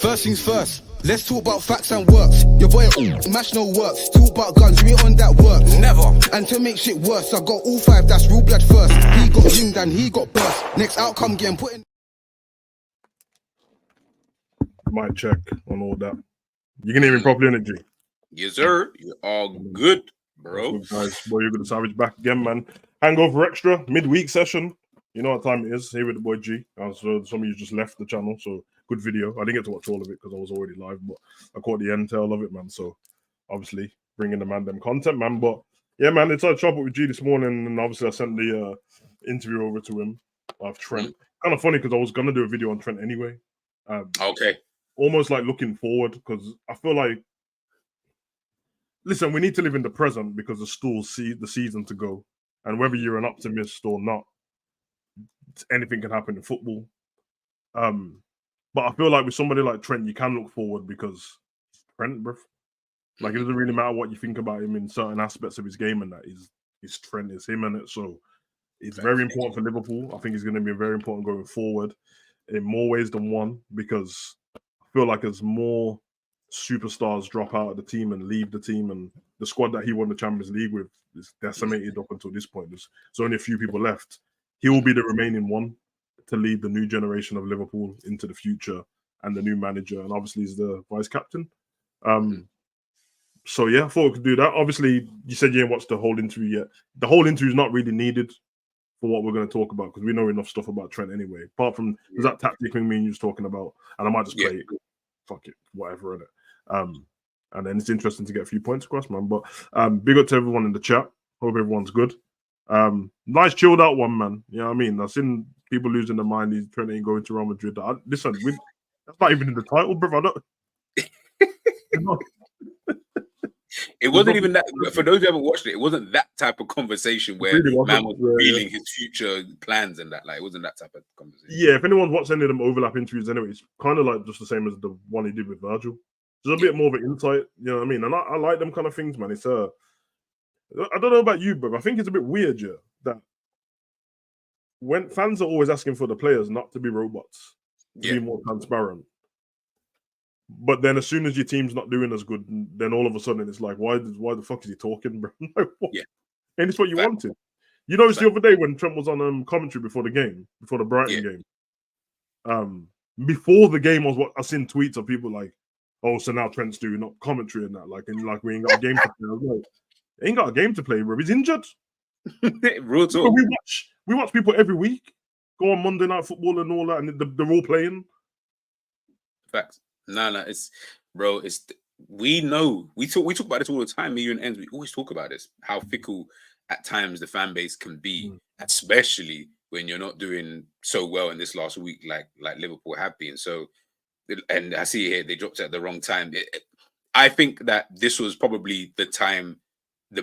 First things first, let's talk about facts and works. Your boy mash no works. Talk about guns, we ain't on that work. Never. And to make shit worse, I got all 5, that's real blood first. He got zinged and he got burst. Next outcome getting put in. Mic check on all that. You can hear me properly, energy. Yes, sir. You're all good, bro. Good guys, boy, you're gonna Savage back again, man. Hangover extra midweek session. You know what time it is. Here with the boy G. So some of you just left the channel, so good video. I didn't get to watch all of it because I was already live, but I caught the end tail of it, man. So obviously bringing the man them content, man. But yeah, man, it's a trouble with G this morning, and obviously I sent the interview over to him of Trent. Kind of funny because I was gonna do a video on Trent anyway. Okay. Almost like looking forward because I feel like, listen, we need to live in the present because there's still the season to go, and whether you're an optimist or not, anything can happen in football. But I feel like with somebody like Trent, you can look forward because Trent, bro. Like, it doesn't really matter what you think about him in certain aspects of his game, and that is Trent, is him, and it. So it's very important for Liverpool. I think it's going to be very important going forward in more ways than one, because I feel like as more superstars drop out of the team and leave the team, and the squad that he won the Champions League with is decimated up until this point. There's only a few people left. He will be the remaining one to lead the new generation of Liverpool into the future, and the new manager, and obviously he's the vice captain. So yeah, I thought we could do that. Obviously, you said you didn't watch the whole interview yet. The whole interview is not really needed for what we're going to talk about because we know enough stuff about Trent anyway. Apart from there's that tactic thing me and you was talking about, and I might just play it. Fuck it, whatever, innit? And then it's interesting to get a few points across, man. But big up to everyone in the chat. Hope everyone's good. Nice chilled out one, man. You know what I mean? I've seen people losing their mind. He's Trent ain't going to Real Madrid. Listen, that's not even in the title, bro. I don't. It wasn't even that. For those who haven't watched it, it wasn't that type of conversation where man was revealing his future plans and that. Like, it wasn't that type of conversation. Yeah, if anyone's watched any of them overlap interviews, anyway, it's kind of like just the same as the one he did with Virgil. There's a bit more of an insight, you know what I mean? And I like them kind of things, man. It's I don't know about you, but I think it's a bit weird, yeah, that when fans are always asking for the players not to be robots, to be more transparent. But then as soon as your team's not doing as good, then all of a sudden it's like, why the fuck is he talking, bro? And it's what you wanted. You noticed the other day when Trent was on commentary before the game, before the Brighton game. Before the game I seen tweets of people like, oh, so now Trent's doing up commentary and that, like, and like we ain't got a game to play. I was like, ain't got a game to play, bro. He's injured. Real talk. We watch people every week go on Monday Night Football and all that, and they're all playing. Facts. No, we know. We talk about this all the time. Me and Enz, we always talk about this. How fickle at times the fan base can be, especially when you're not doing so well in this last week, like Liverpool have been. So, and I see here they dropped it at the wrong time. I think that this was probably the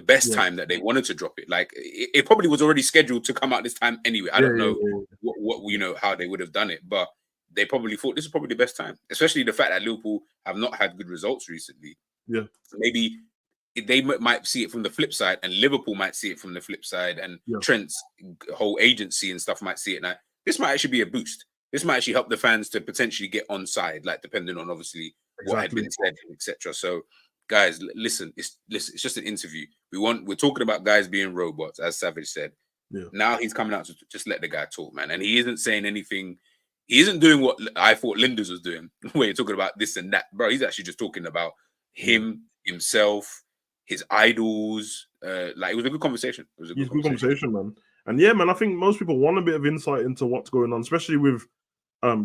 best time that they wanted to drop it. Like it probably was already scheduled to come out this time anyway. I don't know what how they would have done it, but they probably thought this is probably the best time, especially the fact that Liverpool have not had good results recently. Yeah, maybe they might see it from the flip side, and Liverpool might see it from the flip side, and Trent's whole agency and stuff might see it. Now, this might actually be a boost. This might actually help the fans to potentially get on side, like depending on obviously what had been said, etc. So, guys, listen, it's just an interview. We're talking about guys being robots, as Savage said. Yeah. Now he's coming out to just let the guy talk, man, and he isn't saying anything. He isn't doing what I thought Linda's was doing, where you're talking about this and that, bro. He's actually just talking about himself, his idols. Like, it was a good conversation. It was a good conversation, man. And yeah, man, I think most people want a bit of insight into what's going on, especially with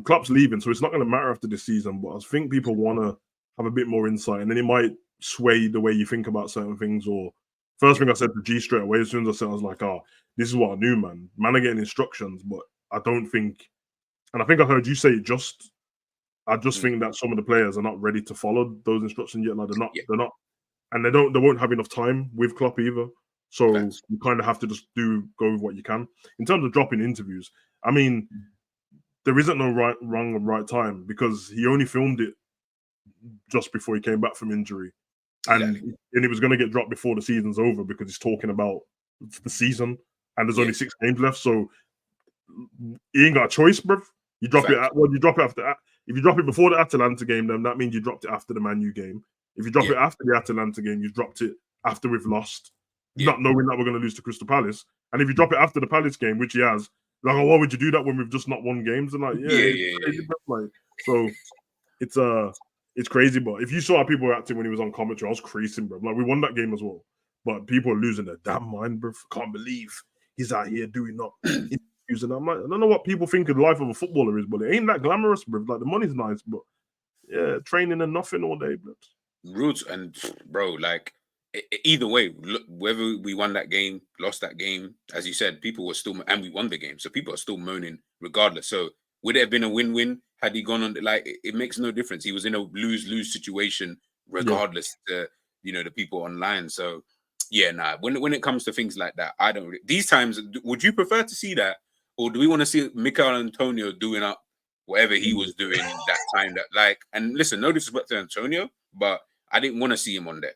Klopp's leaving. So it's not going to matter after this season, but I think people want to have a bit more insight, and then it might sway the way you think about certain things. Or first thing I said to G straight away, as soon as I said, I was like, oh, this is what I knew, man. Man are getting instructions, but I don't think. And I think I heard you say I just think that some of the players are not ready to follow those instructions yet. Like they're not, and they won't have enough time with Klopp either. So you kind of have to just go with what you can. In terms of dropping interviews, I mean, there isn't no wrong or right time because he only filmed it just before he came back from injury. And it was going to get dropped before the season's over because he's talking about the season and there's only 6 games left. So he ain't got a choice, bruv. You drop it. You drop it after that. If you drop it before the Atalanta game, then that means you dropped it after the Man U game. If you drop it after the Atalanta game, you dropped it after we've lost, not knowing that we're going to lose to Crystal Palace. And if you drop it after the Palace game, which he has, like, oh, why would you do that when we've just not won games? And like, crazy, like, so it's crazy. But if you saw how people were acting when he was on commentary, I was creasing, bro. Like, we won that game as well, but people are losing their damn mind, bro. Can't believe he's out here doing not using that. I don't know what people think of the life of a footballer is, but it ain't that glamorous, bro. Like, the money's nice, but yeah, training and nothing all day, bro. Roots and bro, like either way, look, whether we won that game, lost that game, as you said, people were still, and we won the game, so people are still moaning regardless. So would it have been a win-win had he gone on? Like, it makes no difference. He was in a lose-lose situation regardless to, you know, the people online. So yeah, nah. When it comes to things like that, I don't. These times, would you prefer to see that, or do we want to see Mikel Antonio doing up whatever he was doing that time? That, like, and listen, no disrespect to Antonio, but I didn't want to see him on there.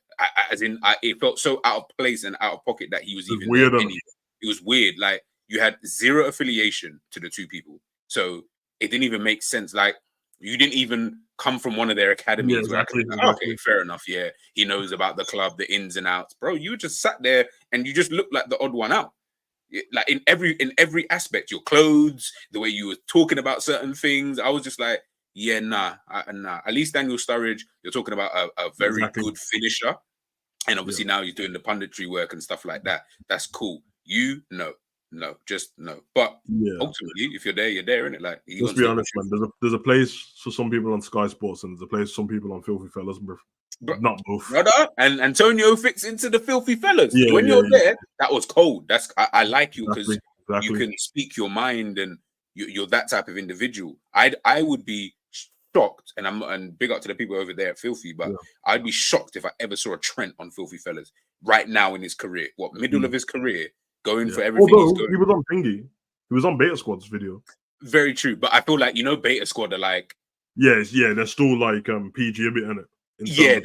It felt so out of place and out of pocket that he was even weird. There anyway. It was weird. Like, you had zero affiliation to the two people, so it didn't even make sense. Like, you didn't even come from one of their academies. Where I could be like, okay, fair enough. Yeah, he knows about the club, the ins and outs, bro. You just sat there and you just looked like the odd one out. Like, in every aspect, your clothes, the way you were talking about certain things, I was just like, yeah, nah. At least Daniel Sturridge, you're talking about a very good finisher, and obviously now he's doing the punditry work and stuff like that. That's cool. You just no. But ultimately, if you're there, you're in it. Like, let's be honest, man. There's a place for some people on Sky Sports, and there's a place for some people on Filthy Fellas, bro. Not both, brother. And Antonio fits into the Filthy Fellas. When you're there, that was cold. That's I like you because you can speak your mind, and you're that type of individual. I would be shocked, and big up to the people over there at Filthy, but I'd be shocked if I ever saw a Trent on Filthy Fellas right now in his career. What, middle of his career, going for everything. Although he was on Thingy, he was on Beta Squad's video. Very true, but I feel like, you know, Beta Squad are like, they're still like PG a bit, innit? Yeah,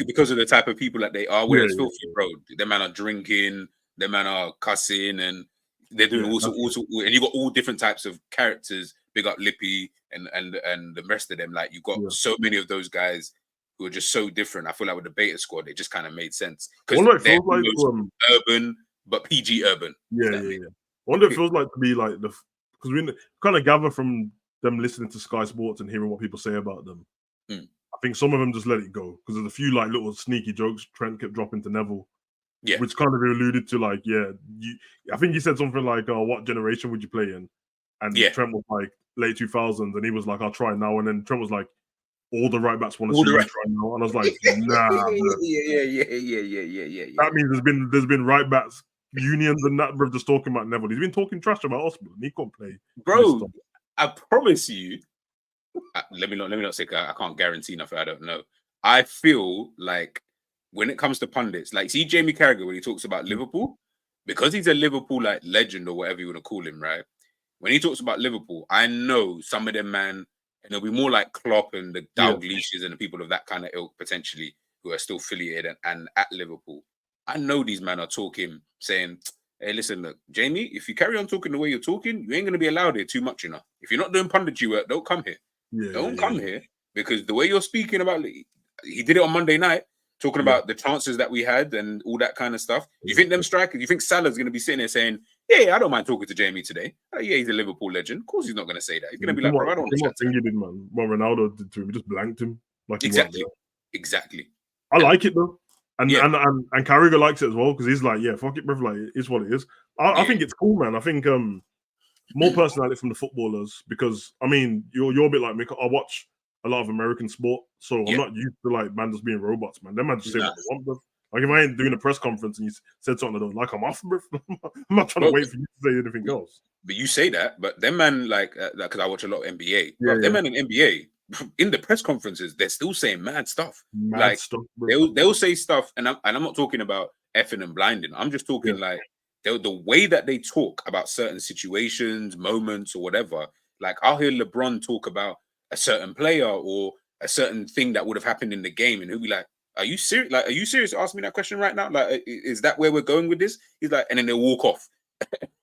because of the type of people that they are. Whereas Filthy, bro, them man are drinking, them man are cussing, and they're doing also, and you got all different types of characters. Big up Lippy and the rest of them. Like, you got so many of those guys who are just so different. I feel like with the Beta Squad, it just kind of made sense because they're like, urban, but PG urban. I wonder if it feels like to be like because we kind of gather from them listening to Sky Sports and hearing what people say about them. I think some of them just let it go because there's a few like little sneaky jokes Trent kept dropping to Neville, which kind of alluded to like, I think he said something like, what generation would you play in? And Trent was like late 2000s, and he was like, I'll try now. And then Trent was like, all the right backs want to see me try now. And I was like, nah. That means there's been right backs unions and that, bro, just talking about Neville. He's been talking trash about us, bro. He can't play, bro. I promise you. Let me not say I can't guarantee nothing. I don't know. I feel like when it comes to pundits, like, see Jamie Carragher when he talks about Liverpool, because he's a Liverpool like legend or whatever you want to call him, right? When he talks about Liverpool, I know some of them, man, and it'll be more like Klopp and the Dalglishes and the people of that kind of ilk potentially who are still affiliated and at Liverpool. I know these men are talking, saying, hey, listen, look, Jamie, if you carry on talking the way you're talking, you ain't going to be allowed here too much, you know. If you're not doing punditry work, don't come here. Don't come here, because the way you're speaking about, he did it on Monday night, talking about the chances that we had and all that kind of stuff. You think them strikers, you think Salah's going to be sitting there saying, yeah, I don't mind talking to Jamie today. Yeah, he's a Liverpool legend. Of course he's not going to say that. He's going to be like, bro, I don't understand. He did, man. What Ronaldo did to him, he just blanked him. Like, Exactly. I like it, though. And Carragher likes it as well, because he's like, yeah, fuck it, bro. Like, it's what it is. I think it's cool, man. I think more personality from the footballers, because, I mean, you're a bit like me. I watch a lot of American sport, so I'm not used to, like, man just being robots, man. Them man just say what they want, bro. Like, if I ain't doing a press conference and you said something I don't like, I'm off, bro. I'm not trying to wait for you to say anything else. But you say that, but them man, like, because I watch a lot of NBA. Them man in NBA, in the press conferences, they're still saying mad stuff. Mad stuff, bro. They'll say stuff, and I'm not talking about effing and blinding. I'm just talking like the way that they talk about certain situations, moments, or whatever. Like, I'll hear LeBron talk about a certain player or a certain thing that would have happened in the game, and he'll be like, are you serious? Like, are you serious? Ask me that question right now. Like, is that where we're going with this? He's like, and then they'll walk off.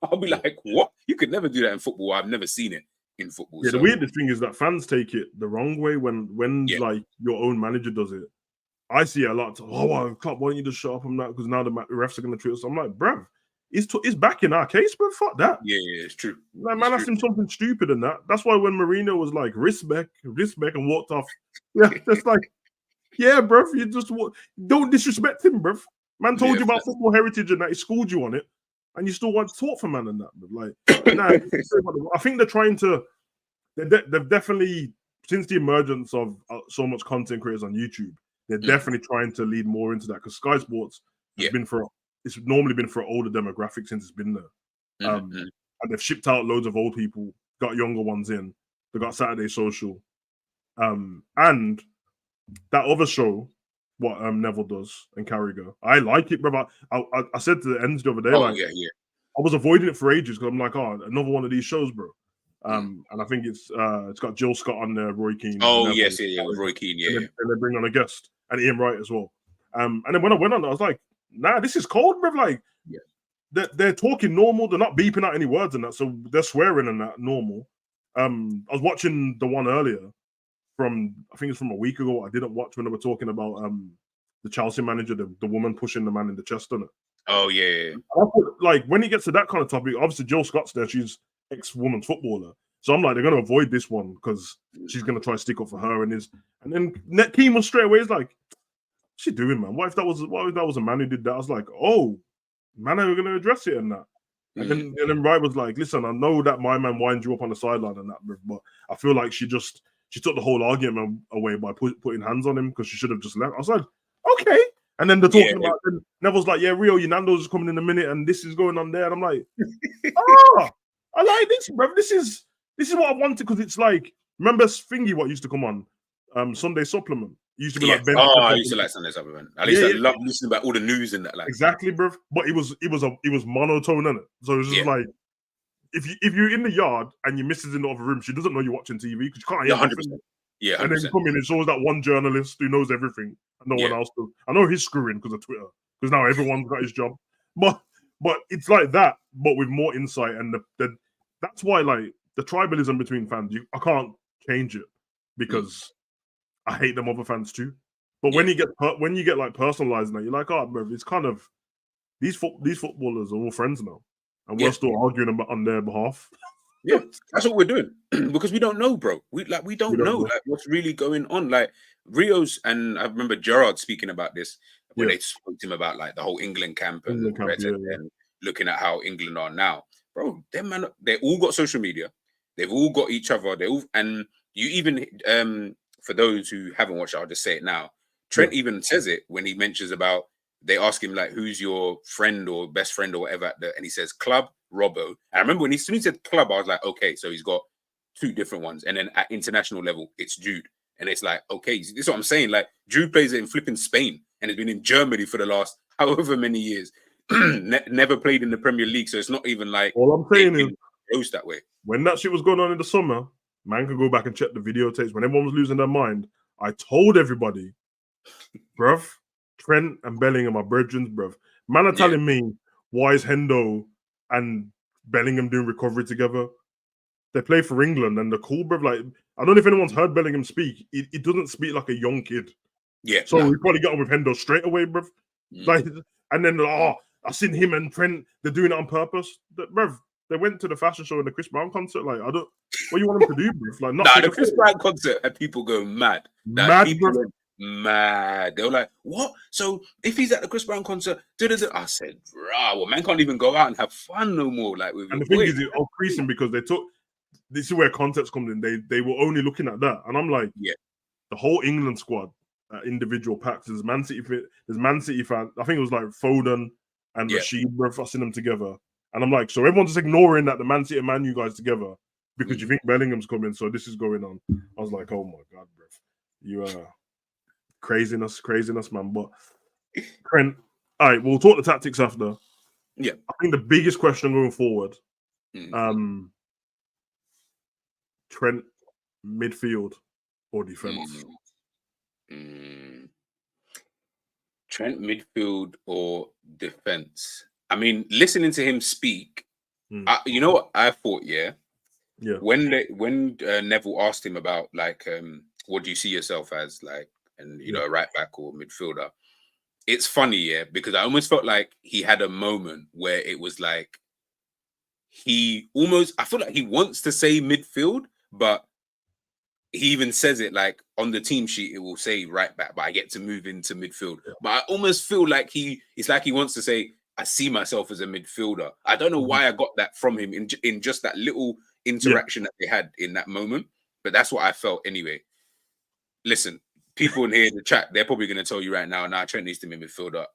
I'll be like, what? You could never do that in football. I've never seen it. in football. Yeah, the So weirdest thing is that fans take it the wrong way when yeah, like your own manager does it. I see it a lot. Oh, club, why don't you just shut up on that? Because now the refs are going to treat us. I'm like, bruv, he's back in our case, bro. Fuck that. yeah, it's true. Like, man, asked him something stupid and that. That's why when Mourinho was like, respect, and walked off. Yeah, that's like, yeah, bruv, you just don't disrespect him, bruv. Man told you about football heritage and that. He schooled you on it. And you still want to talk for man and that. But like, nah, I think they're trying to, they've definitely, since the emergence of so much content creators on YouTube, they're definitely trying to lead more into that because Sky Sports has been it's normally been for an older demographic since it's been there. And they've shipped out loads of old people, got younger ones in. They got Saturday Social. And that other show, what Neville does and Carragher, I like it, bro. I said to the ends the other day, I was avoiding it for ages because I'm like, oh, another one of these shows, bro. And I think it's got Jill Scott on there, Roy Keane. Oh Neville, yes, with Roy Keane, and they bring on a guest and Ian Wright as well. And then when I went on, I was like, nah, this is cold, bro. Like, they're talking normal. They're not beeping out any words and that, so they're swearing and that normal. I was watching the one earlier from, I think it's from a week ago. I didn't watch when they were talking about the Chelsea manager, the woman pushing the man in the chest on it. Oh yeah. Like when he gets to that kind of topic, obviously Jill Scott's there. She's ex-women's footballer, so I'm like, they're going to avoid this one because she's going to try to stick up for her and then Net Keane was straight away. He's like, what's she doing, man? What if that was a man who did that? I was like, oh, man, are we going to address it and that? And then Wright was like, listen, I know that my man winds you up on the sideline and that, but I feel like she took the whole argument away by putting hands on him because she should have just left. I was like, okay. And then they're talking about, and Neville's like, yeah, Rio Hernando's is coming in a minute and this is going on there. And I'm like, I like this, bro. This is what I wanted because it's like, remember Thingy, what used to come on Sunday Supplement? It used to be like Ben. Oh, I used to like Sunday Supplement. At least I love listening about all the news and that. Like exactly, bro. But it was monotone, innit? So it was just like, if you're in the yard and your missus in the other room, she doesn't know you're watching TV because you can't hear 100%. Yeah, 100%. And then come in, it's always that one journalist who knows everything and no one else does. I know he's screwing because of Twitter because now everyone's got his job. But it's like that, but with more insight. And that's why, like, the tribalism between fans, I can't change it because I hate them other fans too. But when you get like personalized now, you're like, oh, bro, it's kind of these footballers are all friends now, and we're still arguing on their behalf. Yeah, that's what we're doing because we don't know, bro. We don't know like what's really going on. Like Rio's, and I remember Gerrard speaking about this when they spoke to him about like the whole England camp and looking at how England are now, bro. Them man, they all got social media. They've all got each other. And you even for those who haven't watched it, I'll just say it now. Trent even says it when he mentions about, they ask him like, who's your friend or best friend or whatever, and he says club, Robbo. And I remember when he said club, I was like, okay, so he's got two different ones. And then at international level, it's Jude. And it's like, okay, this is what I'm saying. Like Jude plays in flipping Spain and has been in Germany for the last however many years. Never played in the Premier League, so it's not even like all I'm saying is goes that way. When that shit was going on in the summer, man could go back and check the videotapes. When everyone was losing their mind, I told everybody, bruv, Trent and Bellingham are brethren, bruv. Man are telling me, why is Hendo and Bellingham doing recovery together? They play for England and they're cool, bruv. Like, I don't know if anyone's heard Bellingham speak. It doesn't speak like a young kid. Yeah. So we probably got on with Hendo straight away, bruv. Like, and then, I've seen him and Trent, they're doing it on purpose. Bruv, they went to the fashion show and the Chris Brown concert. Like, I don't, what you want them to do, bruv? Like, not the Chris Brown concert had people go mad. Mad, bruv. Mad. They were like, what? So if he's at the Chris Brown concert, I said, well, man can't even go out and have fun no more. Like, with and the thing is, it's increasing because this is where context comes in. They were only looking at that, and I'm like, the whole England squad, individual packs. There's Man City fan. I think it was like Foden and Rashid were fussing them together, and I'm like, so everyone's just ignoring that the Man City and Man U guys together because you think Bellingham's coming, so this is going on. I was like, oh my god, bro, you are. Craziness, man. But Trent, all right, we'll talk the tactics after. Yeah. I think the biggest question going forward, Trent, midfield or defense? Trent, midfield or defense? I mean, listening to him speak, you know what I thought, Yeah. When Neville asked him about like what do you see yourself as, like, and you know, a right back or midfielder, it's funny, yeah, because I almost felt like he had a moment where it was like I feel like he wants to say midfield, but he even says it like on the team sheet, it will say right back, but I get to move into midfield. Yeah. But I almost feel like it's like he wants to say, I see myself as a midfielder. I don't know why I got that from him in just that little interaction that they had in that moment, but that's what I felt anyway. Listen, people in here in the chat, they're probably going to tell you right now, Trent needs to be midfielder.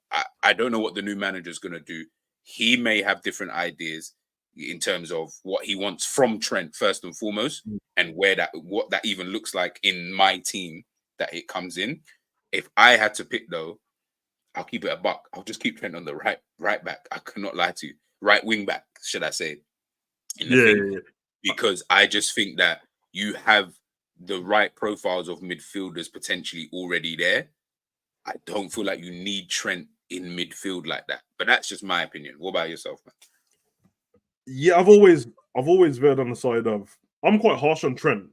I don't know what the new manager's going to do. He may have different ideas in terms of what he wants from Trent first and foremost, and what that even looks like in my team that it comes in. If I had to pick though, I'll keep it a buck. I'll just keep Trent on the right back. I cannot lie to you. Right wing back, should I say? Because I just think that you have the right profiles of midfielders potentially already there. I don't feel like you need Trent in midfield like that. But that's just my opinion. What about yourself, man? Yeah, I've always veered on the side of, I'm quite harsh on Trent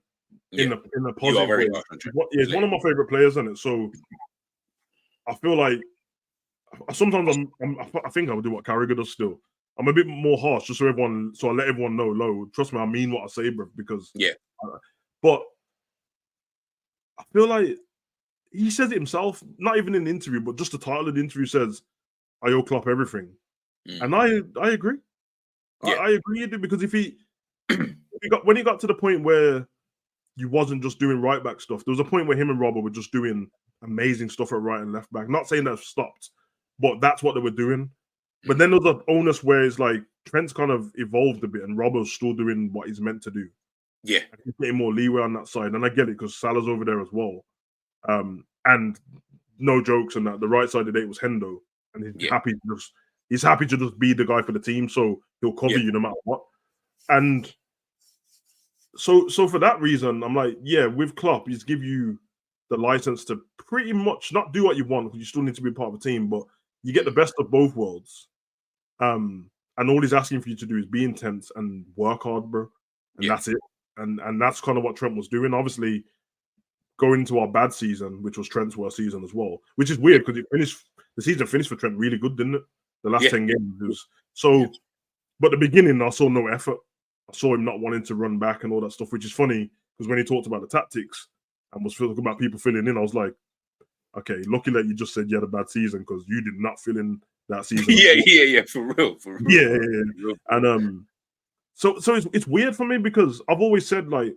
in a positive you are very way. harsh on Trent. He's one of my favorite players, isn't it? So I feel like sometimes I think I would do what Carragher does still. I'm a bit more harsh just so I let everyone know, trust me, I mean what I say, bro, because but I feel like he says it himself, not even in the interview, but just the title of the interview says, I owe Klopp everything. And I agree. I agree with it, because if when he got to the point where he wasn't just doing right back stuff, there was a point where him and Robert were just doing amazing stuff at right and left back. Not saying that stopped, but that's what they were doing. But then there's an onus where it's like Trent's kind of evolved a bit and Robert's still doing what he's meant to do. Yeah. He's getting more leeway on that side. And I get it because Salah's over there as well. And no jokes on that. The right side of the day was Hendo. And he's happy to just be the guy for the team. So he'll cover you no matter what. And so for that reason, I'm like, with Klopp, he's give you the license to pretty much not do what you want, because you still need to be part of the team, but you get the best of both worlds. And all he's asking for you to do is be intense and work hard, bro. And that's it. And that's kind of what Trent was doing. Obviously, going into our bad season, which was Trent's worst season as well, which is weird because the season finished for Trent really good, didn't it? The last 10 games. But the beginning, I saw no effort. I saw him not wanting to run back and all that stuff, which is funny because when he talked about the tactics and was talking about people filling in, I was like, okay, lucky that you just said you had a bad season, because you did not fill in that season. For real. Yeah. And so it's weird for me because I've always said, like,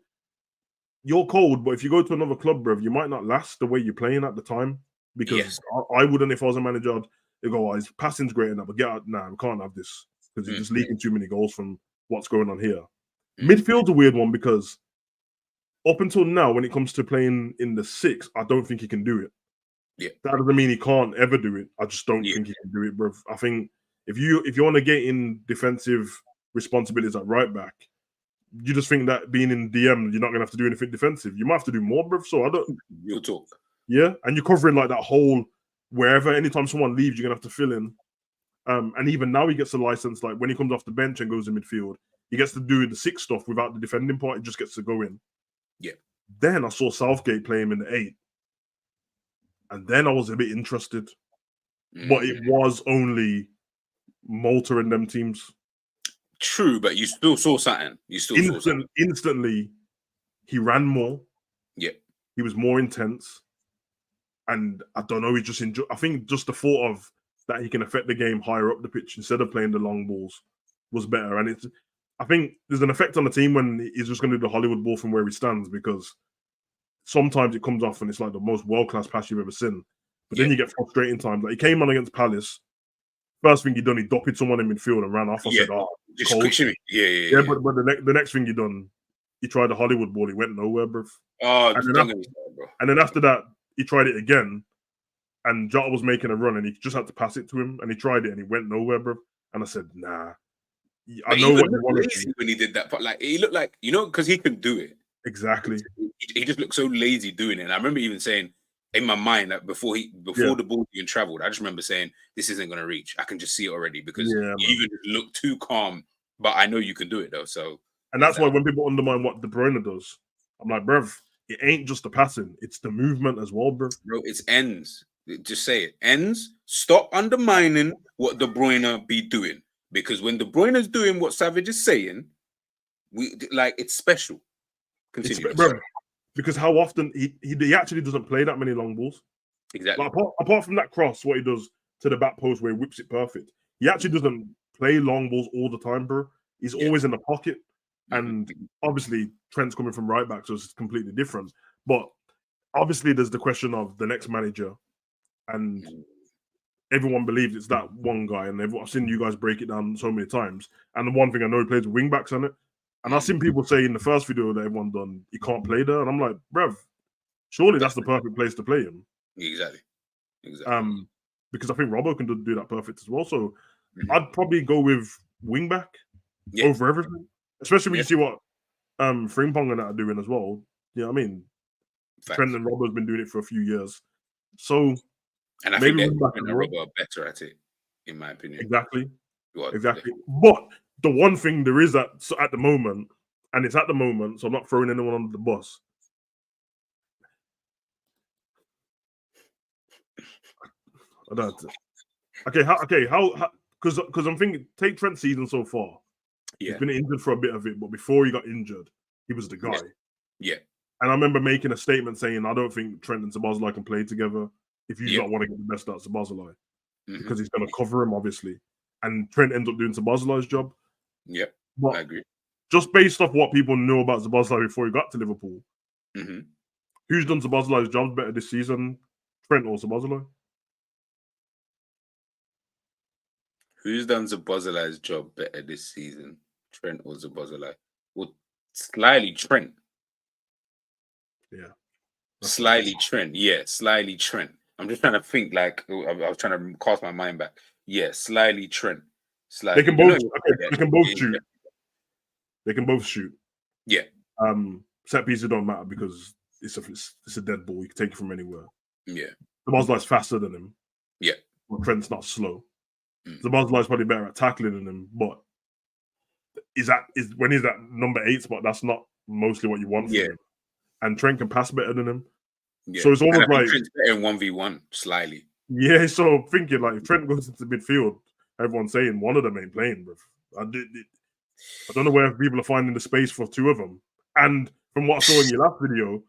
you're cold, but if you go to another club, bro, you might not last the way you're playing at the time. Because I wouldn't, if I was a manager, I'd go, his passing's great enough, but get out. Nah, we can't have this because you're just leaking too many goals from what's going on here. Midfield's a weird one because up until now, when it comes to playing in the 6, I don't think he can do it. That doesn't mean he can't ever do it. I just don't think he can do it, bro. I think if you want to get in defensive responsibilities at right back, you just think that being in DM, you're not gonna have to do anything defensive. You might have to do more, bro. So I don't. You'll talk. Yeah, and you're covering like that whole wherever. Anytime someone leaves, you're gonna have to fill in. And even now he gets a license. Like when he comes off the bench and goes in midfield, he gets to do the 6 stuff without the defending part. He just gets to go in. Yeah. Then I saw Southgate play him in the 8, and then I was a bit interested. But it was only Malta and them teams. True, but you still saw something. Instantly, he ran more. Yeah. He was more intense. And I don't know, he just enjoyed. I think just the thought of that he can affect the game higher up the pitch instead of playing the long balls was better. And I think there's an effect on the team when he's just going to do the Hollywood ball from where he stands, because sometimes it comes off and it's like the most world-class pass you've ever seen. But then you get frustrating times. Like he came on against Palace. First thing he done, he dopped someone in midfield and ran off. I said, Yeah. But the next thing he done, he tried the Hollywood ball. He went nowhere, bro. And then after that, he tried it again, and Jota was making a run, and he just had to pass it to him, and he tried it, and he went nowhere, bro. And I said, nah. I know what you want to do. When he did that, but like he looked like, because he could do it. Exactly. He just looked so lazy doing it. And I remember even saying in my mind that before the ball even traveled, I just remember saying, this isn't going to reach. I can just see it already because you even look too calm, but I know you can do it though. So And that's why when people undermine what De Bruyne does, I'm like, bruv, it ain't just the passing, it's the movement as well, bro. Bro, it's ends. Just say it. Ends. Stop undermining what De Bruyne be doing. Because when De Bruyne is doing what Savage is saying, it's special. Continue. Bro, because how often he actually doesn't play that many long balls. Exactly. Like, apart from that cross, what he does to the back post where he whips it perfect, he actually doesn't play long balls all the time, bro. He's always in the pocket. And obviously, Trent's coming from right back, so it's completely different. But obviously, there's the question of the next manager, and everyone believes it's that one guy. And I've seen you guys break it down so many times. And the one thing I know, he plays with wing backs on it. And I've seen people say in the first video that everyone done, he can't play there. And I'm like, bruv, surely that's the perfect place to play him. Exactly. Because I think Robbo can do that perfect as well. So I'd probably go with wing back over everything. Especially when you see what Frimpong and that are doing as well. You know what I mean? Facts. Trent and Robbo's been doing it for a few years. So and I think Trent and Robbo are better at it, in my opinion. Exactly. But the one thing there is at the moment, and it's at the moment, so I'm not throwing anyone under the bus. I don't. Okay, how? Because I'm thinking, take Trent's season so far. He's been injured for a bit of it, but before he got injured, he was the guy. Yeah. And I remember making a statement saying, I don't think Trent and Szoboszlai can play together if you don't want to get the best out of Szoboszlai. Because he's going to cover him, obviously. And Trent ends up doing Szoboszlai's job. Yeah, but I agree. Just based off what people knew about Szoboszlai before he got to Liverpool, who's done Szoboszlai's job better this season, Trent or Szoboszlai? Who's done Szoboszlai's job better this season, Trent or Szoboszlai? Well, slightly Trent. Yeah. Slightly Trent. Yeah, slightly Trent. I'm just trying to think, like, I was trying to cast my mind back. Yeah, slightly Trent. Slightly. They can both. They can both shoot. They can both shoot. Yeah. Set pieces don't matter because it's a dead ball. You can take it from anywhere. Yeah. Szoboszlai's faster than him. Yeah. But Trent's not slow. Szoboszlai's probably better at tackling than him, but when he's at number 8 spot, that's not mostly what you want from him. And Trent can pass better than him. Yeah. So it's almost like Trent's better in 1v1 slightly. Yeah, so I'm thinking like if Trent goes into midfield, everyone's saying one of them ain't playing, bro. I don't know where people are finding the space for 2 of them. And from what I saw in your last video,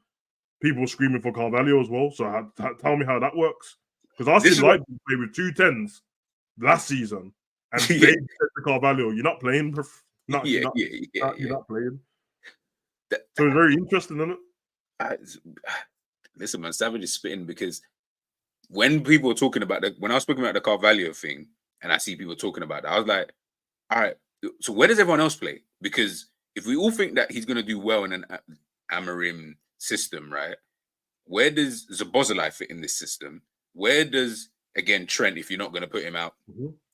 people were screaming for Carvalho as well. So tell me how that works. Because I seen Leipzig play with 2 10s last season, and they said to Carvalho, "You're not playing, bro. You're not playing." So it's very interesting, isn't it? Listen, man, Savage is spitting because when people were talking about when I was speaking about the Carvalho thing, and I see people talking about that, I was like, all right, so where does everyone else play? Because if we all think that he's going to do well in an Amorim system, right? Where does Szoboszlai fit in this system? Where does, again, Trent, if you're not going to put him out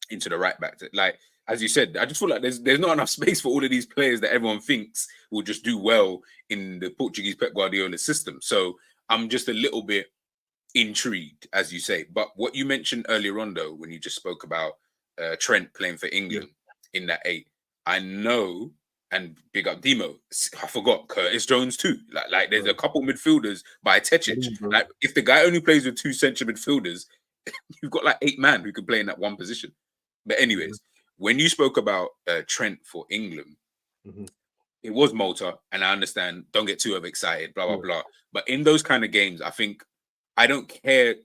into the right back? Like, as you said, I just feel like there's not enough space for all of these players that everyone thinks will just do well in the Portuguese Pep Guardiola system. So I'm just a little bit intrigued, as you say. But what you mentioned earlier on, though, when you just spoke about Trent playing for England in that 8, I know, and big up Demo, I forgot Curtis Jones too. Like there's a couple midfielders by Tečić. Like if the guy only plays with 2 central midfielders, you've got like 8 men who can play in that one position. But anyways, when you spoke about Trent for England, it was Malta, and I understand, don't get too overexcited, blah, blah, blah. But in those kind of games, I think I don't care.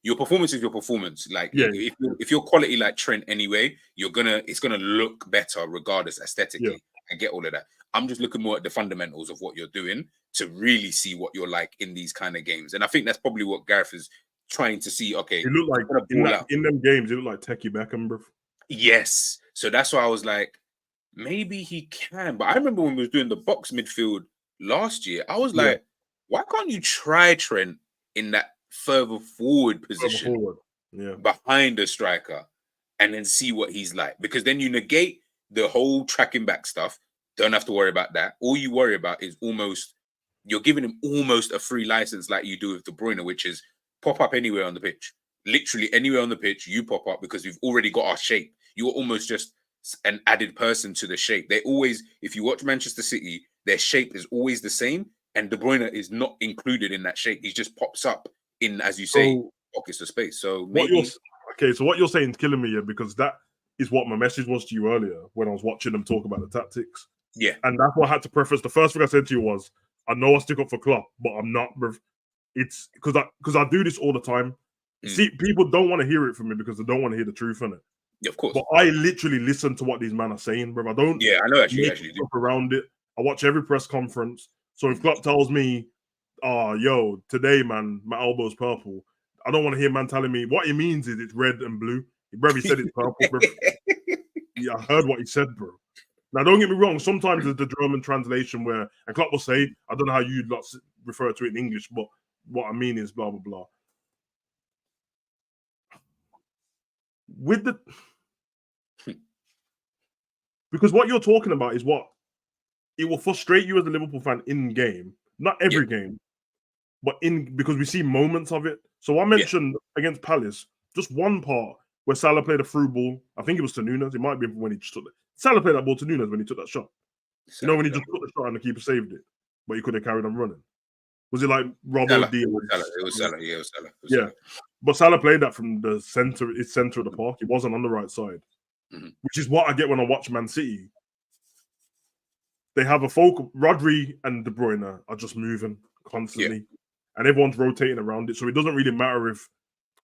Your performance is your performance. Like if you're quality like Trent anyway, it's gonna look better regardless aesthetically. I get all of that. I'm just looking more at the fundamentals of what you're doing to really see what you're like in these kind of games. And I think that's probably what Gareth is trying to see. Okay, it looked like in them games, it looked like Techie Beckham, bro. Yes. So that's why I was like, maybe he can. But I remember when we was doing the box midfield last year, I was like, why can't you try Trent in that further forward position behind the striker and then see what he's like? Because then you negate the whole tracking back stuff. Don't have to worry about that. All you worry about is you're giving him almost a free license like you do with De Bruyne, which is pop up anywhere on the pitch. Literally anywhere on the pitch, you pop up because we've already got our shape. You're almost just an added person to the shape. They always, if you watch Manchester City, their shape is always the same, and De Bruyne is not included in that shape. He just pops up in, as you say, So pockets of space. So what maybe so what you're saying is killing me, yeah, because that is what my message was to you earlier when I was watching them talk about the tactics. yeah, And that's what I had to preface. The first thing I said to you was, I know I stick up for Klopp, but I'm not. It's because I do this all the time. See, people don't want to hear it from me because they don't want to hear the truth in it. yeah, of course. But I literally listen to what these men are saying, bro. I don't. Yeah, I know make actually do. stuff around it. I watch every press conference. So if Klopp tells me, "Oh, yo, today, man, my elbow's purple," I don't want to hear man telling me what he means is it's red and blue. Bro, he said it's purple, bro. Yeah, I heard what he said, bro. Now, don't get me wrong. Sometimes there's the German translation where, and Klopp will say, I don't know how you lot refer to it in English, but what I mean is blah, blah, blah. With the... Because what you're talking about is what it will frustrate you as a Liverpool fan in game. Not every game, but because we see moments of it. So I mentioned against Palace, just one part where Salah played a through ball. I think it was to Nunes. It might be when he just took it. Salah played that ball to Nunes when he took that shot. You know, when he just took the shot and the keeper saved it, but he could have carried on running. Was it like Robbo Diaz? It was Salah. Yeah, it was Salah. Yeah. But Salah played that from the center, its center of the park. It wasn't on the right side, which is what I get when I watch Man City. They have a focal. Rodri and De Bruyne are just moving constantly, and everyone's rotating around it. So it doesn't really matter if,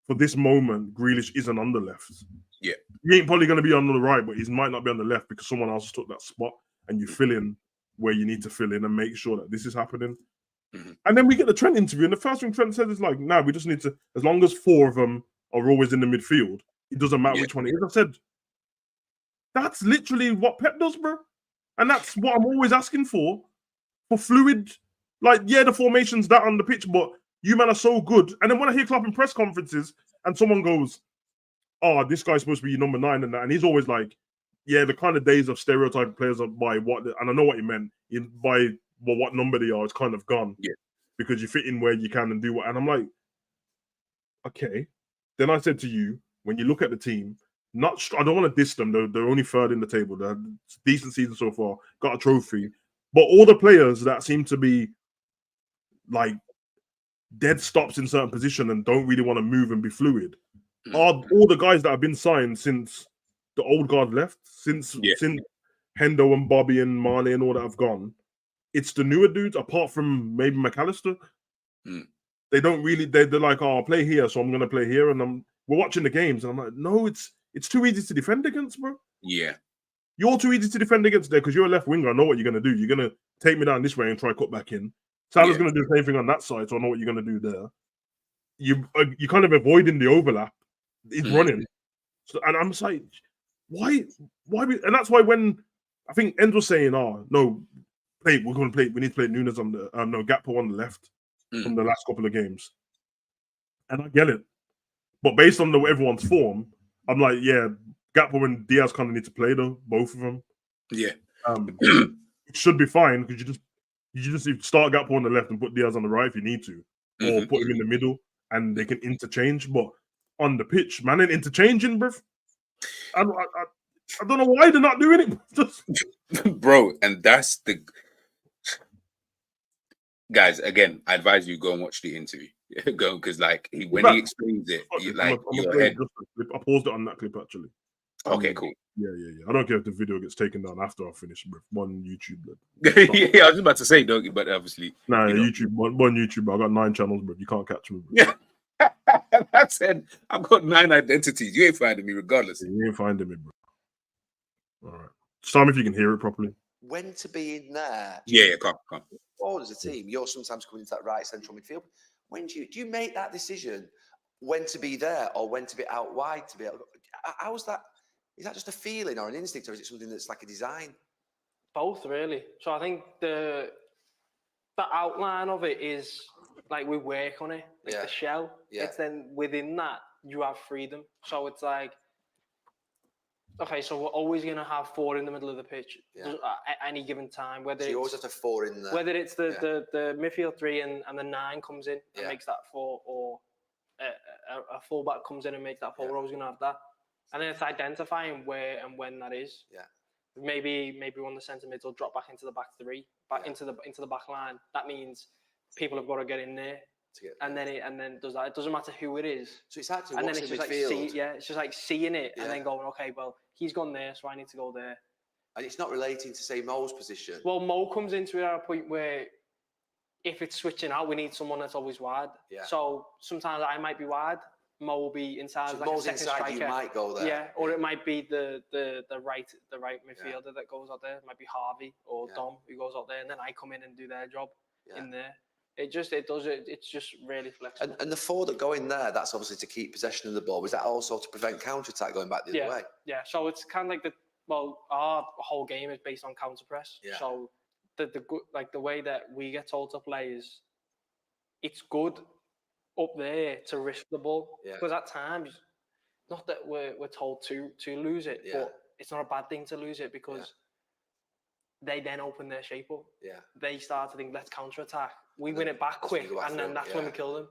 for this moment, Grealish isn't on the left. Yeah, he ain't probably going to be on the right, but he might not be on the left because someone else took that spot, and you fill in where you need to fill in and make sure that this is happening. And then we get the Trent interview, and the first thing Trent says is like, "Nah, we just need to, as long as four of them are always in the midfield, it doesn't matter which one it is." I said, that's literally what Pep does, bro. And that's what I'm always asking for fluid. Like, yeah, the formation's that on the pitch, but you men are so good. And then when I hear Klopp in press conferences and someone goes, "Oh, this guy's supposed to be number 9 and that," and he's always like, "Yeah, the kind of days of stereotyping players by what," and I know what he meant, by what number they are, it's kind of gone. Yeah. Because you fit in where you can and do what. And I'm like, okay. Then I said to you, when you look at the team, I don't want to diss them. They're only third in the table. They're decent season so far, got a trophy. But all the players that seem to be like dead stops in certain position and don't really want to move and be fluid are all the guys that have been signed since the old guard left, since Hendo and Bobby and Mane and all that have gone. It's the newer dudes, apart from maybe McAllister. They don't really. They're like, "Oh, I'll play here, so I'm going to play here." And we're watching the games, and I'm like, "No, it's too easy to defend against, bro. Yeah, you're too ezy to defend against there because you're a left winger. I know what you're going to do. You're going to take me down this way and try cut back in. Salah's going to do the same thing on that side, so I know what you're going to do there. You're kind of avoiding the overlap. He's running, so, and I'm just like, why? And that's why when I think End was saying, "Oh no, we're going to play. We need to play Nunes on the Gakpo on the left from the last couple of games," and I get it. But based on everyone's form, I'm like, yeah, Gakpo and Diaz kind of need to play though, both of them. Yeah, it should be fine because you just start Gakpo on the left and put Diaz on the right if you need to, or put him in the middle and they can interchange. But on the pitch, man, ain't interchanging, bruv. I don't know why they're not doing it, bro. And that's the guys. Again, I advise you go and watch the interview. Go because like when he explains it, your head. I paused it on that clip actually. Okay, cool. Yeah. I don't care if the video gets taken down after I finish, bro. One YouTube. Yeah, I was about to say, don't you? But obviously, YouTube. One YouTube. I got 9 channels, bro. You can't catch me. Bro. Yeah. I said I've got 9 identities. You ain't finding me, regardless. Yeah, you ain't finding me, bro. All right. Just tell me if you can hear it properly. When to be in there? Come. Forward as a team, you're sometimes coming into that right central midfield. When do you make that decision? When to be there or when to be out wide? To be able, how's that? Is that just a feeling or an instinct, or is it something that's like a design? Both, really. So I think the outline of it is like we work on it, like the shell. Yeah. It's then within that you have freedom. So it's like, okay, so we're always going to have 4 in the middle of the pitch at any given time. Whether you always have to have 4 in there. Whether it's the midfield 3 and the 9 comes in and makes that 4, or a fullback comes in and makes that 4, we're always going to have that. And then it's identifying where and when that is. Yeah. Maybe one of the centre mids will drop back into the back three, into the back line. That means people have got to get in there. And then does that. It doesn't matter who it is. So it's actually and then watching it's just midfield. like it's just like seeing it and then going, okay, well, he's gone there, so I need to go there. And it's not relating to, say, Mo's position. Well, Mo comes into it at a point where if it's switching out, we need someone that's always wide. Yeah. So sometimes I might be wide, Mo will be inside. So like Mo's a second inside, striker. you might go there. Yeah, or it might be the right midfielder that goes out there. It might be Harvey or Dom who goes out there, and then I come in and do their job in there. It's just really flexible. And the four that go in there, that's obviously to keep possession of the ball. Was that also to prevent counter-attack going back the other way? Yeah, so it's kind of like our whole game is based on counter press. Yeah. So the way that we get told to play is it's good up there to risk the ball because at times, not that we're told to lose it, but it's not a bad thing to lose it because they then open their shape up. Yeah. They start to think, let's counter attack. We win it back quick, and then that's when we kill them.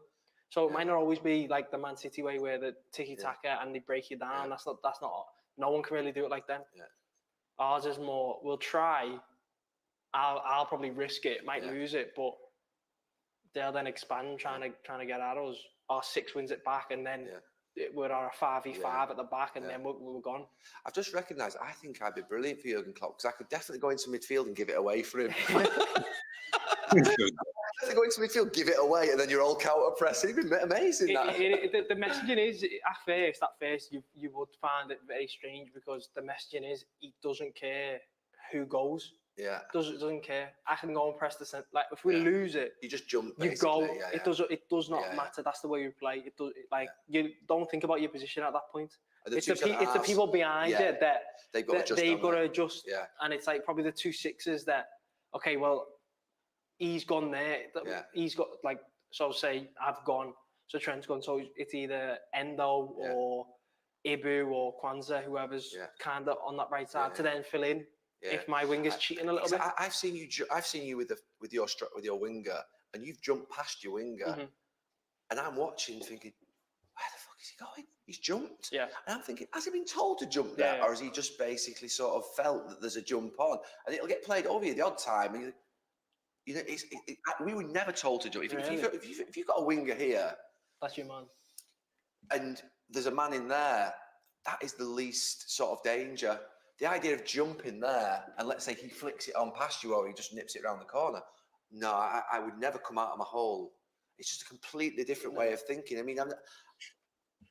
So it might not always be like the Man City way where the tiki taka and they break you down. That's not. No one can really do it like them. Yeah. Ours is more. We'll try. I'll probably risk it. Might lose it, but they'll then expand, trying to get at us. Our 6 wins it back, and then we're our 5v5 at the back, and then we're gone. I've just recognised. I think I'd be brilliant for Jurgen Klopp because I could definitely go into midfield and give it away for him. Go into midfield, give it away, and then you're all counter pressing. It'd be amazing. The messaging is at first you would find it very strange because the messaging is he doesn't care who goes. Yeah, doesn't care. I can go and press the center. Like if we lose it, you just jump. You go. Yeah. It does not matter. That's the way you play. It does. You don't think about your position at that point. It's the people behind it that they've got to adjust. Yeah, and it's like probably the 2 6s that okay, well, he's gone there. He's got so say I've gone. So Trent's gone. So it's either Endo or Ibu or Kwanzaa, whoever's kind of on that right side to then fill in. Yeah. If my winger's cheating a little bit, I've seen you with your winger, and you've jumped past your winger, and I'm watching, thinking, where the fuck is he going? He's jumped. Yeah. And I'm thinking, has he been told to jump there, or has he just basically sort of felt that there's a jump on, and it'll get played over you the odd time, and we were never told to jump. If you've got a winger here, that's your man, and there's a man in there, that is the least sort of danger. The idea of jumping there and let's say he flicks it on past you or he just nips it around the corner. No, I would never come out of my hole. It's just a completely different way of thinking. I mean,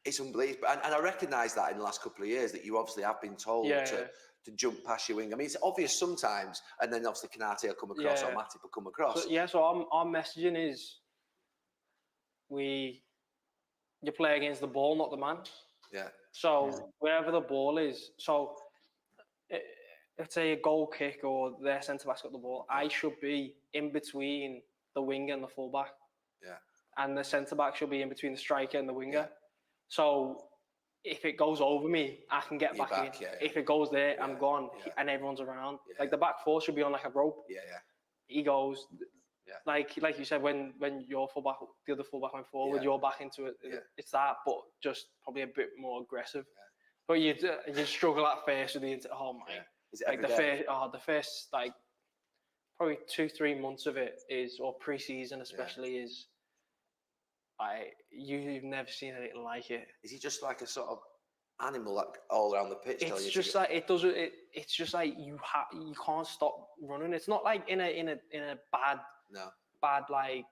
it's unbelievable. And I recognise that in the last couple of years that you obviously have been told to jump past your wing. I mean, it's obvious sometimes, and then obviously Kanate will come across or Matip will come across. So our messaging is you play against the ball, not the man. Yeah. So wherever the ball is, so let's say a goal kick or their centre back's got the ball, I should be in between the winger and the fullback. Yeah. And the centre back should be in between the striker and the winger. Yeah. So if it goes over me, I can get back in. Yeah. If it goes there, I'm gone, and everyone's around. Yeah. Like the back four should be on like a rope. Yeah. He goes. Yeah. Like you said, when your fullback, the other fullback went forward, you're back into it. Yeah. It's that, but just probably a bit more aggressive. Yeah. But you struggle at first with the Is it the first like probably 2-3 months of it is, or pre-season especially, is you've never seen anything like it. Is he just like a sort of animal like all around the pitch? It's just like it's just like you can't stop running. It's not like in a bad like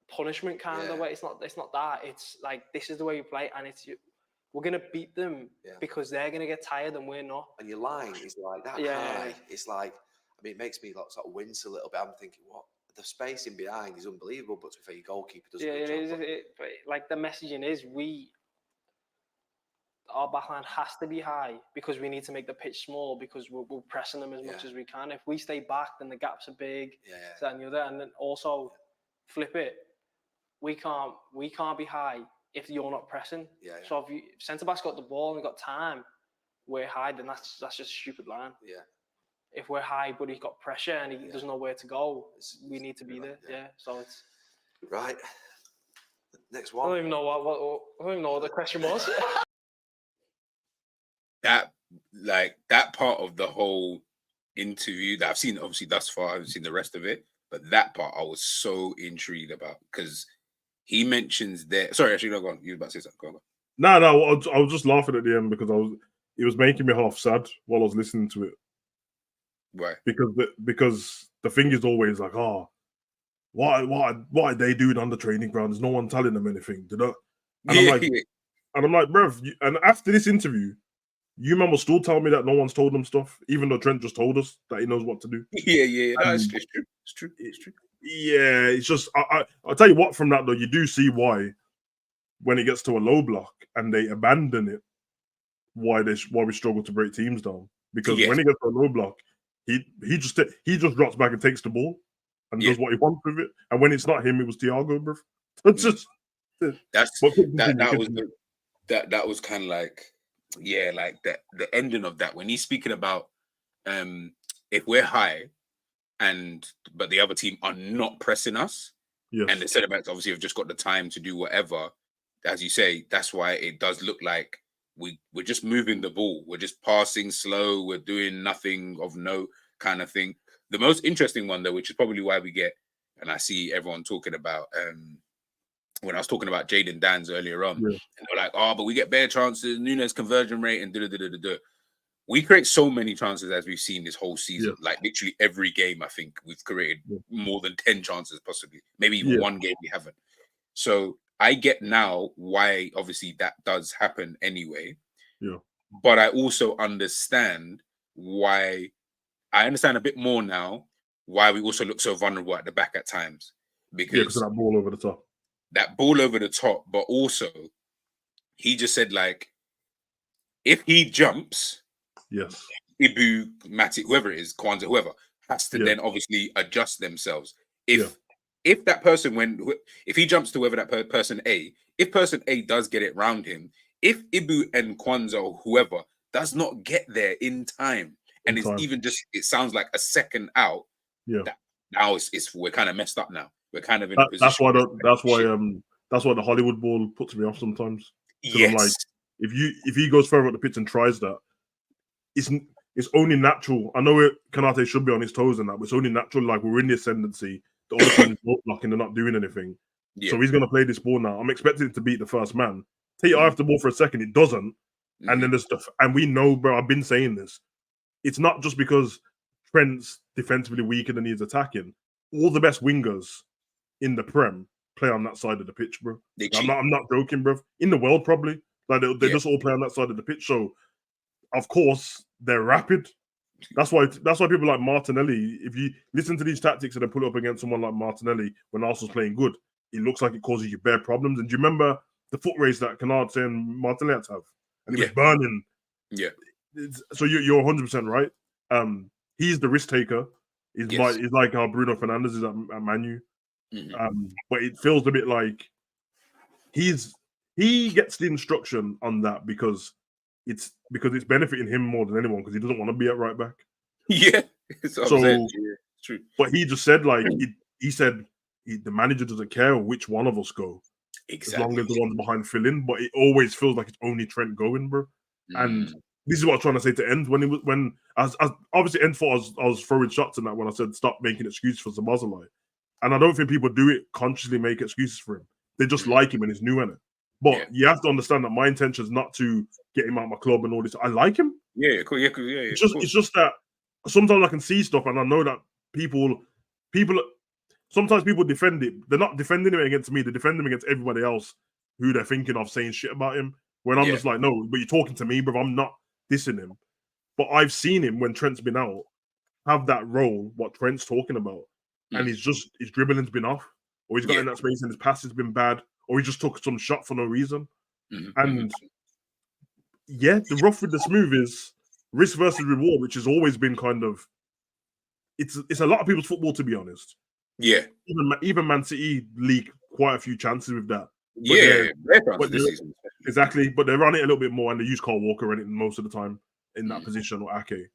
punishment kind of way. It's not that. It's like this is the way you play, and we're gonna beat them because they're gonna get tired and we're not. And your line is like that high. It's like, I mean, it makes me sort of wince a little bit. I'm thinking, what the spacing behind is unbelievable. But to be fair, your goalkeeper does. But like the messaging is, our backline has to be high because we need to make the pitch small because we're pressing them as much as we can. If we stay back, then the gaps are big. And then also flip it. We can't be high if you're not pressing. So if centre back's got the ball and we've got time, we're high, then that's just a stupid line. If we're high but he's got pressure and he doesn't know where to go, we need to be there. So it's right. Next one. I don't even know what the question was. that part of the whole interview that I've seen, obviously thus far, I haven't seen the rest of it, but that part I was so intrigued about because he mentions there. Sorry, actually, no, go on. You were about to say something. Go on. No, I was just laughing at the end because it was making me half sad while I was listening to it. Right. Because the thing is always like, oh, what are they doing on the training ground? There's no one telling them anything. And I'm like, bruv, and after this interview, you man will still tell me that no one's told them stuff, even though Trent just told us that he knows what to do. Yeah. No, it's true. It's true. Yeah, it's just I'll tell you what. From that though, you do see why when it gets to a low block and they abandon it, why we struggle to break teams down. Because when it gets to a low block, he just drops back and takes the ball and does what he wants with it. And when it's not him, it was Thiago, bro. It's just that was kind of like, yeah, like the ending of that when he's speaking about if we're high but the other team are not pressing us, and the centre backs obviously have just got the time to do whatever. As you say, that's why it does look like we're just moving the ball. We're just passing slow. We're doing nothing of note kind of thing. The most interesting one, though, which is probably why we get, and I see everyone talking about, when I was talking about Jaden Dans earlier on, and they're like, oh, but we get bare chances, Nunes conversion rate, and da-da-da-da-da. We create so many chances as we've seen this whole season. Like literally every game, I think we've created more than 10 chances, possibly. Maybe even one game we haven't. So I get now why obviously that does happen anyway. Yeah. But I also understand why. I understand a bit more now why we also look so vulnerable at the back at times. Because of that ball over the top. That ball over the top, but also he just said, like, if he jumps, Ibu, Matic, whoever it is, Kwanzaa, whoever, has to then obviously adjust themselves. If that person, if he jumps to whoever that person A, if person A does get it round him, if Ibu and Kwanzaa or whoever does not get there in time, and it's even just, it sounds like a second out, now we're kind of messed up now. We're kind of in a position. That's why the Hollywood ball puts me off sometimes. Because I'm like, if he goes further up the pitch and tries that, it's only natural. I know Kanate should be on his toes and that, but it's only natural. Like, we're in the ascendancy. The other team is not blocking, they're not doing anything. So he's going to play this ball now. I'm expecting it to beat the first man. Take your eye off the ball for a second, it doesn't. And then there's stuff. And we know, bro, I've been saying this. It's not just because Trent's defensively weaker than he's attacking. All the best wingers in the Prem play on that side of the pitch, bro. I'm not joking, bro. In the world, probably. Like, they just all play on that side of the pitch. So, of course, they're rapid. That's why people like Martinelli, if you listen to these tactics and then put it up against someone like Martinelli when Arsenal's playing good, it looks like it causes you bare problems. And do you remember the foot race that Canard and Martinelli had to have? And he was burning. Yeah. So you're 100% right. He's the risk taker. He's like how Bruno Fernandes is at Man U. But it feels a bit like he gets the instruction on that because it's benefiting him more than anyone because he doesn't want to be at right back. Yeah, so true. But he just said like he said the manager doesn't care which one of us go, as long as the ones behind fill in. But it always feels like it's only Trent going, bro. And this is what I was trying to say to End when as obviously End thought I was throwing shots in that when I said stop making excuses for Szoboszlai. And I don't think people do it consciously make excuses for him. They just like him and he's new in it. But you have to understand that my intention is not to get him out of my club and all this. I like him. Yeah, cool. It's just that sometimes I can see stuff and I know that people sometimes people defend it. They're not defending him against me. They defend him against everybody else who they're thinking of saying shit about him. When I'm just like, no, but you're talking to me, bro. I'm not dissing him. But I've seen him when Trent's been out have that role, what Trent's talking about. And his dribbling's been off, or he's got in that space and his pass has been bad, or he just took some shot for no reason. And the rough with the smooth is risk versus reward, which has always been kind of it's a lot of people's football, to be honest. Yeah, even Man City leak quite a few chances with that. Exactly. But they run it a little bit more, and they use Kyle Walker in it most of the time in that position, or Ake.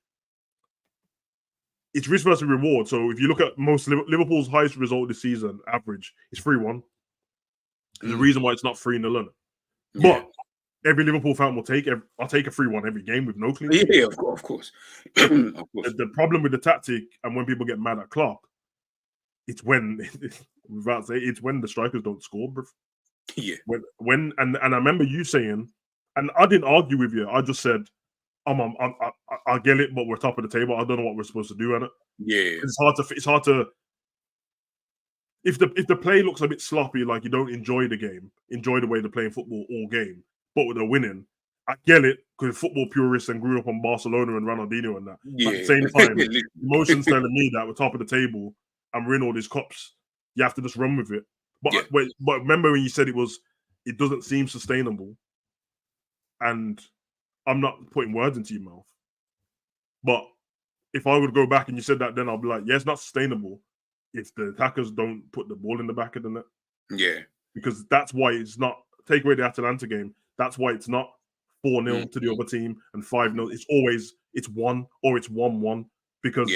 It's risk versus reward. So if you look at most Liverpool's highest result this season, average, is 3-1. There's a reason why it's not 3-0. But every Liverpool fan will take. I'll take a 3-1 every game with no clean sheet. Yeah, of course. Of course. The problem with the tactic and when people get mad at Klopp, it's when without saying it's when the strikers don't score, bro. Yeah. When and I remember you saying, and I didn't argue with you. I just said, I get it, but we're top of the table. I don't know what we're supposed to do on it. Yeah. It's hard to. If the play looks a bit sloppy, like you don't enjoy the game, enjoy the way they're playing football all game, but they're winning. I get it because football purists and grew up on Barcelona and Ronaldinho and that. Yeah. But at the same time, emotions telling me that we're top of the table and we're in all these cups. You have to just run with it. But Yeah. but remember when you said it doesn't seem sustainable, and I'm not putting words into your mouth. But if I would go back and you said that, then I'll be like, yeah, it's not sustainable if the attackers don't put the ball in the back of the net. Yeah. Because that's why it's not, take away the Atalanta game, that's why it's not 4-0 to the other team and 5-0. It's always, it's 1 or it's 1-1 because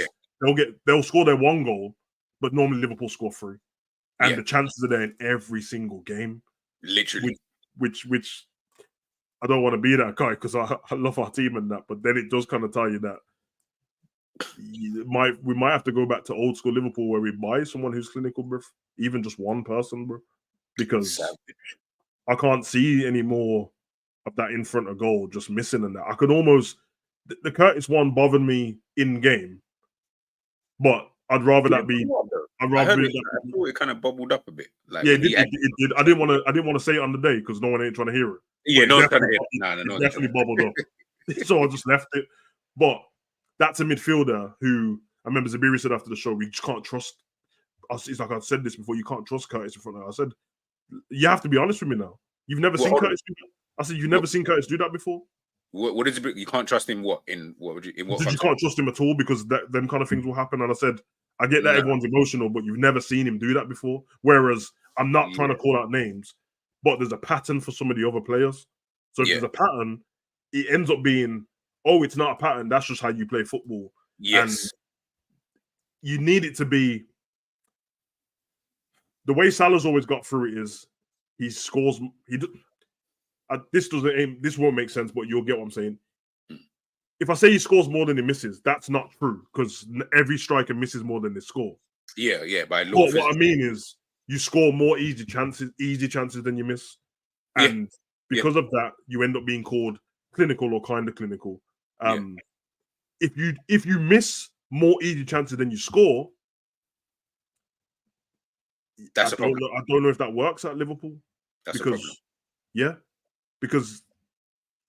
they'll score their 1 goal, but normally Liverpool score 3. And the chances are there in every single game. Literally. Which I don't want to be that guy because I love our team and that, but then it does kind of tell you that we might have to go back to old school Liverpool where we buy someone who's clinical, bro. Even just one person, bro. Because I can't see any more of that in front of goal just missing in that. I could almost the Curtis one bothered me in game, but I'd rather that be. I thought it kind of bubbled up a bit. Like it did. I didn't want to say it on the day because no one ain't trying to hear it. Yeah, no one's trying to hear it. No, definitely bubbled up. So I just left it. But that's a midfielder who I remember Zabiri said after the show, we just can't trust. It's like I said this before. You can't trust Curtis in front of her. I said, you have to be honest with me now. You've never seen Curtis do that. I said, you've never seen Curtis do that before. What is it? You can't trust him. What would you? In what? You can't trust him at all because them kind of things will happen. And I said, I get that everyone's emotional, but you've never seen him do that before. Whereas I'm not trying to call out names, but there's a pattern for some of the other players. So if there's a pattern, it ends up being, oh, it's not a pattern. That's just how you play football. Yes. And you need it to be. The way Salah's always got through it is he scores. This won't make sense, but you'll get what I'm saying. If I say he scores more than he misses, that's not true because every striker misses more than they score. Yeah. But what I mean is you score more easy chances than you miss. And because of that, you end up being called clinical or kind of clinical. If you miss more easy chances than you score, that's a problem. I don't know if that works at Liverpool. That's a problem. Because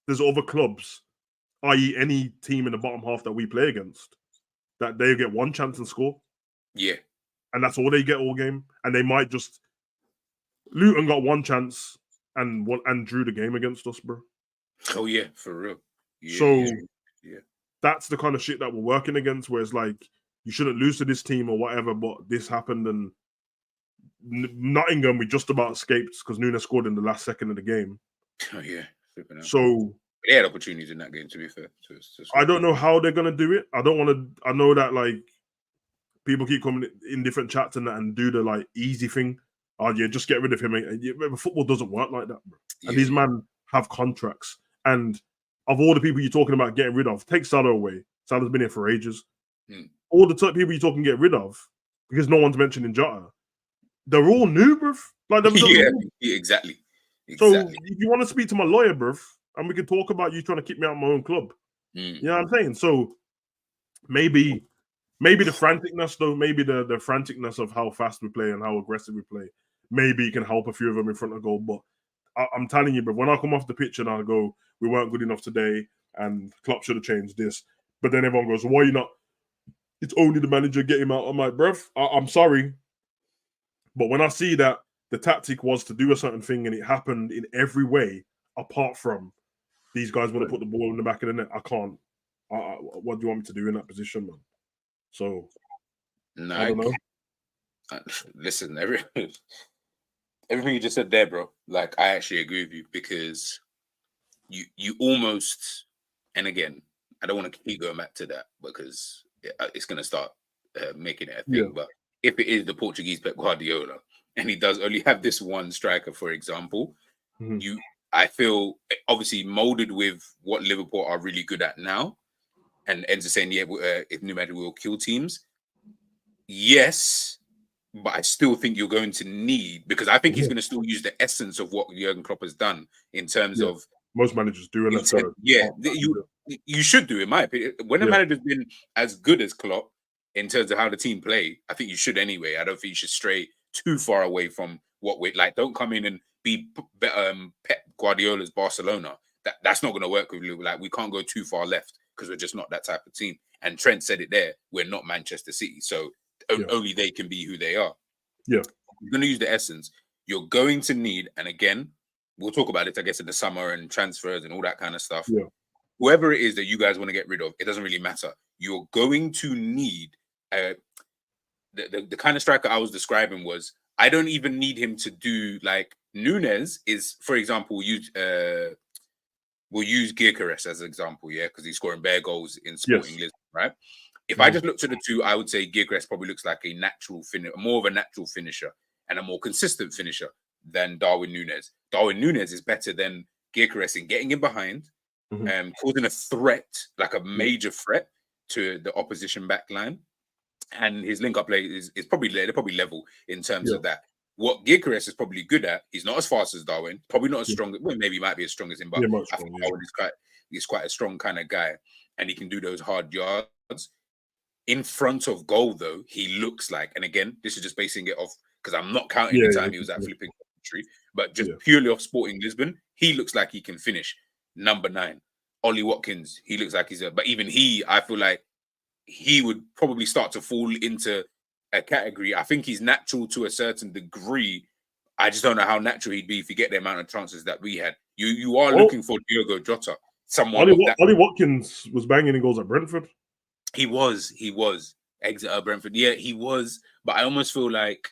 there's other clubs, i.e. any team in the bottom half that we play against, that they get one chance and score. Yeah. And that's all they get all game. And they might just... Luton got one chance and drew the game against us, bro. Oh, yeah, for real. That's the kind of shit that we're working against, where it's like, you shouldn't lose to this team or whatever, but this happened and Nottingham, we just about escaped because Nunes scored in the last second of the game. Oh, yeah. So they had opportunities in that game, to be fair. I don't know how they're gonna do it. I know that like people keep coming in different chats and that and do the like easy thing. Oh yeah, just get rid of him. Football doesn't work like that, bro. And these men have contracts. And of all the people you're talking about getting rid of, take Salah away. Salah's been here for ages. All the people you're talking get rid of, because no one's mentioning Jota, they're all new, bro. Like exactly. So if you want to speak to my lawyer, bruv, and we can talk about you trying to kick me out of my own club. You know what I'm saying? So maybe the franticness, though, maybe the franticness of how fast we play and how aggressive we play, maybe it can help a few of them in front of goal. But I'm telling you, bruv, when I come off the pitch and I go, we weren't good enough today and Klopp should have changed this. But then everyone goes, why are you not? It's only the manager, get him out. I'm like, bruv, I'm sorry. But when I see that the tactic was to do a certain thing and it happened in every way, apart from these guys want to put the ball in the back of the net, I can't. What do you want me to do in that position, man? So, I don't know. Listen, everything you just said there, bro, like, I actually agree with you because you almost, and again, I don't want to keep going back to that because it's going to start making it a thing, but if it is the Portuguese Pep Guardiola, and he does only have this one striker, for example, I feel obviously molded with what Liverpool are really good at now, and ends up saying, yeah, if new manager will kill teams. Yes, but I still think you're going to need, because I think he's going to still use the essence of what Jurgen Klopp has done in terms of most managers do, unless you should do, in my opinion. When a manager's been as good as Klopp in terms of how the team play, I think you should anyway. I don't think you should stray too far away from what we like. Don't come in and be Pep Guardiola's Barcelona. That's not going to work with Liverpool. Like, we can't go too far left because we're just not that type of team. And Trent said it there. We're not Manchester City, so only they can be who they are. Yeah, you're going to use the essence. You're going to need, and again, we'll talk about it, I guess, in the summer and transfers and all that kind of stuff. Yeah. Whoever it is that you guys want to get rid of, it doesn't really matter. You're going to need the kind of striker I was describing was, I don't even need him to do, like, Nunes is, for example, we'll use Gyökeres as an example, yeah, because he's scoring bare goals in Sporting Lisbon, right? If I just looked at the two, I would say Gyökeres probably looks like a natural more of a natural finisher and a more consistent finisher than Darwin Nunes. Darwin Nunes is better than Gyökeres in getting in behind, causing a threat, like a major threat to the opposition back line. And his link-up play is probably, they're probably level in terms of that. What Gyökeres is probably good at, he's not as fast as Darwin, probably not as strong, well, maybe he might be as strong as him, but I think Darwin is quite a strong kind of guy, and he can do those hard yards. In front of goal, though, he looks like, and again, this is just basing it off, because I'm not counting the time he was at flipping country, but just purely off Sporting Lisbon, he looks like he can finish. Number 9, Ollie Watkins, he looks like but even I feel like he would probably start to fall into a category. I think he's natural to a certain degree. I just don't know how natural he'd be if you get the amount of chances that we had. You are looking for Diogo Jota, someone. Ollie Watkins was banging in goals at Brentford. He was Exeter, Brentford. Yeah, he was. But I almost feel like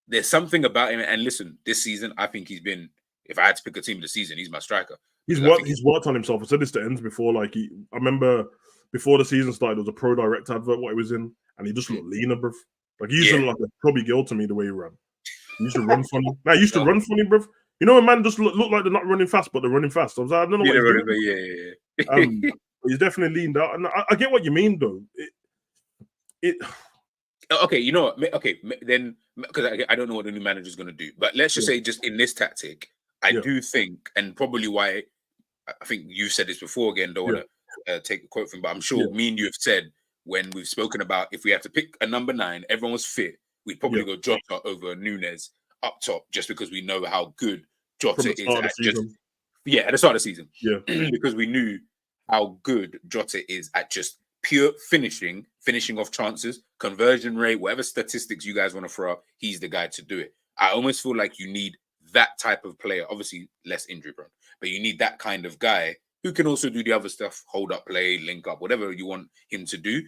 there's something about him. And listen, this season, I think he's been, if I had to pick a team of the season, he's my striker. He's worked on himself. I said this to Ends before. Like, I remember before the season started, there was a Pro Direct advert what he was in, and he just looked leaner, bruv. Like, he used to look like a chubby girl to me the way he ran. He used to run funny. He used to run funny, bruv. You know, a man just look like they're not running fast, but they're running fast. I was like, I don't know what he's doing. He's definitely leaned out, and I get what you mean, though. Okay, you know what? Okay, then, because I don't know what the new manager is going to do, but let's just say, just in this tactic, I do think, and probably why I think you said this before again. Don't want to take a quote from, but I'm sure me and you have said when we've spoken about if we have to pick a number 9, everyone was fit. We'd probably go Jota over Nunes up top, just because we know how good Jota is at at the start of the season. Yeah, because we knew how good Jota is at just pure finishing off chances, conversion rate, whatever statistics you guys want to throw up, he's the guy to do it. I almost feel like you need that type of player, obviously less injury prone, but you need that kind of guy who can also do the other stuff, hold up play, link up, whatever you want him to do.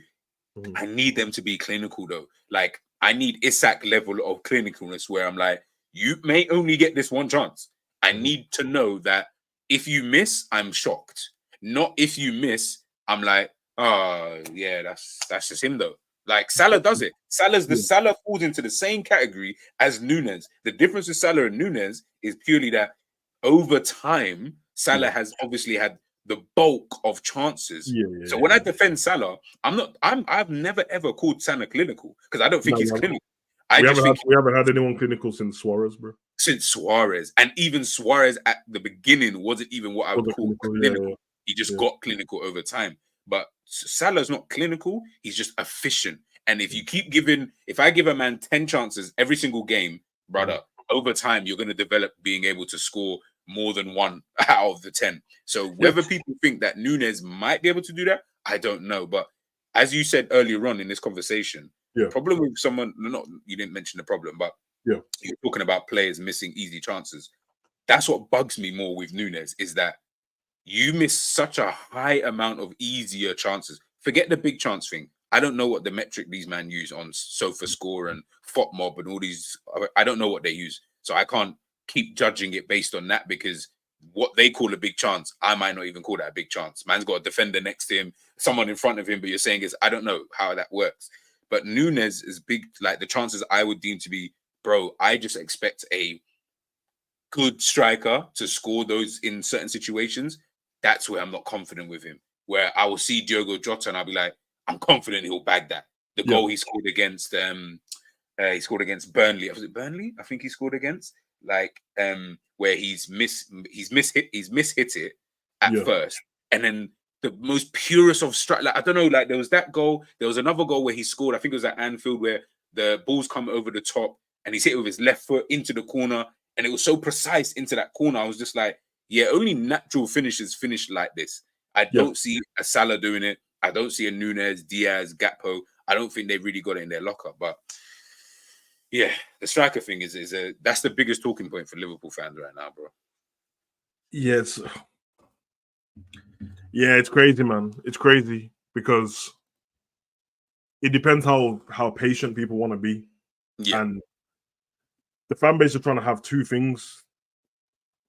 I need them to be clinical, though. Like, I need Isak level of clinicalness where I'm like, you may only get this one chance. I need to know that if you miss, I'm shocked. Not if you miss, I'm like, oh yeah, that's just him though. Like, Salah does it. Salah falls into the same category as Nunes. The difference with Salah and Nunes is purely that over time, Salah has obviously had the bulk of chances. So when I defend Salah, I've never ever called Salah clinical, because I don't think he's clinical. We haven't had anyone clinical since Suarez, bro. Since Suarez, and even Suarez at the beginning wasn't even what I would call clinical. He just got clinical over time. But Salah's not clinical. He's just efficient. And if you keep if I give a man 10 chances every single game, brother, over time, you're going to develop being able to score more than 1 out of the 10. So whether people think that Nunes might be able to do that, I don't know. But as you said earlier on in this conversation, the problem with someone, you didn't mention the problem, but you're talking about players missing easy chances. That's what bugs me more with Nunes, is that you miss such a high amount of easier chances. Forget the big chance thing. I don't know what the metric these men use on SofaScore and FOTMob and all these. I don't know what they use. So I can't keep judging it based on that, because what they call a big chance, I might not even call that a big chance. Man's got a defender next to him, someone in front of him, but you're saying I don't know how that works. But Nunes is big, like the chances I would deem to be, bro, I just expect a good striker to score those in certain situations, that's where I'm not confident with him. Where I will see Diogo Jota and I'll be like, I'm confident he'll bag that. The goal he scored against Burnley. Was it Burnley? I think he scored against where he's mishit it at first, and then the most purest of strike. Like I don't know, like there was that goal. There was another goal where he scored. I think it was at Anfield where the balls come over the top and he's hit it with his left foot into the corner, and it was so precise into that corner. I was just like, yeah, only natural finishers finish like this. I don't see a Salah doing it. I don't see a Nunez, Diaz, Gakpo. I don't think they've really got it in their locker. But yeah, the striker thing that's the biggest talking point for Liverpool fans right now, bro. Yes. Yeah, it's crazy, man. It's crazy because it depends how patient people want to be. Yeah. And the fan base are trying to have two things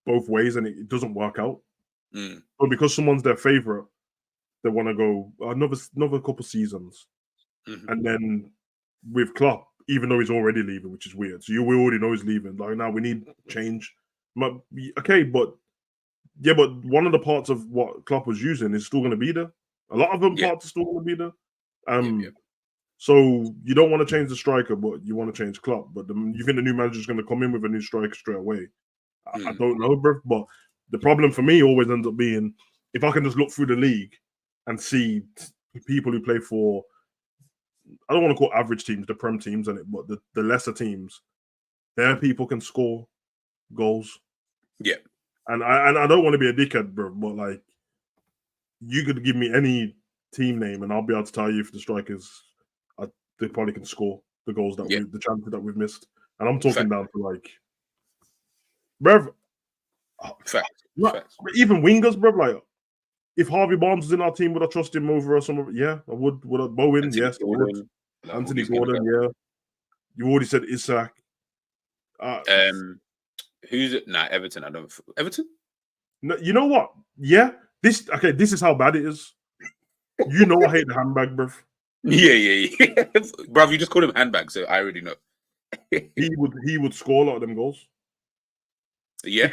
both ways, and it doesn't work out. But because someone's their favorite, they want to go another couple seasons. And then with Klopp, even though he's already leaving, which is weird. So we already know he's leaving. Like, now we need change. Okay, but one of the parts of what Klopp was using is still going to be there. A lot of them parts are still going to be there. So you don't want to change the striker, but you want to change Klopp. But you think the new manager is going to come in with a new striker straight away? I don't know, bro. But the problem for me always ends up being, if I can just look through the league and see people who play for, I don't want to call average teams, the Prem teams, but the lesser teams, their people can score goals. Yeah. And I don't want to be a dickhead, bro, but like, you could give me any team name and I'll be able to tell you if the strikers, they probably can score the goals the chances that we've missed. And I'm talking down to like, bro, even wingers, bro. Like, if Harvey Barnes was in our team, would I trust him over some of? Yeah, I would. Would I? Bowen, Anthony yes, Gordon, I would. Anthony Gordon, yeah. You already said Isak. Who's it? Nah, Everton. I don't. Everton. No, you know what? Yeah, this is how bad it is. You know, I hate the handbag, bruv. Yeah. Bruv, you just called him handbag, so I already know. he would score a lot of them goals. Yeah,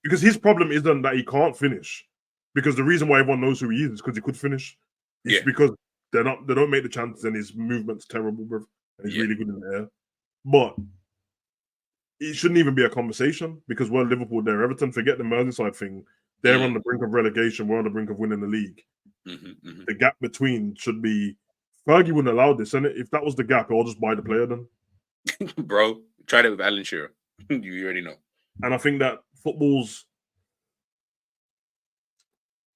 because his problem isn't that he can't finish. Because the reason why everyone knows who he is because he could finish. It's because they don't make the chances and his movement's terrible, bruv. And he's really good in the air. But it shouldn't even be a conversation because we're Liverpool, they're Everton. Forget the Merseyside thing. They're on the brink of relegation. We're on the brink of winning the league. The gap between should be. Fergie wouldn't allow this, and if that was the gap, I'll just buy the player then. Bro, tried it with Alan Shearer. You already know. And I think that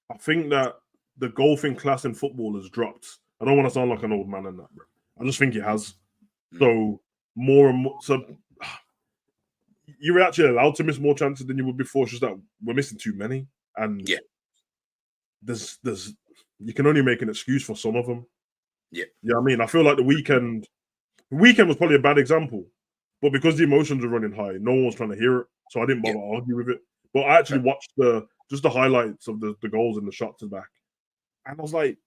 I think that the golfing class in football has dropped. I don't want to sound like an old man in that, bro. I just think it has. So more and more. So you're actually allowed to miss more chances than you would before. It's just that we're missing too many, and there's you can only make an excuse for some of them. I mean, I feel like the weekend was probably a bad example, but because the emotions were running high, no one was trying to hear it, so I didn't bother argue with it. But I actually watched the highlights of the goals and the shots and back, and I was like,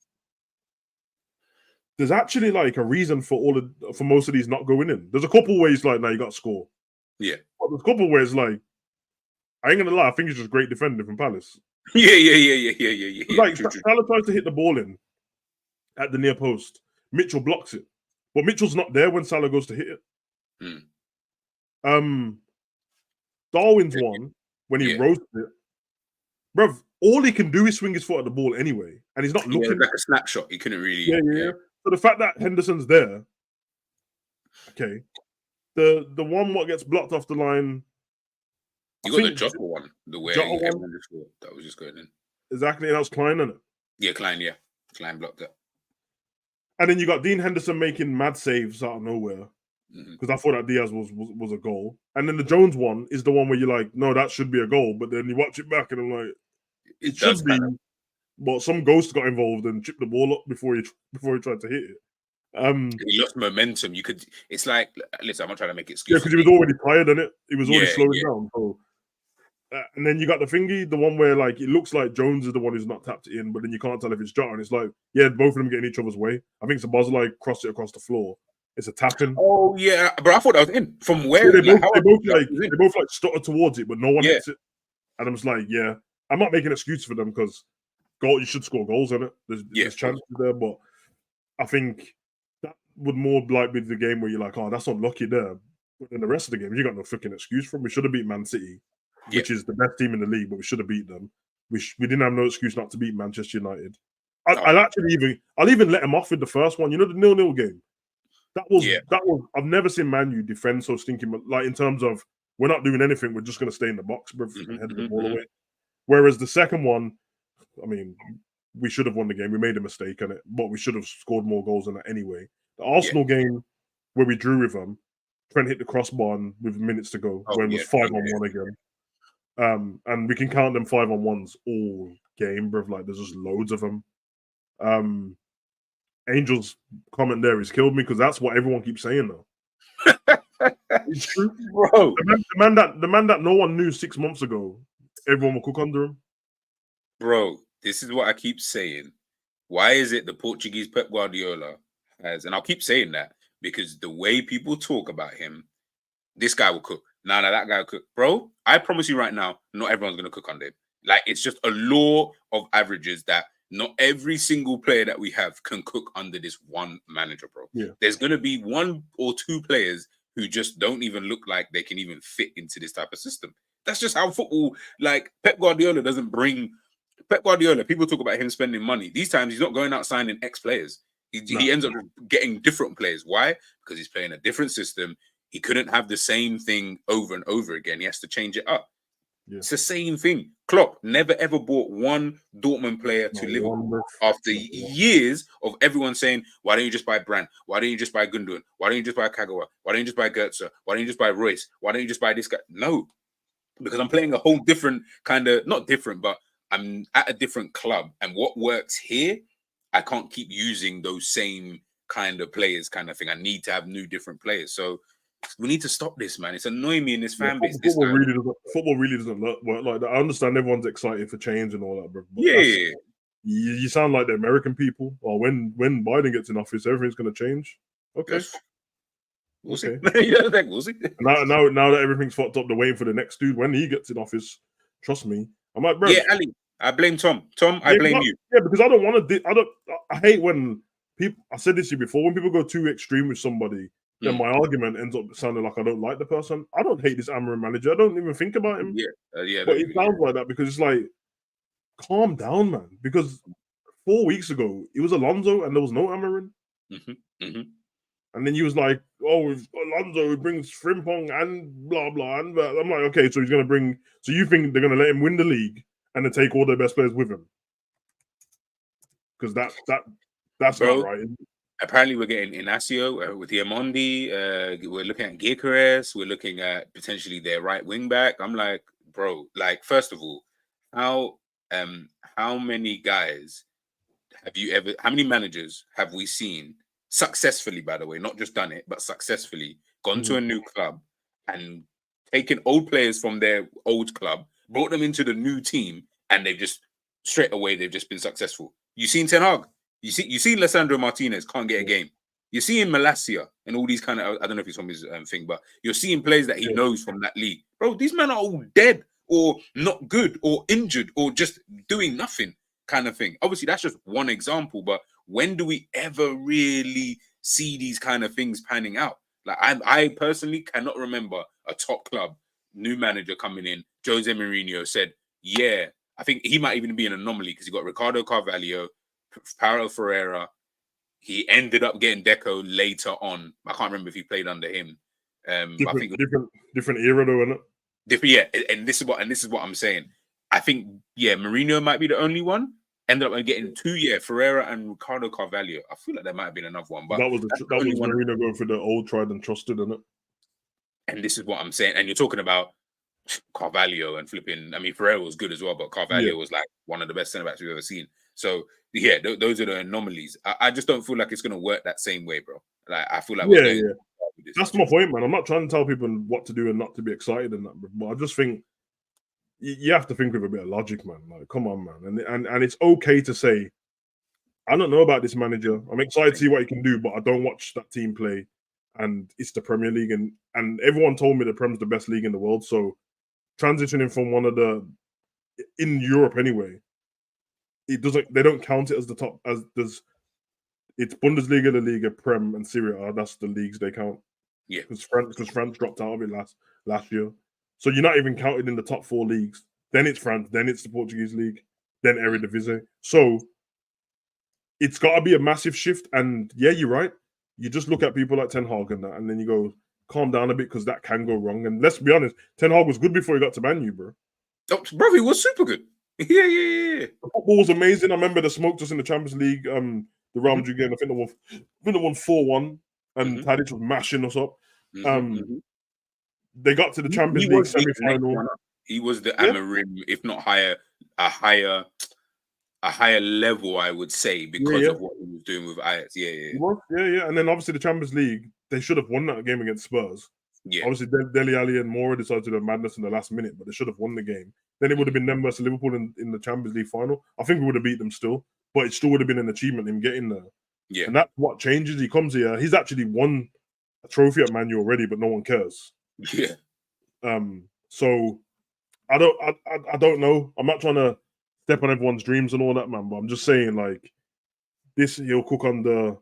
there's actually like a reason for most of these not going in. There's a couple ways like, now you got to score. Yeah, but there's a couple ways like, I ain't gonna lie, I think it's just great defending from Palace. Yeah. Like Salah tries to hit the ball in at the near post. Mitchell blocks it, but Mitchell's not there when Salah goes to hit it. Darwin's one when he roasted it, bruv. All he can do is swing his foot at the ball anyway, and he's not looking. Like a snapshot. He couldn't really. Yeah. So the fact that Henderson's there, okay. The one what gets blocked off the line. You got the Jota one, the way everyone just thought that was just going in. Exactly, and that was Klein, isn't it? Yeah, Klein. Yeah, Klein blocked that. And then you got Dean Henderson making mad saves out of nowhere because I thought that Diaz was a goal. And then the Jones one is the one where you're like, no, that should be a goal. But then you watch it back and I'm like, it should be. But some ghost got involved and chipped the ball up before he tried to hit it. He lost momentum. It's like, listen, I'm not trying to make excuses. Yeah, because he was already tired, innit? He was already slowing down. So, and then you got the thingy, the one where like it looks like Jones is the one who's not tapped it in, but then you can't tell if it's Jota. And it's like, both of them getting each other's way. I think Szoboszlai crossed it across the floor, It's a tapping. Oh yeah, but I thought that was in. From where? Yeah, Like, they both like stutter towards it, but no one Yeah. hits it. And I was like, yeah, I'm not making excuses for them because you should score goals in it. There's chances there, but I think that would more like be the game where you're like, oh, that's unlucky there. But in the rest of the game, you got no freaking excuse for them. We should have beat Man City, which is the best team in the league, but we should have beat them. We didn't have no excuse not to beat Manchester United. I'll even let them off with the first one. You know, the 0-0 game. That was. I've never seen Man U defend so stinking. Like in terms of we're not doing anything. We're just going to stay in the box, bro, and head the ball away. Whereas the second one, I mean, we should have won the game. We made a mistake on it, but we should have scored more goals than that anyway. The Arsenal game where we drew with them, Trent hit the crossbar with minutes to go when it was 5-on-1 again. And we can count them 5-on-1s all game, bro. Like there's just loads of them. Angel's comment there has killed me because that's what everyone keeps saying now. It's true, bro. The man that no one knew 6 months ago, everyone will cook under him. Bro, this is what I keep saying. Why is it the Portuguese Pep Guardiola has, and I'll keep saying that because the way people talk about him, this guy will cook. Nah, that guy will cook. Bro, I promise you right now, not everyone's going to cook under him. Like, it's just a law of averages that not every single player that we have can cook under this one manager, bro. Yeah. There's going to be 1 or 2 players who just don't even look like they can even fit into this type of system. That's just how football, like, Pep Guardiola doesn't bring... Pep Guardiola, people talk about him spending money. These times, he's not going out signing ex-players. He ends up getting different players. Why? Because he's playing a different system. He couldn't have the same thing over and over again. He has to change it up. Yeah. It's the same thing. Klopp never ever bought one Dortmund player to Liverpool after years of everyone saying, why don't you just buy Brandt? Why don't you just buy Gundogan? Why don't you just buy Kagawa? Why don't you just buy Goetze? Why don't you just buy Royce? Why don't you just buy this guy? No, because I'm playing a whole different kind of, not different, but I'm at a different club. And what works here, I can't keep using those same kind of players kind of thing. I need to have new different players. So we need to stop this, man. It's annoying me in this fan base. Football really doesn't work like that. I understand everyone's excited for change and all that, bro. You sound like the American people. Or when Biden gets in office, everything's going to change. Okay. Yes. We'll see. We'll see. Now that everything's fucked up, they're waiting for the next dude. When he gets in office, trust me. I'm like, bro. Yeah, Ali, I blame Tom. I blame you. Yeah, because I don't want to. I hate when people. I said this to you before. When people go too extreme with somebody, then my argument ends up sounding like I don't like the person. I don't hate this Amarin manager. I don't even think about him. But it sounds like that because it's like, calm down, man. Because 4 weeks ago it was Alonso and there was no Amarin. And then he was like, "Oh, with Alonso, he brings Frimpong and blah blah." And I'm like, okay, so he's gonna bring. So you think they're gonna let him win the league and then take all their best players with him? Because that's Bro, not right. Apparently, we're getting Inacio with Diamondi. We're looking at Gyökeres. We're looking at potentially their right wing back. I'm like, bro, like, first of all, how many guys have you ever? How many managers have we seen successfully? By the way, not just done it, but successfully gone to a new club and taken old players from their old club, brought them into the new team, and they've just straight away been successful. You seen Ten Hag? You see Lisandro Martinez can't get a game. You're seeing Malacia and all these kind of, I don't know if he's from his thing, but you're seeing players that he knows from that league. Bro, these men are all dead or not good or injured or just doing nothing kind of thing. Obviously, that's just one example, but when do we ever really see these kind of things panning out? Like, I personally cannot remember a top club, new manager coming in, Jose Mourinho said, yeah, I think he might even be an anomaly because he got Ricardo Carvalho, Paulo Ferreira. He ended up getting Deco later on. I can't remember if he played under him. I think different era though, isn't it? Different, yeah. And this is what I'm saying. I think Mourinho might be the only one. Ended up getting 2 Ferreira and Ricardo Carvalho. I feel like there might have been another one, but that was Mourinho going for the old tried and trusted, isn't it? And this is what I'm saying. And you're talking about Carvalho and flipping. I mean, Ferreira was good as well, but Carvalho was like one of the best centre backs we've ever seen. So those are the anomalies. I just don't feel like it's going to work that same way, bro. Like, I feel like that's my point, man. I'm not trying to tell people what to do and not to be excited and that, but I just think you have to think with a bit of logic, man. Like, come on, man. And it's okay to say, I don't know about this manager. I'm excited to see what he can do, but I don't watch that team play. and it's the Premier League, and everyone told me the Prem's the best league in the world. So transitioning from one of the in Europe anyway, they don't count it as the top as there's. It's Bundesliga, La Liga, Prem, and Serie A. That's the leagues they count. Yeah, because France dropped out of it last year, so you're not even counted in the top 4 leagues. Then it's France, then it's the Portuguese league, then Eredivisie. So it's got to be a massive shift. And yeah, you're right. You just look at people like Ten Hag and that, and then you go, calm down a bit because that can go wrong. And let's be honest, Ten Hag was good before he got to Man U, bro. Oh, bro, he was super good. Yeah. The football was amazing. I remember the smoke just in the Champions League. The Real Madrid game, I think they won 4-1, and Tadic was mashing us up. They got to the Champions League semi-final. He was the Amarim, if not higher, a higher level, I would say, because of what he was doing with Ajax. Yeah. And then obviously the Champions League, they should have won that game against Spurs. Yeah. Obviously, Dele Alli and Moura decided to do madness in the last minute, but they should have won the game. Then it would have been them versus Liverpool in the Champions League final. I think we would have beat them still, but it still would have been an achievement him getting there. Yeah. And that's what changes. He comes here. He's actually won a trophy at Man U already, but no one cares. Yeah. So I don't know. I'm not trying to step on everyone's dreams and all that, man. But I'm just saying, like, this he'll cook on the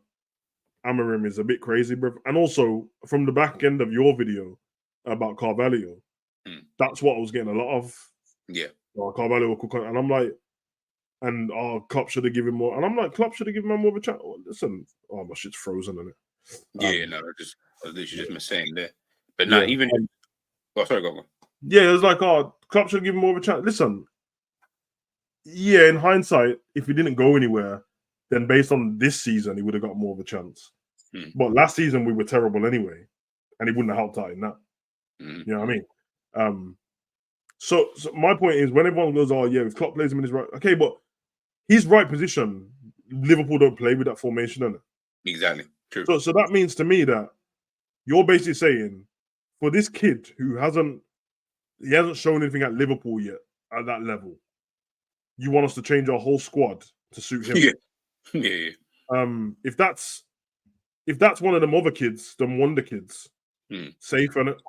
Amarim is a bit crazy, bro. And also from the back end of your video about Carvalho, that's what I was getting a lot of. Yeah. Carvalho will cook on, and I'm like, and Klopp should have given more. And I'm like, Klopp should have given him more of a chance. Listen, my shit's frozen, isn't it? I was literally just saying there. But no, even sorry, go on. Yeah, it was like, Klopp should give him more of a chance. Listen, yeah, in hindsight, if he didn't go anywhere, then based on this season, he would have got more of a chance. But last season, we were terrible anyway, and he wouldn't have helped out in that. You know what I mean? So my point is, when everyone goes, if Klopp plays him in his right, okay, but his right position, Liverpool don't play with that formation, innit? Exactly. True. So that means to me that you're basically saying, for this kid who hasn't shown anything at Liverpool yet at that level, you want us to change our whole squad to suit him. Yeah. If that's one of them other kids, them wonder kids, safe in it.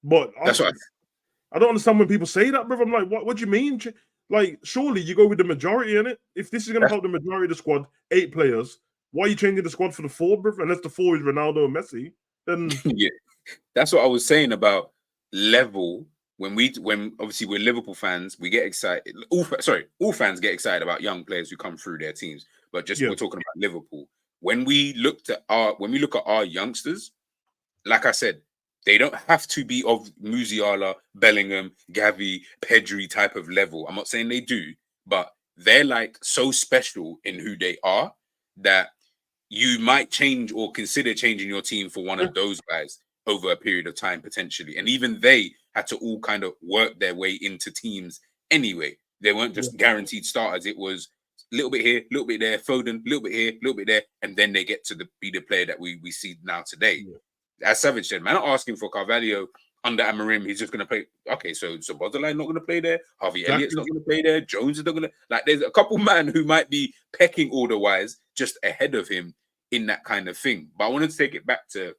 But that's right. I don't understand when people say that, bro. I'm like, what do you mean? Like, surely you go with the majority in it. If this is going to help the majority of the squad, 8 players, why are you changing the squad for the 4, bro? Unless the 4 is Ronaldo and Messi, then yeah, that's what I was saying about level. When obviously we're Liverpool fans, we get excited. All fans get excited about young players who come through their teams. But we're talking about Liverpool. When we look at our youngsters, like I said, they don't have to be of Musiala, Bellingham, Gavi, Pedri type of level. I'm not saying they do, but they're like so special in who they are that you might change or consider changing your team for one of those guys over a period of time potentially. And even they had to all kind of work their way into teams anyway. They weren't just guaranteed starters. It was a little bit here, a little bit there, Foden, a little bit here, a little bit there, and then they get to be the player that we see now today. As Savage said, man, not asking for Carvalho under Amarim, he's just going to play. Okay, so Bozdalai not going to play there. Harvey Elliott's not going to play there. Jones is not going to. Like, there's a couple man who might be pecking order-wise just ahead of him in that kind of thing. But I wanted to take it back to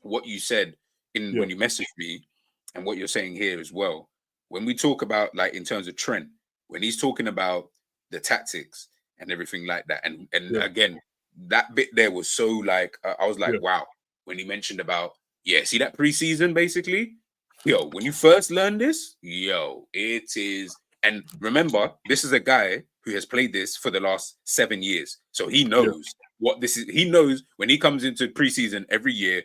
what you said when you messaged me and what you're saying here as well. When we talk about, like, in terms of Trent, when he's talking about the tactics and everything like that, and again, that bit there was so like, I was like, wow. When he mentioned about, see that preseason, basically, when you first learn this, it is. And remember, this is a guy who has played this for the last 7 years. So he knows what this is. He knows when he comes into preseason every year,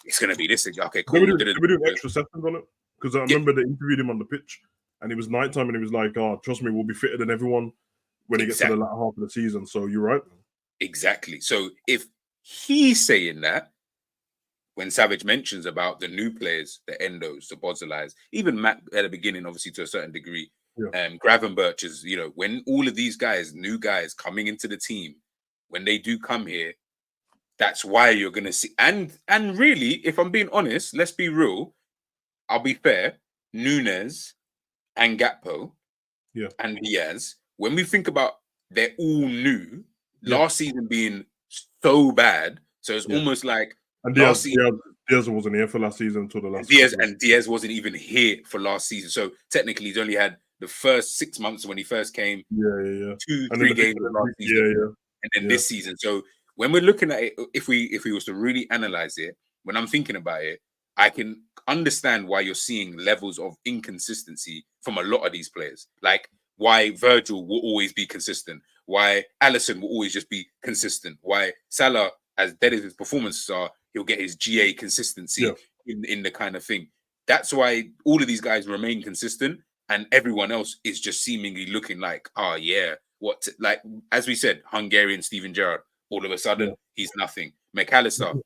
it's going to be this. Okay, cool. We're doing extra sessions on it. Because I remember they interviewed him on the pitch and it was nighttime and he was like, trust me, we'll be fitter than everyone when he gets to the latter half of the season. So you're right. Exactly. So if he's saying that, when Savage mentions about the new players, the Endos, the Bozdalais, even Matt at the beginning, obviously to a certain degree, Gravenberch is, when all of these guys, new guys coming into the team, when they do come here, that's why you're going to see. And really, if I'm being honest, let's be real, I'll be fair, Nunes and Gakpo and Diaz, when we think about they're all new, last season being so bad, So it's almost like and last season. Diaz wasn't here for last season until the last. Diaz wasn't even here for last season. So technically, he's only had the first 6 months when he first came. 2-3 games of last season, and then this season. So when we're looking at it, if we was to really analyze it, when I'm thinking about it, I can understand why you're seeing levels of inconsistency from a lot of these players. Like why Virgil will always be consistent, why Alisson will always just be consistent, why Salah, as dead as his performances are, he'll get his GA consistency in the kind of thing. That's why all of these guys remain consistent, and everyone else is just seemingly looking like, like as we said, Hungarian Steven Gerrard. All of a sudden, he's nothing. McAllister,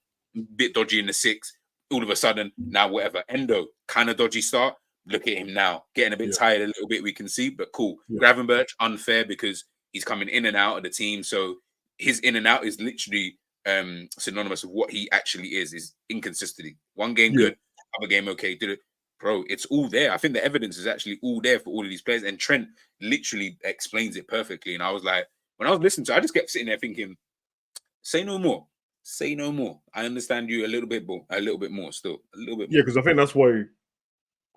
bit dodgy in the 6. All of a sudden, now whatever. Endo, kind of dodgy start. Look at him now, getting a bit tired a little bit, we can see, but cool. Gravenberch, unfair because he's coming in and out of the team. So his in and out is literally synonymous with what he actually is inconsistency. One game good, other game okay. Did it, bro? It's all there. I think the evidence is actually all there for all of these players, and Trent literally explains it perfectly. And I was like, when I was listening to it, I just kept sitting there thinking, say no more. Say no more. I understand you a little bit more, still. A little bit more. Yeah, because I think that's why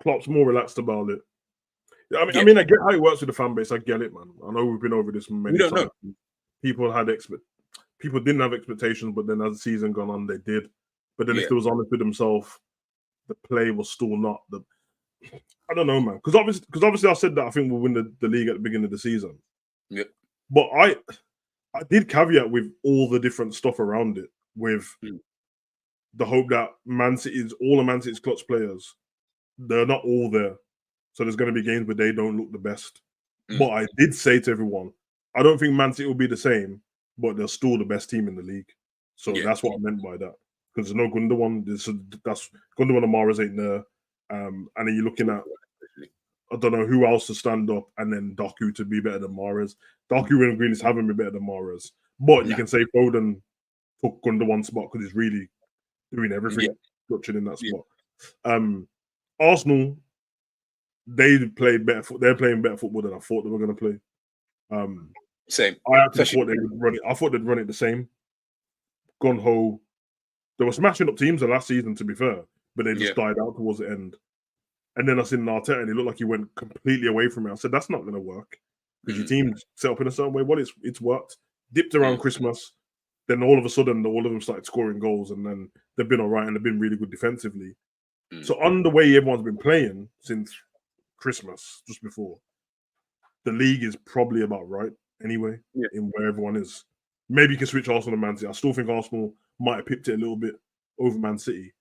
Klopp's more relaxed about it. I mean, I get how it works with the fan base. I get it, man. I know we've been over this many times. Know. People didn't have expectations, but then as the season gone on, they did. But then if they was honest with themselves, the play was still not the. I don't know, man. Because obviously I said that I think we'll win the league at the beginning of the season. Yep. But I did caveat with all the different stuff around it, with the hope that all of Man City's clutch players, they're not all there. So there's going to be games where they don't look the best. But I did say to everyone, I don't think Man City will be the same, but they're still the best team in the league. So that's what I meant by that. Because there's no Gundogan. That's Gundogan and Mahrez ain't there. And then you're looking at, I don't know who else to stand up, and then Doku to be better than Mahrez. Doku and Grealish haven't been better than Mahrez. But you can say Foden took Gundogan's spot because he's really doing everything, touching in that spot. Arsenal, they're playing better football than I thought they were going to play. Same. I actually thought they would run it. I thought they'd run it the same. Gun ho. They were smashing up teams the last season, to be fair, but they just died out towards the end. And then I seen Arteta, and he looked like he went completely away from it. I said, that's not going to work. Because your team's set up in a certain way. Well, it's worked. Dipped around Christmas. Then all of a sudden, all of them started scoring goals, and then they've been all right, and they've been really good defensively. So on the way everyone's been playing since Christmas, just before, the league is probably about right anyway, in where everyone is. Maybe you can switch Arsenal and Man City. I still think Arsenal might have pipped it a little bit over Man City.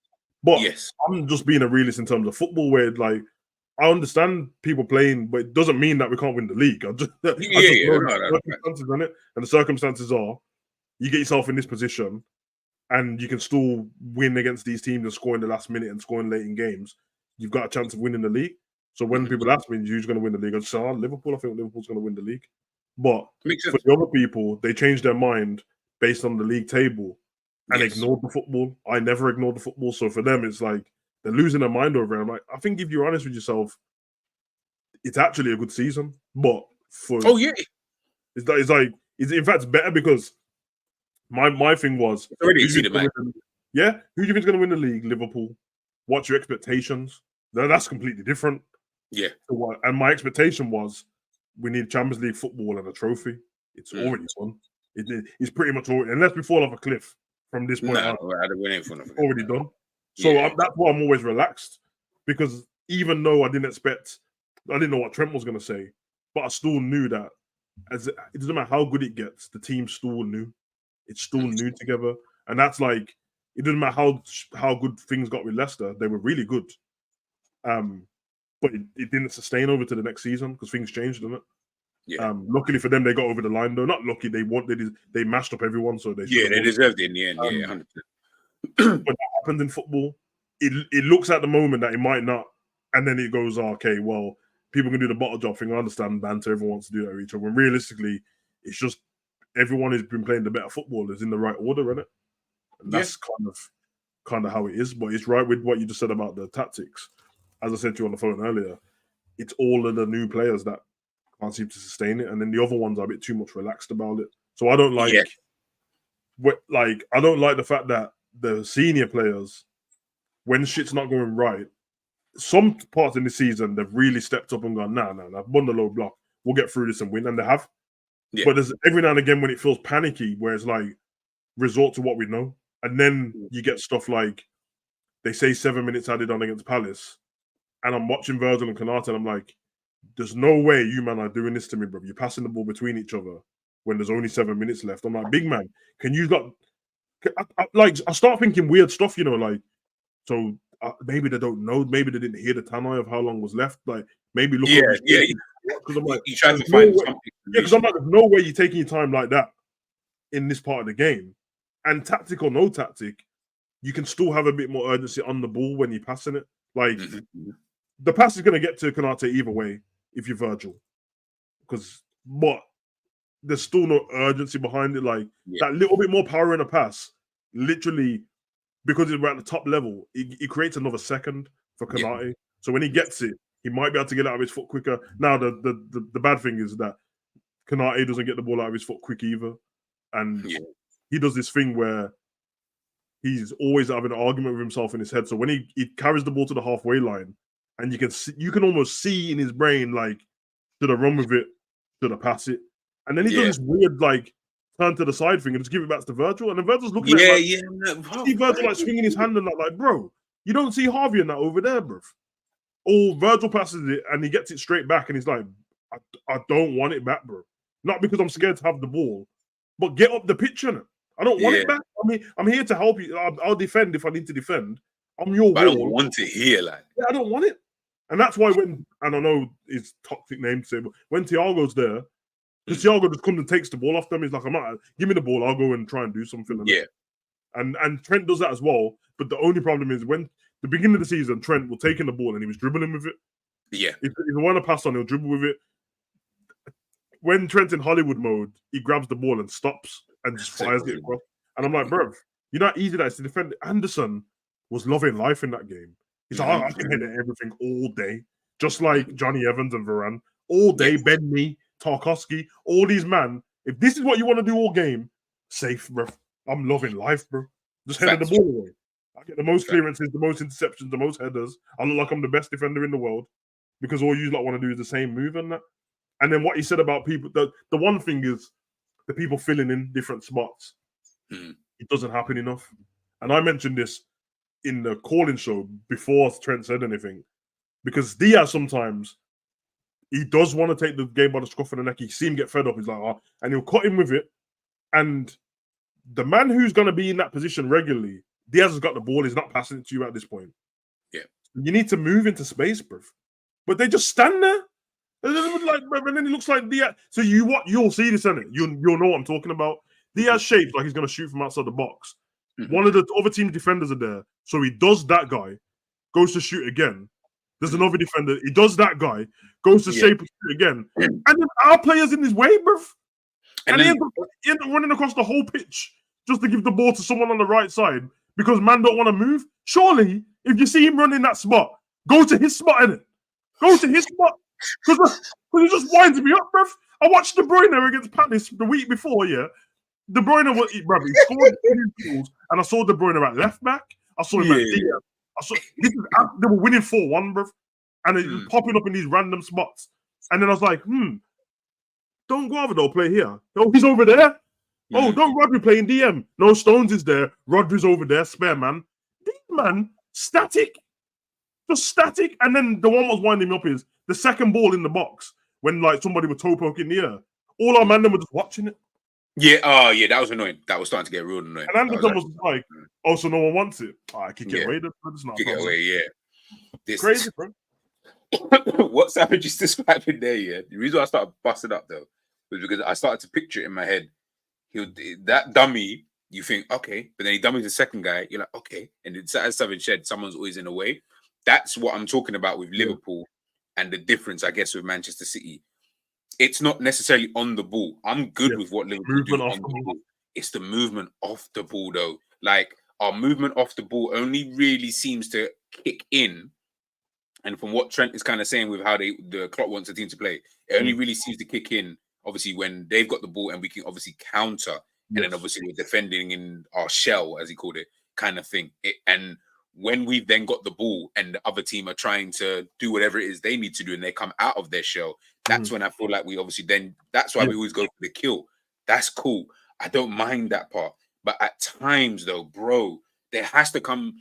But I'm just being a realist in terms of football, where like I understand people playing, but it doesn't mean that we can't win the league. I just know the circumstances on it, and the circumstances are you get yourself in this position, and you can still win against these teams and score in the last minute and scoring late in games. You've got a chance of winning the league. So when people ask me, who's going to win the league? I just say, Liverpool. I think Liverpool's going to win the league. But for the other people, they changed their mind based on the league table and ignored the football. I never ignored the football. So for them, it's like they're losing their mind over it. I'm like, I think if you're honest with yourself, it's actually a good season. But for it's in fact better because my thing was already exceeded, man. Who do you think is going to win the league? Liverpool. What's your expectations? That's completely different. Yeah. And my expectation was we need Champions League football and a trophy. It's already done. It's pretty much already, unless we fall off a cliff from this point on. It's already done. So that's why I'm always relaxed, because even though I didn't know what Trent was going to say, but I still knew that it doesn't matter how good it gets, the team's still new. It's still new together. And that's like, it doesn't matter how good things got with Leicester. They were really good. But it didn't sustain over to the next season because things changed, didn't it? Yeah. Luckily for them, they got over the line though. Not lucky, they mashed up everyone, so they deserved it in the end. 100%. When that happens in football, it looks at the moment that it might not, and then it goes, okay, well, people can do the bottle job thing. I understand banter, everyone wants to do that with each other. When realistically, it's just everyone has been playing the better football is in the right order, isn't it? And that's kind of how it is. But it's right with what you just said about the tactics. As I said to you on the phone earlier, it's all of the new players that can't seem to sustain it, and then the other ones are a bit too much relaxed about it. So I don't like like I don't like the fact that the senior players, when shit's not going right, some parts in the season they've really stepped up and gone, nah, I've won the low block. We'll get through this and win, and they have. Yeah. But there's every now and again when it feels panicky, where it's like resort to what we know, and then you get stuff like they say 7 minutes added on against Palace, and I'm watching Virgil and Konate, and I'm like, there's no way you man are doing this to me, bro. You're passing the ball between each other when there's only 7 minutes left. I'm like, big man, can you I start thinking weird stuff, you know, like, so maybe they don't know, maybe they didn't hear the tannoy of how long was left, like maybe look. Because I'm like, you try to find something. Yeah, because I'm like, there's no way you're taking your time like that in this part of the game. And tactic or no tactic, you can still have a bit more urgency on the ball when you're passing it. Like the pass is going to get to Konate either way if you're Virgil, but there's still no urgency behind it. Like that little bit more power in a pass, literally, because we're at the top level, it creates another second for Konate. Yeah. So when he gets it, he might be able to get it out of his foot quicker. Now the bad thing is that Konate doesn't get the ball out of his foot quick either, and he does this thing where he's always having an argument with himself in his head. So when he carries the ball to the halfway line, and you can almost see in his brain, like, should I run with it? Should I pass it? And then he does this weird, like, turn to the side thing and just give it back to Virgil. And then Virgil's looking at it like, see Virgil like swinging his hand and like, bro, you don't see Harvey in that over there, bro. Or Virgil passes it and he gets it straight back and he's like, I don't want it back, bro. Not because I'm scared to have the ball, but get up the pitch on it. I don't want it back. I mean, I'm here to help you. I'll defend if I need to defend. I'm your wall. I don't want it here, like. Yeah, I don't want it. And that's why when, and I know it's toxic name to say, but when Thiago's there, because Thiago just comes and takes the ball off them, he's like, give me the ball, I'll go and try and do something. And Trent does that as well. But the only problem is when the beginning of the season, Trent was taking the ball and he was dribbling with it. Yeah. If he want to pass on, he'll dribble with it. When Trent's in Hollywood mode, he grabs the ball and stops and just fires it across. And I'm like, bro, you know how easy that is to defend. Anderson was loving life in that game. He's like, I can hit everything all day. Just like Johnny Evans and Varane. All day, Ben Mee, Tarkowski, all these man. If this is what you want to do all game, safe, bro. I'm loving life, bro. Just headed the ball away. I get the most clearances, the most interceptions, the most headers. I look like I'm the best defender in the world because all you want to do is the same move and that. And then what he said about people, the one thing is the people filling in different spots. It doesn't happen enough. And I mentioned this in the calling show before Trent said anything, because Diaz sometimes he does want to take the game by the scruff of the neck. You see him get fed up. He's like, and he'll cut him with it. And the man who's going to be in that position regularly, Diaz has got the ball. He's not passing it to you at this point. Yeah, you need to move into space, bro. But they just stand there. And then it looks like Diaz. So you'll see this, innit? You'll know what I'm talking about. Diaz shapes like he's going to shoot from outside the box. One of the other team defenders are there. So he does that guy, goes to shoot again. There's another defender. He does that guy, goes to shape and shoot again. And then our player's in his way, bruv. And he ends up running across the whole pitch just to give the ball to someone on the right side because man don't want to move. Surely, if you see him running that spot, go to his spot, innit? Go to his spot. Because he just winds me up, bruv. I watched De Bruyne against Palace the week before, De Bruyne was, bruv, he scored 2 goals, and I saw De Bruyne at left back. I saw him at Diaz. They were winning 4-1, bruv. And it was popping up in these random spots. And then I was like, don't go over there, play here. Oh, he's over there. Oh, don't Rodri play in DM. No, Stones is there. Rodri's over there, spare man. These man, static. Just static. And then the one was winding me up is the second ball in the box when like somebody would toe poke in the air. All our men were just watching it. Yeah, that was annoying. That was starting to get real annoying. And Anderson was like, oh, so no one wants it. I kick it away. Kick it away, This crazy, bro. What Savage is describing there, the reason why I started busting up though was because I started to picture it in my head. That dummy, you think, okay, but then he dummies the second guy, you're like, okay. And it's as Savage said, someone's always in the way. That's what I'm talking about with Liverpool and the difference, I guess, with Manchester City. It's not necessarily on the ball. I'm good with what Liverpool do on the ball. It's the movement off the ball, though. Like, our movement off the ball only really seems to kick in. And from what Trent is kind of saying with how the Klopp wants the team to play, it only really seems to kick in, obviously, when they've got the ball and we can obviously counter and then obviously we're defending in our shell, as he called it, kind of thing. And when we've then got the ball and the other team are trying to do whatever it is they need to do and they come out of their shell, that's when I feel like we obviously then, that's why we always go for the kill. That's cool. I don't mind that part. But at times though, bro, there has to come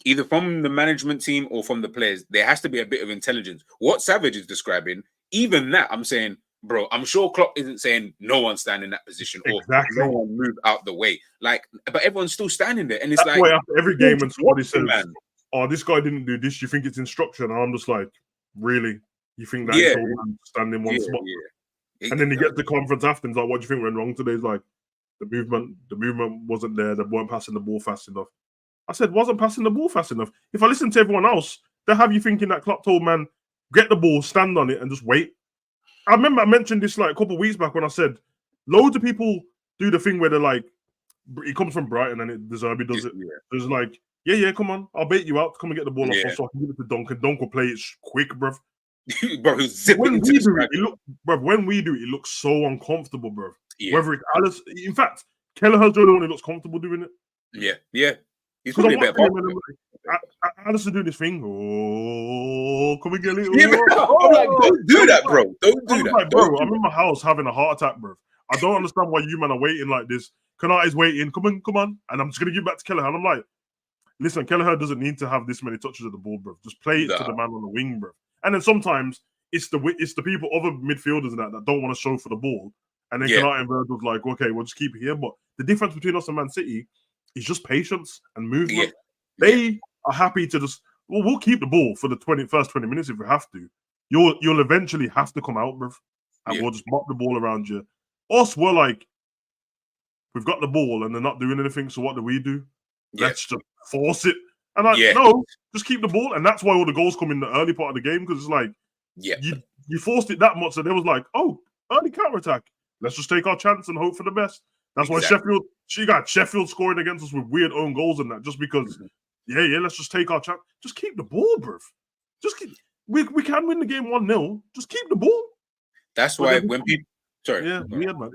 either from the management team or from the players, there has to be a bit of intelligence. What Savage is describing, even that, I'm saying, bro, I'm sure Klopp isn't saying no one stand in that position or no one move out the way. Like, but everyone's still standing there. And it's that's like, why after every game when somebody says, man, oh, this guy didn't do this, you think it's instruction? And I'm just like, really? You think that it's all man stand in one spot? And then he gets the conference after and he's like, what do you think went wrong today? He's like, the movement wasn't there. They weren't passing the ball fast enough. I said, wasn't passing the ball fast enough. If I listen to everyone else, they have you thinking that Klopp told man, get the ball, stand on it, and just wait. I remember I mentioned this like a couple of weeks back when I said, loads of people do the thing where they're like, he comes from Brighton and De Zerbi does it. It's like, yeah, come on, I'll bait you out. Come and get the ball off us so I can give it to Dunk, and Dunk will play it quick, bruv. Bro, when we do it, it looks so uncomfortable, bruv. Whether it's Alice, in fact, Kelleher's the only one who looks comfortable doing it. Yeah. He's probably a better Alice doing this thing. Oh, can we get it? I'm like, don't do that, bro. Don't do that. Like, bro, I'm in my house having a heart attack, bro. I don't understand why you man are waiting like this. Kanata's waiting. Come on. And I'm just going to give back to Kelleher. And I'm like, listen, Kelleher doesn't need to have this many touches of the ball, bro. Just play it to the man on the wing, bro. And then sometimes it's the people, other midfielders and that don't want to show for the ball. And then Kanata and Virgil's like, okay, we'll just keep it here. But the difference between us and Man City is just patience and movement. They are happy to just, we'll keep the ball for the first 20 minutes if we have to. You'll eventually have to come out, bruv. And we'll just mop the ball around you. Us, we're like, we've got the ball and they're not doing anything, so what do? Let's just force it. And no, just keep the ball. And that's why all the goals come in the early part of the game, because it's like, you forced it that much, and they was like, oh, early counter-attack. Let's just take our chance and hope for the best. That's why Sheffield scoring against us with weird own goals and that, just because, let's just take our chance. Just keep the ball, bruv. Just keep. We can win the game 1-0. Just keep the ball. That's why when people, weird, man.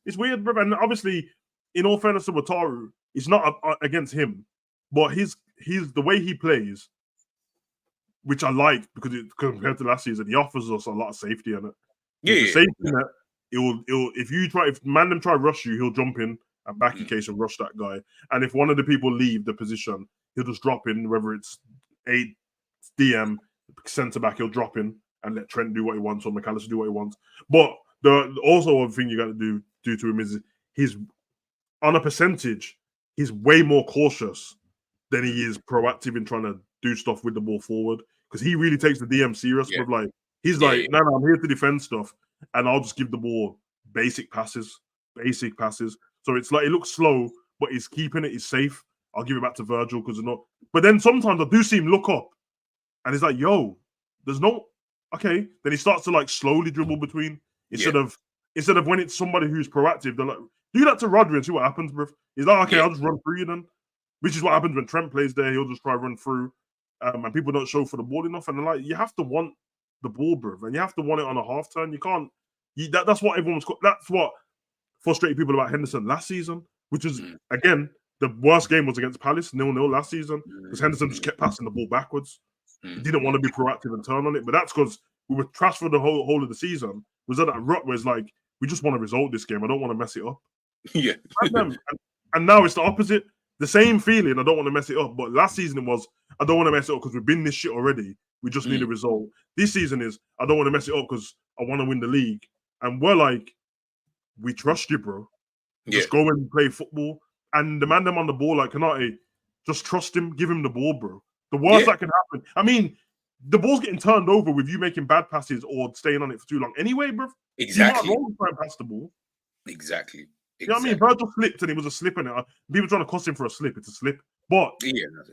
It's weird, bruv. And obviously, in all fairness to Wataru, it's not against him, but he's the way he plays, which I like because compared to last season, he offers us a lot of safety in it. Safety net. If Mandem try to rush you, he'll jump in and back in case and rush that guy. And if one of the people leave the position, he'll just drop in, whether it's 8 DM centre back, he'll drop in and let Trent do what he wants or McAllister do what he wants. But also one thing you got to do to him is he's on a percentage, he's way more cautious than he is proactive in trying to do stuff with the ball forward, because he really takes the DM serious. But like he's no, I'm here to defend stuff. And I'll just give the ball basic passes. So it's like, it looks slow, but he's keeping it. He's safe. I'll give it back to Virgil because it's not. But then sometimes I do see him look up, and he's like, "Yo, there's no." Okay, then he starts to like slowly dribble between instead of when it's somebody who's proactive. They're like, do that to Rodri and see what happens, bro. He's like, okay, I'll just run through you then. Which is what happens when Trent plays there. He'll just try to run through, and people don't show for the ball enough. And they're like, you have to want the ball, bro, and you have to want it on a half turn. You can't. That's what everyone's. That's what frustrated people about Henderson last season, which is again the worst game was against Palace 0-0 last season, because Henderson just kept passing the ball backwards. He didn't want to be proactive and turn on it, but that's because we were trashed for the whole of the season. Was that rut where it's like, we just want to resolve this game. I don't want to mess it up. And now it's the opposite. The same feeling. I don't want to mess it up. But last season it was, I don't want to mess it up because we've been this shit already. We just need a result. This season is, I don't want to mess it up because I want to win the league. And we're like, we trust you, bro. Just go and play football. And the man them on the ball, like Kanate, just trust him, give him the ball, bro. The worst that can happen. I mean, the ball's getting turned over with you making bad passes or staying on it for too long. Anyway, bro. Exactly. You might try and pass the ball. Exactly. You know what I mean? Virgil slipped and it was a slip in it. People trying to cost him for a slip. It's a slip. But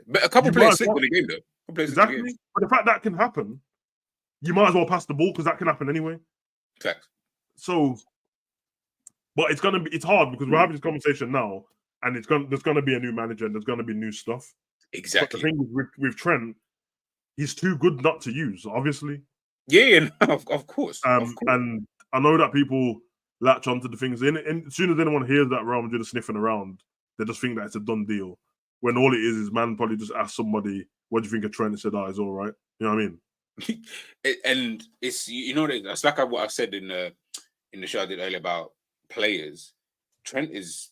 but a couple players slipped in the game, though. Exactly. But the fact that can happen, you might as well pass the ball because that can happen anyway. Facts. So, but it's hard because we're having this conversation now, and there's gonna be a new manager and there's gonna be new stuff. Exactly. But the thing with Trent, he's too good not to use, obviously. Yeah, of course. And I know that people latch onto the things. And as soon as anyone hears that Real Madrid are sniffing around, they just think that it's a done deal. When all it is man probably just ask somebody, "What do you think of Trent?" And said, "Oh, it's all right." You know what I mean? And it's it's like what I said in the show I did earlier about players. Trent is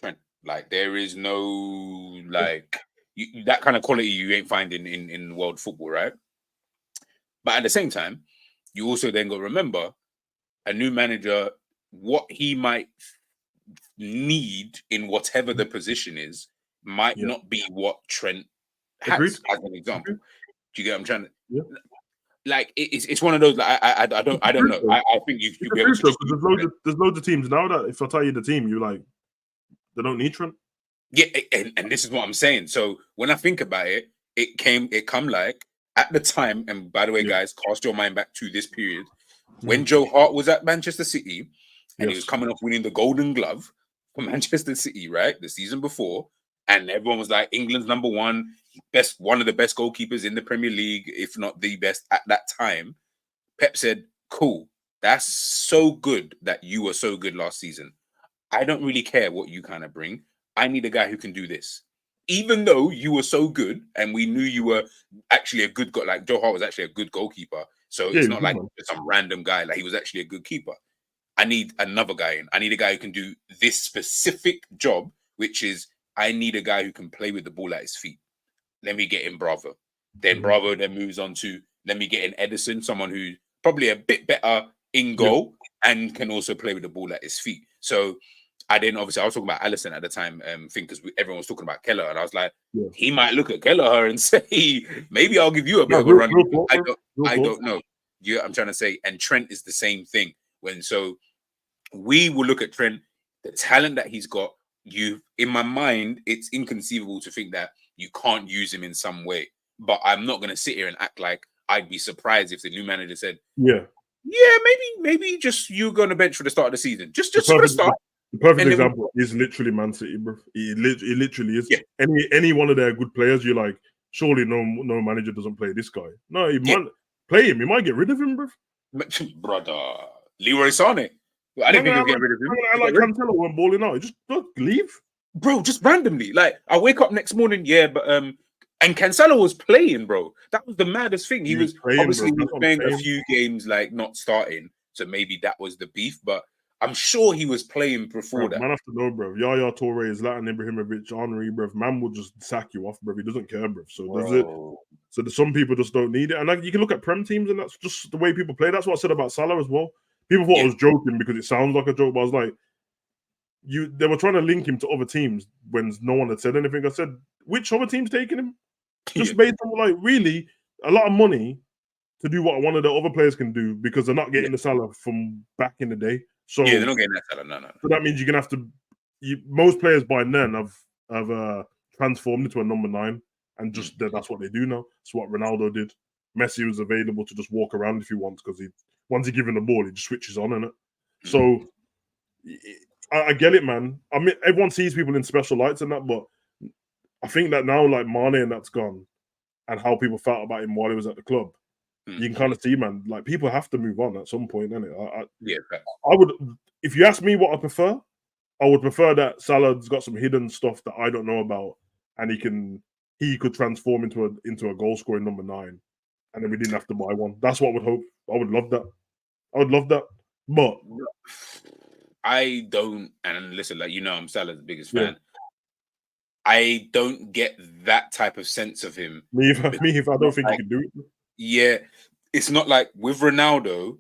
Trent. Like there is no that kind of quality you ain't finding in world football, right? But at the same time, you also then got to remember a new manager, what he might need in whatever the position is, might not be what Trent has. Agreed. As an example. Do you get what I'm trying to? Yeah. Like it's one of those. Like, I don't know. I think you'll be able to. There's loads of teams now that if I tell you the team, you like they don't need Trent. Yeah, and this is what I'm saying. So when I think about it, it come like at the time. And by the way, guys, cast your mind back to this period when Joe Hart was at Manchester City and he was coming off winning the Golden Glove for Manchester City, right, the season before, and everyone was like, England's number one of the best goalkeepers in the Premier League, if not the best at that time. Pep said, "Cool, that's so good that you were so good last season. I don't really care what you kind of bring. I need a guy who can do this. Even though you were so good and we knew you were actually a good guy, like Joe Hart was actually a good goalkeeper. So it's not like some random guy, like he was actually a good keeper. I need another guy in. I need a guy who can do this specific job, which is I need a guy who can play with the ball at his feet. Let me get in Bravo. Then Bravo then moves on to let me get in Edison, someone who's probably a bit better in goal and can also play with the ball at his feet. So I was talking about Alisson at the time, because everyone was talking about Kelleher, and I was like, he might look at Kelleher and say, maybe I'll give you a bit of a run. I don't know. I'm trying to say, and Trent is the same thing. So we will look at Trent, the talent that he's got. In my mind, it's inconceivable to think that you can't use him in some way. But I'm not going to sit here and act like I'd be surprised if the new manager said, maybe just you're going to bench for the start of the season. Just for the start. The perfect example is literally Man City, bro. It literally is. Yeah. Any one of their good players, you're like, surely no manager doesn't play this guy. No, he might play him. He might get rid of him, bro. Brother, Leroy Sané. I didn't think he'd get rid of him. I like Cancelo when balling out. Just leave, bro. Just randomly. Like I wake up next morning, but and Cancelo was playing, bro. That was the maddest thing. He was playing, obviously playing a few games, like not starting. So maybe that was the beef, but I'm sure he was playing before that. Man, have to know, bro. Yaya Toure, Zlatan Ibrahimovic, Henry, bro. Man will just sack you off, bro. He doesn't care, bro. So some people just don't need it. And you can look at Prem teams, and that's just the way people play. That's what I said about Salah as well. People thought I was joking because it sounds like a joke, but I was like, they were trying to link him to other teams when no one had said anything. I said, which other team's taking him? Just based on like really a lot of money to do what one of the other players can do because they're not getting the Salah from back in the day. So they're not getting that Salah. No. So that means you're gonna have to. Most players by then have transformed into a number 9, and just that's what they do now. It's what Ronaldo did. Messi was available to just walk around if he wants because once he's given the ball, he just switches on in it. So I get it, man. I mean, everyone sees people in special lights and that, but I think that now, like Mane and that's gone, and how people felt about him while he was at the club, you can kind of see, man. Like people have to move on at some point, innit? I would, if you ask me what I prefer, I would prefer that Salah's got some hidden stuff that I don't know about, and he could transform into a goal scoring number 9, and then we didn't have to buy one. That's what I would hope. I would love that. But I don't. And listen, like I'm Salah's biggest fan. I don't get that type of sense of him. Me if I don't think he can do it. Yeah, it's not like with Ronaldo,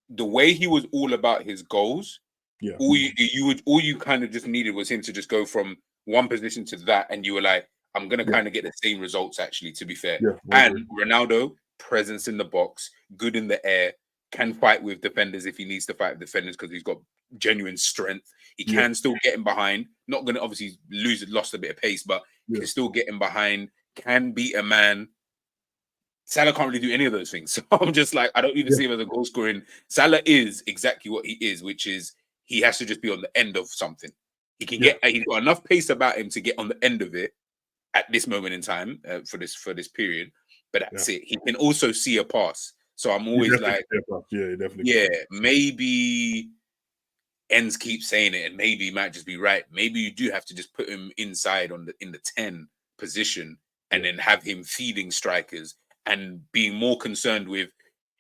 the way he was all about his goals. Yeah, all you kind of just needed was him to just go from one position to that, and you were like, I'm gonna kind of get the same results. Actually, to be fair, and Ronaldo, presence in the box, good in the air, can fight with defenders if he needs to fight with defenders because he's got genuine strength. He can still get in behind. Not gonna obviously lost a bit of pace, but he can still get in behind. Can beat a man. Salah can't really do any of those things. So I'm just like, I don't even see him as a goal scoring. Salah is exactly what he is, which is he has to just be on the end of something. He can he's got enough pace about him to get on the end of it at this moment in time for this period. But that's it. He can also see a pass. So I'm always like, definitely. Maybe Ends keep saying it, and maybe he might just be right. Maybe you do have to just put him inside in the 10 position, and then have him feeding strikers and being more concerned with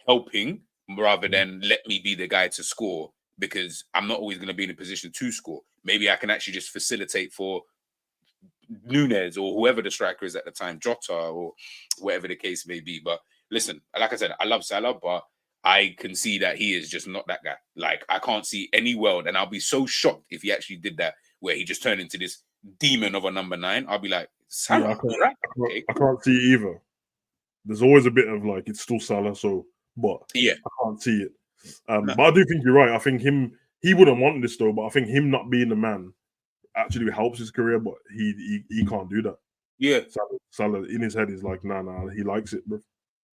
helping rather than let me be the guy to score, because I'm not always going to be in a position to score. Maybe I can actually just facilitate for Nunez or whoever the striker is at the time, Jota or whatever the case may be. But listen, like I said, I love Salah, but I can see that he is just not that guy. Like, I can't see any world, and I'll be so shocked if he actually did that, where he just turned into this demon of a number 9. I'll be like, Salah, I can't see it either. There's always a bit of like, it's still Salah, so, but I can't see it. But I do think you're right. I think he wouldn't want this though, but I think him not being the man actually helps his career, but he can't do that. Yeah. Salah in his head is like, nah, he likes it, bro.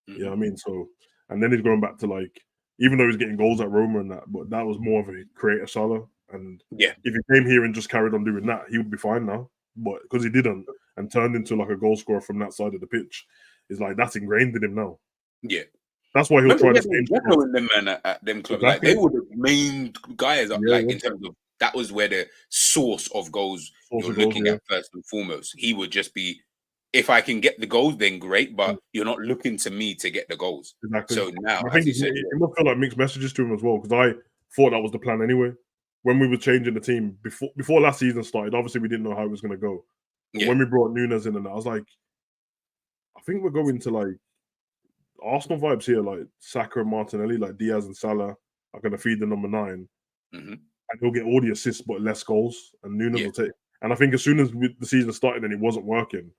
You know what I mean? So, and then he's going back to like, even though he's getting goals at Roma and that, but that was more of a creator Salah. And if he came here and just carried on doing that, he would be fine now. But because he didn't and turned into like a goal scorer from that side of the pitch, it's like that's ingrained in him now. Yeah. That's why he'll try to stay in them man at them clubs. Exactly. Like, they were the main guys in terms of, that was where the source of goals you're looking at first and foremost. He would just be, if I can get the goals, then great, but you're not looking to me to get the goals. Exactly. So now, I think it must feel like mixed messages to him as well, because I thought that was the plan anyway. When we were changing the team before last season started, obviously we didn't know how it was going to go. Yeah. When we brought Nunez in, and I was like, I think we're going to like Arsenal vibes here, like Saka and Martinelli, like Diaz and Salah are going to feed the number 9, and he'll get all the assists but less goals, and Nunez will take. And I think as soon as the season started and it wasn't working,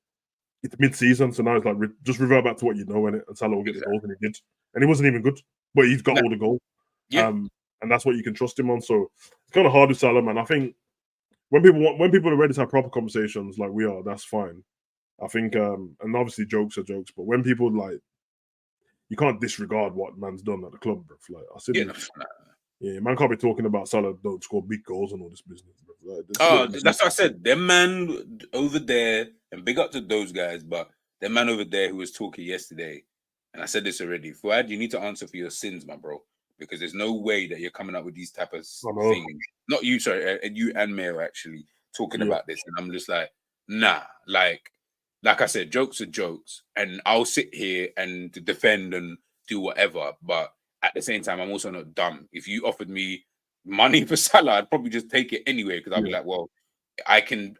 it's mid-season, so now it's like just revert back to what you know, and Salah will get the goals, and he did, and he wasn't even good, but he's got all the goals, and that's what you can trust him on. So it's kind of hard with Salah, man. I think when people are ready to have proper conversations like we are, that's fine. I think, and obviously jokes are jokes, but when people like, you can't disregard what man's done at the club, bro. Like I said, man can't be talking about Salah don't score big goals and all this business, bro. Like, that's what I said. Them man over there, and big up to those guys, but them man over there who was talking yesterday, and I said this already, Fuad, you need to answer for your sins, my bro, because there's no way that you're coming up with these type of things. Not you, sorry, you and Mayo actually talking about this, and I'm just like, nah, like I said, jokes are jokes, and I'll sit here and defend and do whatever, but at the same time, I'm also not dumb. If you offered me money for Salah, I'd probably just take it anyway, because I'd be like, well, I can.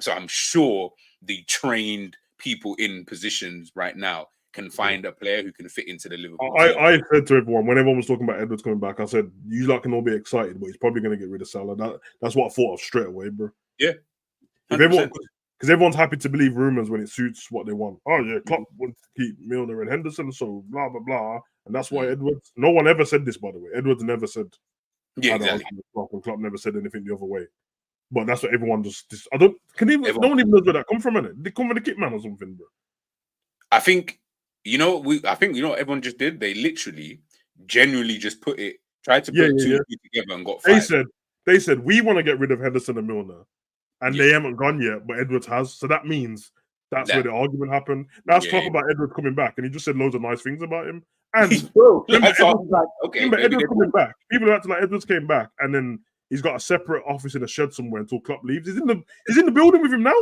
So I'm sure the trained people in positions right now can find a player who can fit into the Liverpool team. I said to everyone, when everyone was talking about Edwards coming back, I said, you lot can all be excited, but he's probably going to get rid of Salah. That's what I thought of straight away, bro. Yeah. Because everyone's happy to believe rumours when it suits what they want. Oh, yeah, Klopp wants to keep Milner and Henderson, so blah, blah, blah. And that's why Edwards... No one ever said this, by the way. Edwards never said... Yeah, exactly. Klopp never said anything the other way. But that's what everyone just... no one even knows where that come from, innit? They come from the kit man or something, bro. I think everyone just did? They literally, genuinely just tried to put two together and got fired. They said, we want to get rid of Henderson and Milner. And they haven't gone yet, but Edwards has. So that means that's where the argument happened. Now let's talk about Edwards coming back. And he just said loads of nice things about him. And Edwards coming back. People are acting like Edwards came back, and then he's got a separate office in a shed somewhere until Klopp leaves. He's in the building with him now.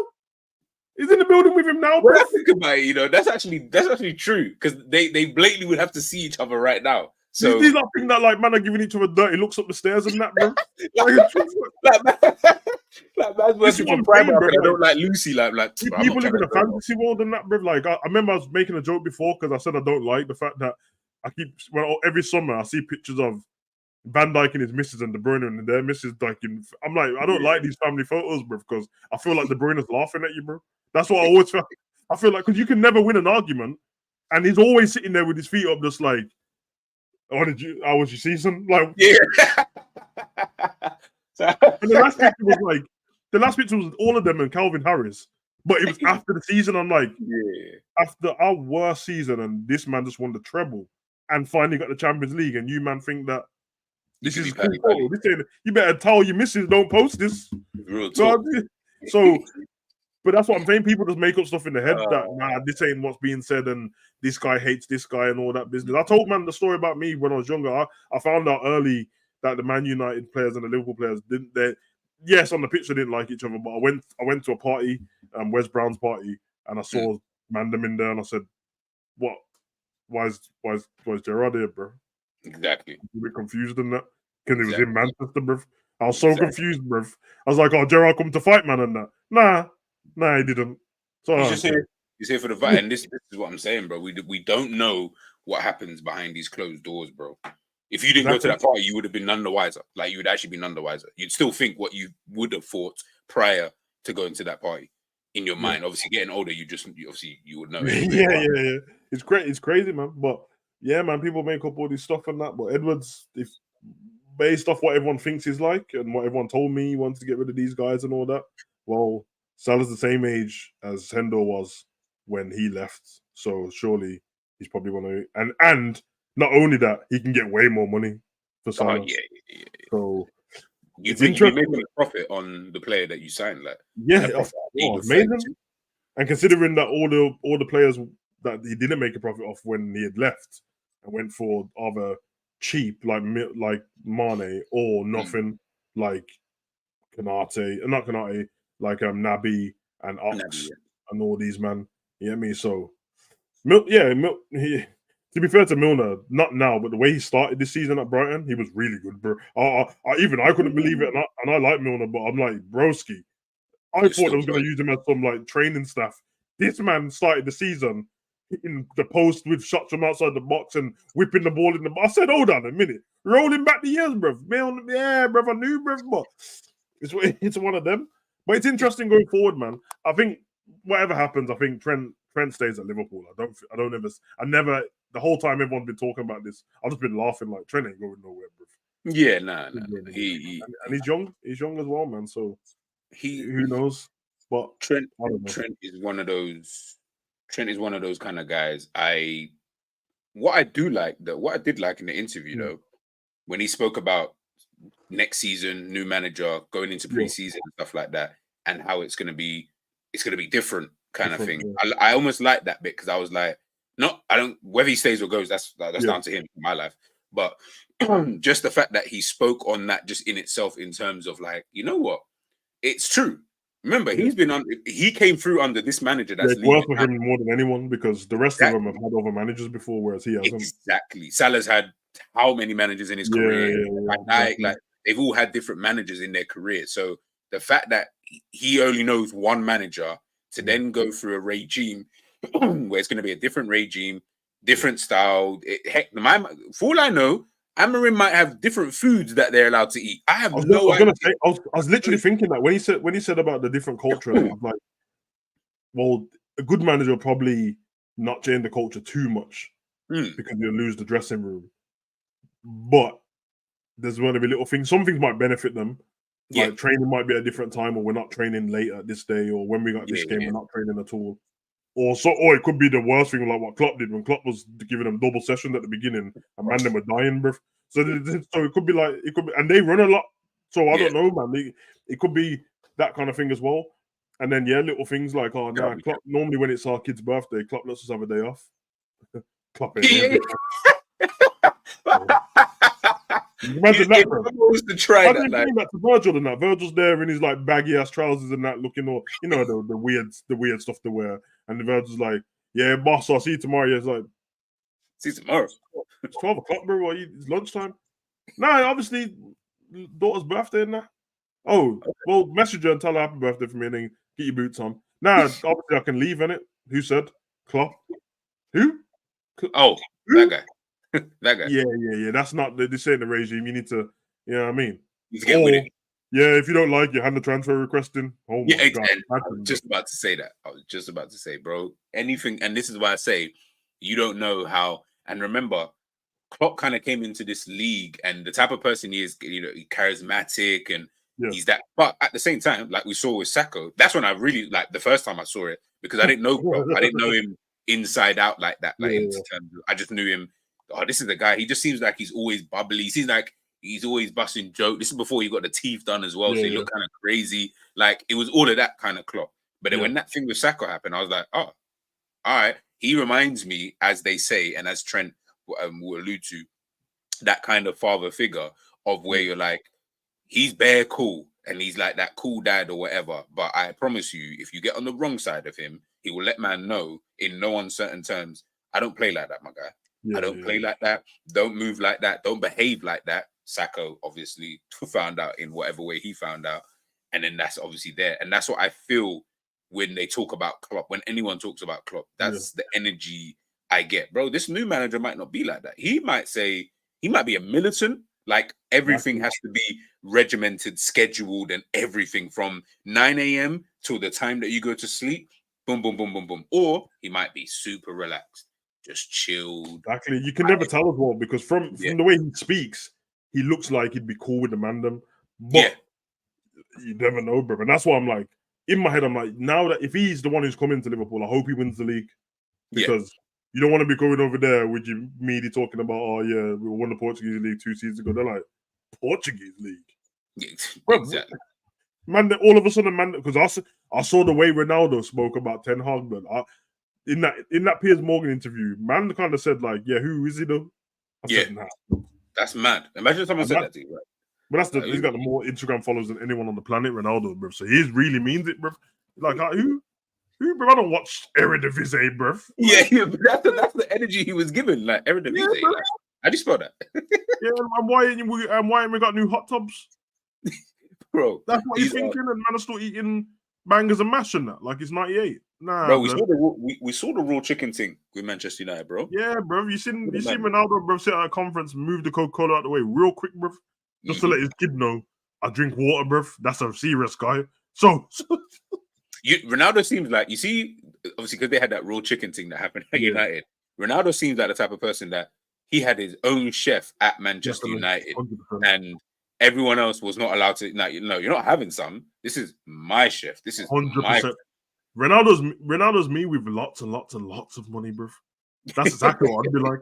He's in the building with him now, bro. When I think about it, that's actually true, because they blatantly would have to see each other right now. So these are things that like man are giving each other dirty looks up the stairs and that, bro. Like man's working for private, bro. I don't like Lucy. Like people live in a fantasy world and that, bro. Like I remember I was making a joke before because I said I don't like the fact that every summer I see pictures of Van Dijk and his missus and De Bruyne and their missus diking. I'm like, I don't like these family photos, bro, because I feel like De Bruyne's laughing at you, bro. That's what I always felt. I feel like because you can never win an argument, and he's always sitting there with his feet up, just like, how was your season? Like, yeah. And the last picture was all of them and Calvin Harris, but it was after the season. I'm like, after our worst season, and this man just won the treble and finally got the Champions League, and you man think that this is cool. You better tell your missus don't post this. Real talk. So But that's what I'm saying. People just make up stuff in their head that this ain't what's being said, and this guy hates this guy and all that business. I told man the story about me when I was younger. I found out early that the Man United players and the Liverpool players didn't. Yes, on the pitch they didn't like each other, but I went to a party, Wes Brown's party, and I saw Mandem in there, and I said, "What? Why is Gerrard here, bro?" Exactly. I'm a bit confused in that because he was in Manchester, bro. I was so confused, bro. I was like, "Oh, Gerrard come to fight, man," and that. Nah, he didn't. So he's here for the fight, and this is what I'm saying, bro. We don't know what happens behind these closed doors, bro. If you didn't go to that party, you would have been none the wiser. Like, you would actually be none the wiser. You'd still think what you would have thought prior to going to that party in your mind. Obviously, getting older, you would know. Yeah. It's great. It's crazy, man. But yeah, man, people make up all this stuff and that. But Edwards, if based off what everyone thinks he's like and what everyone told me he wants to get rid of these guys and all that, well, Salah's the same age as Hendo was when he left. So surely he's probably going to... And not only that, he can get way more money for Salah. Yeah. So you think you're making a profit on the player that you signed, like amazing. And considering that all the players that he didn't make a profit off when he had left and went for either cheap like Mane or nothing like Nabi and Ox and all these man. You get me? So to be fair to Milner, not now, but the way he started this season at Brighton, he was really good, bro. I couldn't believe it, and I like Milner, but I'm like, broski. I thought I was going to use him as some like training staff. This man started the season in the post with shots from outside the box and whipping the ball in the box. I said, hold on a minute, rolling back the years, bro. Yeah, bro, I knew, bro, but it's one of them. But it's interesting going forward, man. I think whatever happens, I think Trent stays at Liverpool. I never. The whole time everyone's been talking about this, I've just been laughing like Trent ain't going nowhere, bro. Yeah, nah. And he's young. He's young as well, man. So who knows? But Trent is one of those. Trent is one of those kind of guys. What I did like in the interview though, when he spoke about next season, new manager, going into preseason and stuff like that, and how it's gonna be different kind of thing. Yeah. I almost like that bit because I was like, whether he stays or goes, that's down to him in my life. But just the fact that he spoke on that just in itself, in terms of like, you know what, it's true. Remember, he came through under this manager that's worked for him more than anyone because the rest of them have had other managers before, whereas he hasn't. Exactly. Salah's had how many managers in his career? Like they've all had different managers in their career. So the fact that he only knows one manager to then go through a regime where it's going to be a different regime, different style. For all I know, Amarim might have different foods that they're allowed to eat. I have no idea. I was literally thinking that when he said about the different culture, I was like, well, a good manager will probably not change the culture too much because you'll lose the dressing room. But there's going to be little things. Some things might benefit them. Like training might be at a different time, or we're not training late at this day, or when we got this game, we're not training at all. Or it could be the worst thing, like what Klopp did when Klopp was giving them double sessions at the beginning, and man, them were dying, bro. So it could be like and they run a lot. So I don't know, man. It could be that kind of thing as well. And then little things like Klopp, normally when it's our kid's birthday, Klopp lets us have a day off. Klopp ain't imagine that, bro. To try that, that to Virgil and that. Virgil's there in his like baggy ass trousers and that, looking all the weird stuff to wear. And the Virgil's like, "Yeah, boss, I'll see you tomorrow." Yeah, it's like, "See you tomorrow." It's 12 o'clock, bro. It's lunchtime. Nah, obviously, daughter's birthday and that. Oh, well, message her and tell her happy birthday for me, and then get your boots on. Nah, obviously I can leave, innit? Who said? Klopp. Who? That guy. That guy. Yeah. That's not this ain't the regime. You need to, you know what I mean? You get with it. Yeah, if you don't like it, hand the transfer request in. Oh my God. I was just about to say that. I was just about to say, bro, anything, and this is why I say you don't know how. And remember, Klopp kind of came into this league, and the type of person he is, charismatic, and he's that. But at the same time, like we saw with Sacco, that's when I really like the first time I saw it, because I didn't know Klopp. I didn't know him inside out like that. Like I just knew him. Oh, this is the guy. He just seems like he's always bubbly. He seems like he's always busting jokes. This is before he got the teeth done as well, so he looked kind of crazy. Like it was all of that kind of Klopp. But then when that thing with Saka happened, I was like, oh, all right. He reminds me, as they say, and as Trent will allude to, that kind of father figure of where you're like, he's bare cool and he's like that cool dad or whatever. But I promise you, if you get on the wrong side of him, he will let man know in no uncertain terms, I don't play like that, my guy. I don't play like that. Don't move like that. Don't behave like that. Sacco obviously found out in whatever way he found out. And then that's obviously there. And that's what I feel when they talk about Klopp, when anyone talks about Klopp, that's the energy I get. Bro, this new manager might not be like that. He might say, he might be a militant, like everything has to be regimented, scheduled, and everything from 9 a.m. till the time that you go to sleep. Boom, boom, boom, boom, boom. Or he might be super relaxed, just chilled. Exactly. You can never tell as well, because from the way he speaks, he looks like he'd be cool with the mandem. But you never know, bro. And that's why I'm like, in my head, I'm like, now that if he's the one who's coming to Liverpool, I hope he wins the league. Because you don't want to be going over there with your media talking about, oh yeah, we won the Portuguese league 2 seasons ago. They're like, Portuguese league? Exactly. Man, all of a sudden, man, because I saw the way Ronaldo spoke about Ten Hag, but in that Piers Morgan interview, man kind of said like, yeah, who is he though? I said, nah. That's mad. Imagine someone said that to you, right? But he's got the more Instagram followers than anyone on the planet, Ronaldo, bro. So he really means it, bro. Like, who, bro? I don't watch Eredivisie, bro. Yeah, but that's the energy he was given, like Eredivisie. Yeah, like, how do you spell that? And why ain't we got new hot tubs, bro? That's what he's thinking, and man are still eating bangers and mash and that. Like it's 98. Nah, bro. We saw the raw chicken thing with Manchester United, bro. Yeah, bro. You seen Ronaldo, bro, sit at a conference, move the Coca-Cola out the way real quick, bro. Just to let his kid know, I drink water, bruv. That's a serious guy. So Ronaldo seems like, you see, obviously, because they had that raw chicken thing that happened at United, Ronaldo seems like the type of person that he had his own chef at Manchester United, 100%. And everyone else was not allowed to. No, you're not having some. This is my chef. This is 100%. Ronaldo's me with lots and lots and lots of money, bruv. That's exactly what I'd be like.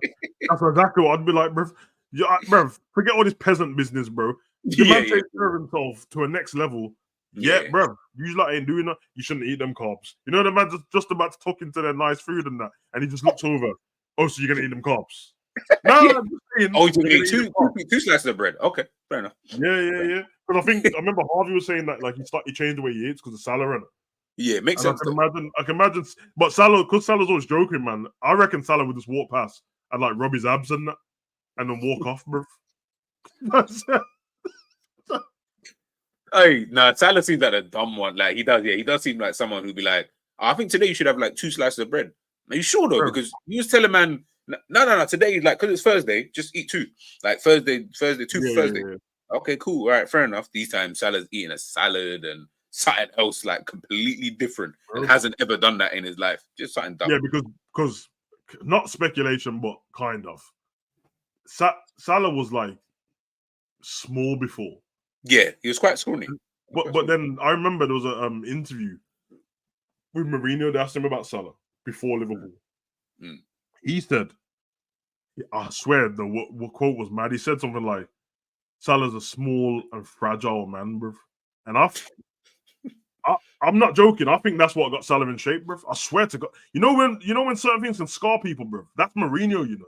That's exactly what I'd be like, bruv. Yeah, bro, forget all this peasant business, bro. The man takes care of himself to a next level. Yeah, bro. You like ain't doing that. You shouldn't eat them carbs. You know, the man's just about to tuck into their nice food and that, and he just looks over. Oh, so you're gonna eat them carbs? No, I'm just saying. Oh, you're gonna eat two slices of bread. Okay, fair enough. Yeah. But I remember Harvey was saying that like he changed the way he eats because of Salah, and yeah, it makes sense. I can imagine, but Salah, because Salah's always joking, man. I reckon Salah would just walk past and like rub his abs and that. And then walk off, bro. Hey, no, Salah seems like a dumb one. Like he does seem like someone who'd be like, oh, I think today you should have like 2 slices of bread. Are you sure though? Bro. Because you just tell a man, no, today, like, because it's Thursday, just eat 2. Like Thursday, 2 for Thursday. Yeah. Okay, cool. All right, fair enough. These times Salah's eating a salad and something else like completely different and hasn't ever done that in his life. Just something dumb. Yeah, because not speculation, but kind of. Salah was like small before. Yeah, he was quite scrawny. But then I remember there was an interview with Mourinho. They asked him about Salah before Liverpool. He said, I swear the quote was mad. He said something like, Salah's a small and fragile man, bruv. And I'm not joking. I think that's what got Salah in shape, bruv. I swear to God. You know when certain things can scar people, bruv. That's Mourinho, you know.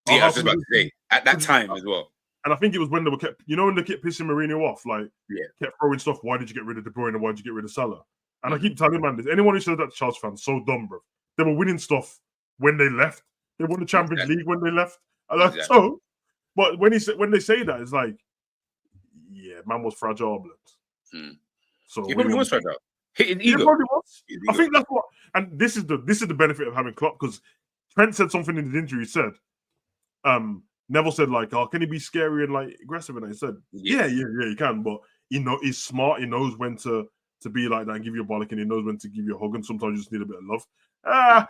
Yeah, I was just about to say, at that time as well. And I think it was when they kept pissing Mourinho off, like, kept throwing stuff. Why did you get rid of De Bruyne? Why did you get rid of Salah? And I keep telling man this. Anyone who says that to Chelsea fans, so dumb, bro. They were winning stuff when they left. They won the Champions League when they left. So, but when they say that, it's like, yeah, man was fragile, blood. So he probably was fragile. Hitting ego. He probably was. I think that's what. And this is the benefit of having Klopp, because Trent said something in his interview. He said, Neville said like, "Oh, can he be scary and like aggressive?" And he said, "Yeah, he can." But he's smart. He knows when to be like that and give you a bollock, and he knows when to give you a hug. And sometimes you just need a bit of love.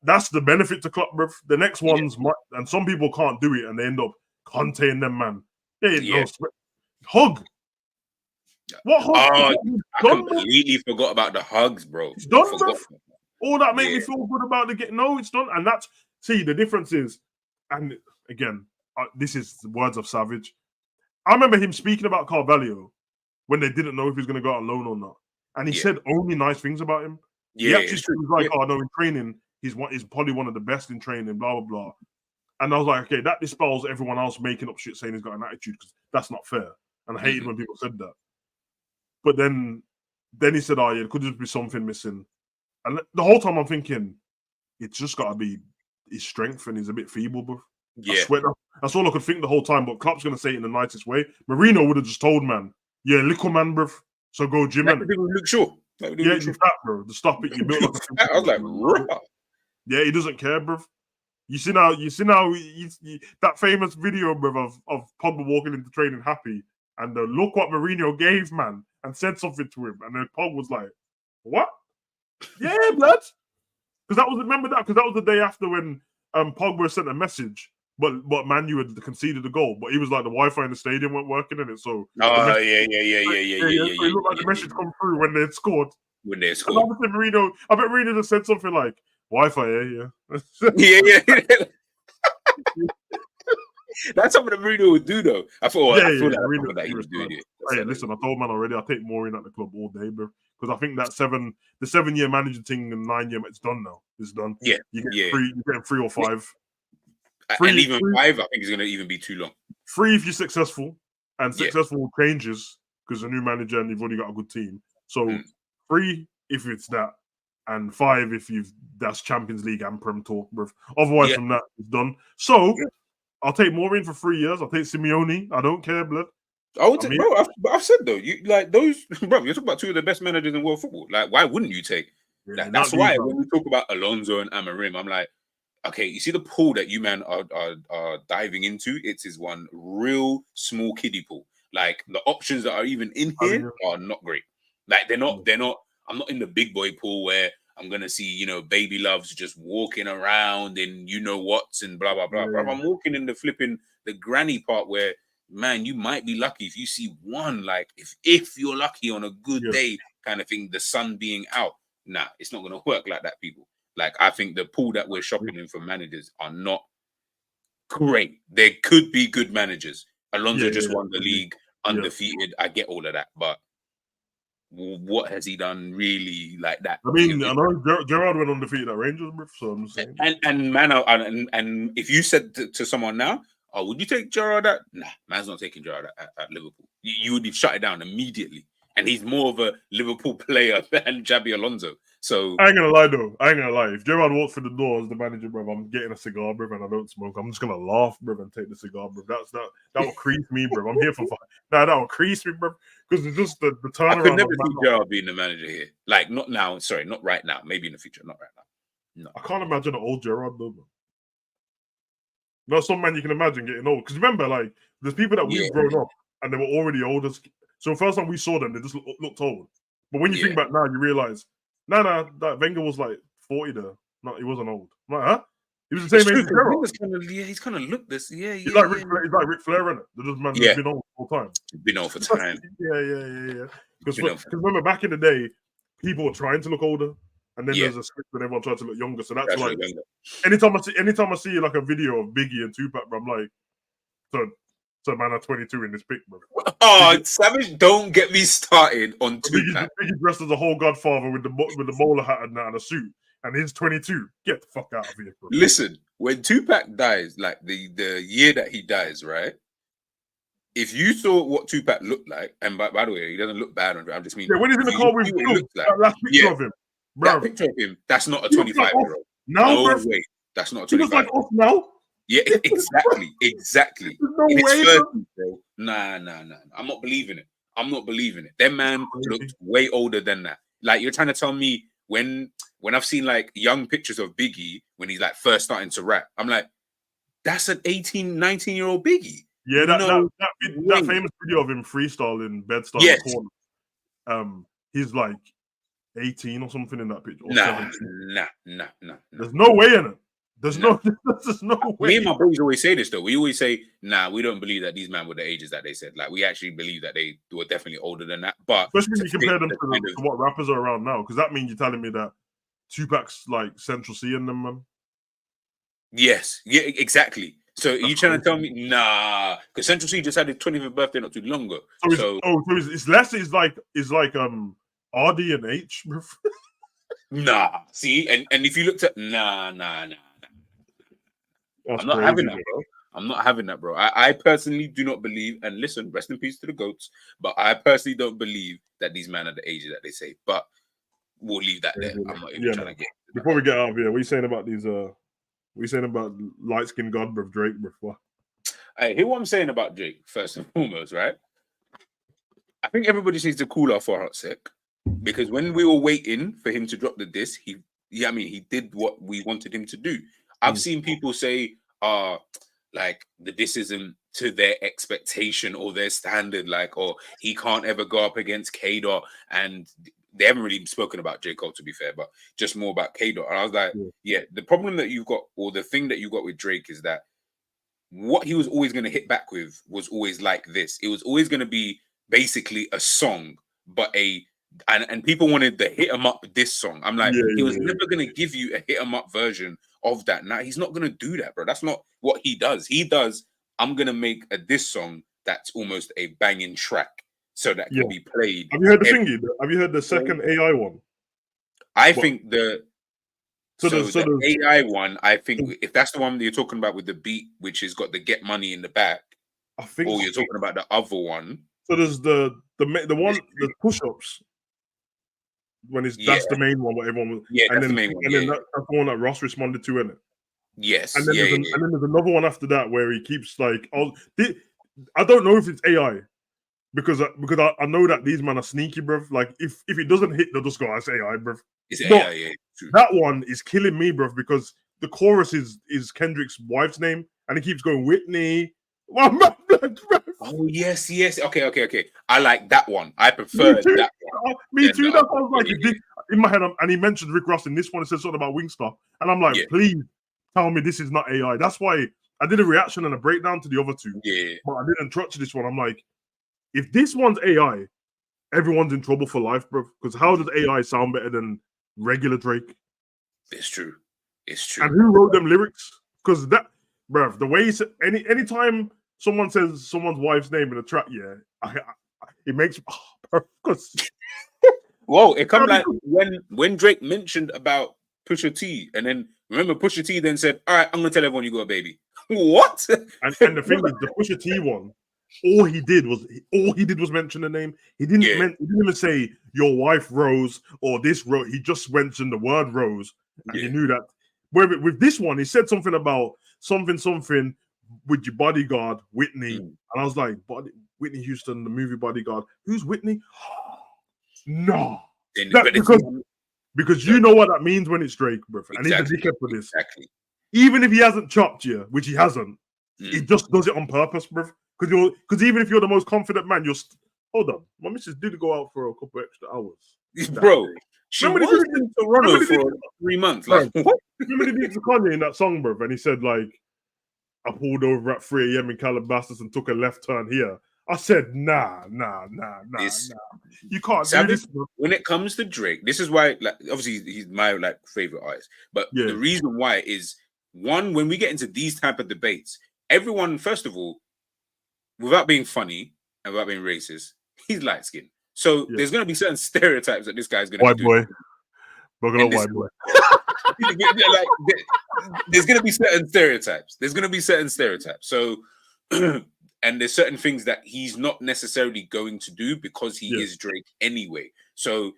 That's the benefit to Klopp, bruv. The next ones might, and some people can't do it, and they end up containing them, man. Hug. What hug? I completely forgot about the hugs, bro. It's done, bro. All that made me feel good about the get. No, it's done, and that's the difference is, and again, this is the words of Savage. I remember him speaking about Carvalho when they didn't know if he was going to go out on loan or not, and he said only nice things about him. Yeah, he actually was like, "Oh no, in training, he's probably one of the best in training." Blah blah blah. And I was like, okay, that dispels everyone else making up shit saying he's got an attitude because that's not fair. And I hated when people said that. But then he said, "Oh yeah, it could just be something missing." And the whole time I'm thinking, it's just got to be his strength, and he's a bit feeble, bro. Yeah. I swear that's all I could think the whole time. But Klopp's gonna say it in the nicest way. Mourinho would have just told man, "Yeah, little man, bro. So go gym." Like Luke Shaw. Yeah, you're fat, bro. To stop it, you built like a I was like, raw. Yeah, he doesn't care, bro. You see now that famous video, bro, of Pogba walking into training happy, and look what Mourinho gave, man, and said something to him, and then Pogba was like, "What? Yeah, blood." Because that was the day after when Pogba sent a message, but Man U had conceded the goal, but he was like the Wi-Fi in the stadium weren't working in it, so yeah. So it looked like the message come through when they had scored. When they scored, and obviously I bet Mourinho just said something like Wi-Fi, yeah. yeah. That's something that Mourinho would do, though. I feel like that he was doing it. Hey, listen, I told man already. I'll take more in at the club all day, bro. Because I think that the 7-year manager thing and 9-year, it's done now. It's done. Yeah, you get 3 or 5. And even 5, I think it's going to even be too long. 3 if you're successful, and successful changes because a new manager and you've already got a good team. So 3 if it's that, and 5 if that's Champions League and Prem talk, bro. Otherwise, from that, it's done. So I'll take more in for 3 years. I'll take Simeone. I don't care, blood. I would take, bro. I've said though, you like those, bro. You're talking about 2 of the best managers in world football. Like, why wouldn't you take? That's why when we talk about Alonso and Amorim, I'm like, okay, you see the pool that you man are diving into. It is one real small kiddie pool. Like the options that are even in here are not great. Like they're not. I'm not in the big boy pool where I'm gonna see baby loves just walking around and what's and blah blah blah. Bro, I'm walking in the granny part where, man, you might be lucky if you see one. Like if you're lucky on a good day, kind of thing. The sun being out. Nah, it's not gonna work like that, people. Like I think the pool that we're shopping in for managers are not great. There could be good managers. Alonso just won the league undefeated. I get all of that, but what has he done really like that? I mean, I know Gerrard went undefeated at Rangers, so I'm saying. And if you said to someone now, "Oh, would you take Gerrard at?" Nah, man's not taking Gerrard at Liverpool. You would shut it down immediately. And he's more of a Liverpool player than Xabi Alonso. So I ain't gonna lie though. If Gerrard walks through the door as the manager, bro, I'm getting a cigar, bro, and I don't smoke. I'm just gonna laugh, bro, and take the cigar, bro. That will crease me, bro. I'm here for fun. That will crease me, bro. Because it's just the turnaround. I could never see Gerrard being the manager here. Like not now. Sorry, not right now. Maybe in the future. Not right now. No, I can't imagine an old Gerrard though, bro. No, some man you can imagine getting old. Because remember, like, there's people that we've grown up and they were already older. So first time we saw them, they just looked old. But when you think back now, you realize, that Wenger was like 40 there. No, he wasn't old. I'm like, huh? He was the same age as Gerrard. He's kind of looked this. He's like Ric Flair, isn't it? They're just man who's been old all the time. Been old for time. Yeah. Because remember, back in the day, people were trying to look older. And then there's a switch when everyone tried to look younger. So that's like, anytime I see like a video of Biggie and Tupac, bro, I'm like, so man, I'm 22 in this pic, bro. Oh, Savage, don't get me started on Tupac. Biggie dressed as a whole Godfather with the bowler hat and a suit, and he's 22. Get the fuck out of here, bro. Listen, when Tupac dies, like the year that he dies, right? If you saw what Tupac looked like, and by the way, he doesn't look bad on it. I'm just mean, when he's in the car with Phil, that last picture of him, bro. That picture of him, that's not a 25-year-old. No way. That's not a 25-year-old. He looks like off now. Yeah, exactly. There's no way, 30s, bro. Nah. I'm not believing it. That man looked way older than that. Like, you're trying to tell me when I've seen like young pictures of Biggie when he's like first starting to rap, I'm like, that's an 18, 19-year-old Biggie. Yeah, that famous video of him freestyling Bed-Stuy in the corner. He's like 18 or something in that picture. Nah. There's no way in it. There's no way. Me and my boys always say this though. We always say, nah, we don't believe that these men were the ages that they said. Like, we actually believe that they were definitely older than that. But especially when you compare them to what rappers are around now, because that means you're telling me that Tupac's like Central C in them, man. Yes, yeah, exactly. So are you trying to tell me, nah? Because Central C just had his 25th birthday not too long ago. So it's less. It's like RD and H. Nah, see, and if you looked at nah. That's I'm not crazy, having that, bro. I'm not having that, bro. I personally do not believe, and listen, rest in peace to the goats, but I personally don't believe that these men are the age that they say. But we'll leave that there. I'm not even trying to get. Before we get out of here, what are you saying about these? We saying about light skinned god, bro, Drake, bro? Hey, hear what I'm saying about Drake first and foremost, right? I think everybody needs to cool off for a hot sec, because when we were waiting for him to drop the disc, he did what we wanted him to do. I've seen people say, like the disc isn't to their expectation or their standard, like, or he can't ever go up against K-Dot, and they haven't really spoken about J. Cole, to be fair, but just more about K-Dot. And I was like, yeah, the problem that you've got, or the thing that you got with Drake, is that what he was always going to hit back with was always like this. It was always going to be basically a song, but and people wanted the hit 'em up this song. I'm like, he was never going to give you a hit 'em up version of that. Now he's not going to do that, bro. That's not what he does. He does, I'm going to make a diss song that's almost a banging track so that can be played. Have you heard the thingy? Have you heard the second AI one? I think the AI one, I think if that's the one that you're talking about with the beat, which has got the get money in the back, I think, or you're talking about the other one. So there's the one, the push-ups, when that's the main one, what everyone was, and then that's the one that Ross responded to, innit? Yes. And then and then there's another one after that where he keeps like, I don't know if it's AI, because I know that these men are sneaky, bruv. Like if it doesn't hit, they'll just go, "That's AI, bruv." It's AI, yeah. True. That one is killing me, bruv, because the chorus is Kendrick's wife's name, and he keeps going Whitney. Oh yes. Okay. I like that one. I prefer that one. Me too. That sounds like in my head. And he mentioned Rick Ross in this one. It says something about Wingstop, and I'm like, please tell me this is not AI. That's why I did a reaction and a breakdown to the other two. But I didn't touch this one. I'm like, if this one's AI, everyone's in trouble for life, bro. Because how does AI sound better than regular Drake? It's true. And who wrote them lyrics? Because that, bro, the way he said, anytime someone says someone's wife's name in a track, it makes whoa, it comes like when Drake mentioned about Pusha T, and then remember Pusha T then said, "All right, I'm gonna tell everyone you got a baby." What? And the thing is, the Pusha T one, all he did was mention the name. He didn't even say your wife Rose or this Rose. He just mentioned the word Rose, and you knew that. Where with this one, he said something about something with your bodyguard Whitney, and I was like, Whitney Houston, the movie Bodyguard. Who's Whitney? No, because you know what that means when it's Drake, bro. And he's a dickhead for this. Exactly. Even if he hasn't chopped you, which he hasn't, he just does it on purpose, bro. Because even if you're the most confident man, hold on. My missus did go out for a couple extra hours, bro. She was in Toronto for 3 months. Like, what? Remember the beats of Kanye in that song, bro? And he said, like, I pulled over at 3 a.m. in Calabasas and took a left turn here. I said, nah. You can't do this, bro. When it comes to Drake, this is why, like, obviously he's my favorite artist. But the reason why is, one, when we get into these type of debates, everyone, first of all, without being funny and without being racist, he's light skinned. So there's going to be certain stereotypes that this guy's going to white boy. White boy. Like, there's going to be certain stereotypes. So, and there's certain things that he's not necessarily going to do because he is Drake anyway. So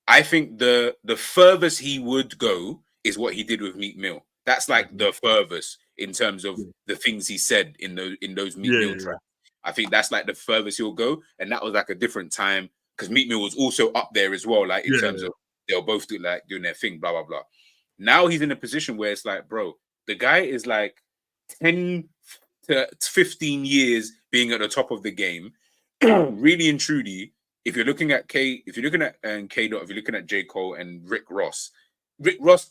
I think the furthest he would go is what he did with Meek Mill. That's like the furthest in terms of the things he said in those Meek Mill tracks. I think that's like the furthest he'll go, and that was like a different time because Meek Mill was also up there as well, like in terms of they'll both doing their thing, blah blah blah. Now he's in a position where it's like, bro, the guy is like 10 to 15 years being at the top of the game, really and truly. If you're looking at K-Dot, if you're looking at J. Cole and Rick Ross,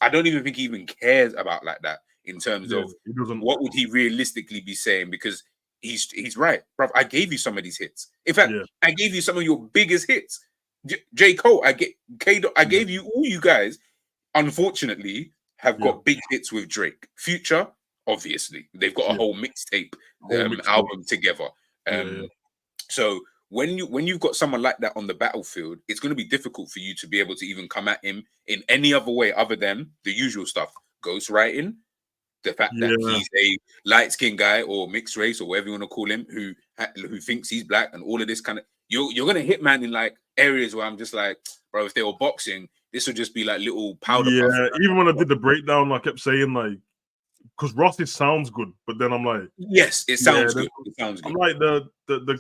I don't even think he even cares about like that in terms of what would he realistically be saying, because he's right, bro. I gave you some of these hits. In fact, I gave you some of your biggest hits. J. Cole, I gave you all. You guys, unfortunately, have got big hits with Drake. Future, obviously, they've got a whole mixtape album together. So when you've got someone like that on the battlefield, it's going to be difficult for you to be able to even come at him in any other way other than the usual stuff. Ghostwriting, the fact that he's a light-skinned guy or mixed race or whatever you want to call him, who thinks he's black, and all of this kind of, you're gonna hit man in like areas where I'm just like, bro, if they were boxing, this would just be like little powder. Yeah, even when I did the breakdown, I kept saying like, because Rossi sounds good, but then I'm like, yes, it sounds good. It sounds good. I'm like the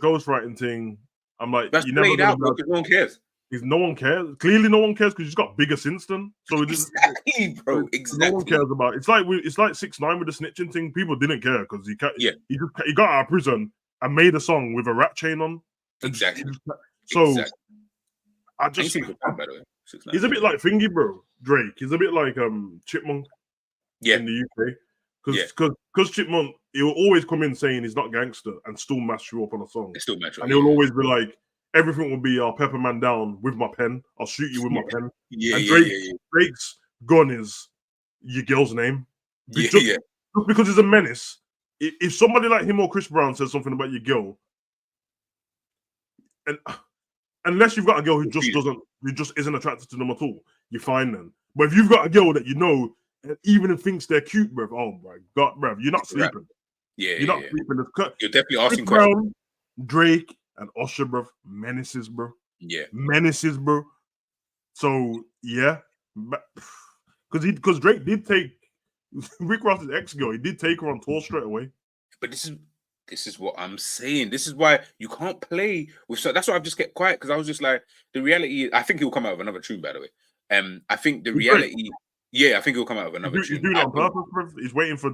ghostwriting thing. I'm like, that's you never played out because no one cares. No one cares. Clearly, no one cares because he's got bigger since then. So exactly, bro. Exactly. No one cares about it. It's like 6ix9ine with the snitching thing. People didn't care because he got out of prison and made a song with a rat chain on. Exactly. I just he's a bit like Thingy, bro. Drake. He's a bit like Chipmunk. Yeah. In the UK. Because Chipmunk, he will always come in saying he's not gangster and still mash you up on a song. Still mash you up. And he'll always be like, everything will be I'll pepper man down with my pen. I'll shoot you with my pen. Drake's gun is your girl's name. Just because he's a menace. If somebody like him or Chris Brown says something about your girl, and unless you've got a girl who just isn't attracted to them at all, you're fine then. But if you've got a girl that you know, and even thinks they're cute, bruv, oh my God, bruv, you're not sleeping. You're not sleeping. You're definitely asking Chris Brown, questions. Drake and Usher, bruv, menaces, bro. Yeah. Menaces, bro. So, yeah. Because Drake did take Rick Ross's ex-girl, he did take her on tour straight away. But this is what I'm saying. This is why you can't play with. So that's why I've just kept quiet, because I was just like, the reality. I think he'll come out with another tune, by the way. I think the reality. Yeah, I think he'll come out with another tune. He's doing it on purpose, bro. He's waiting for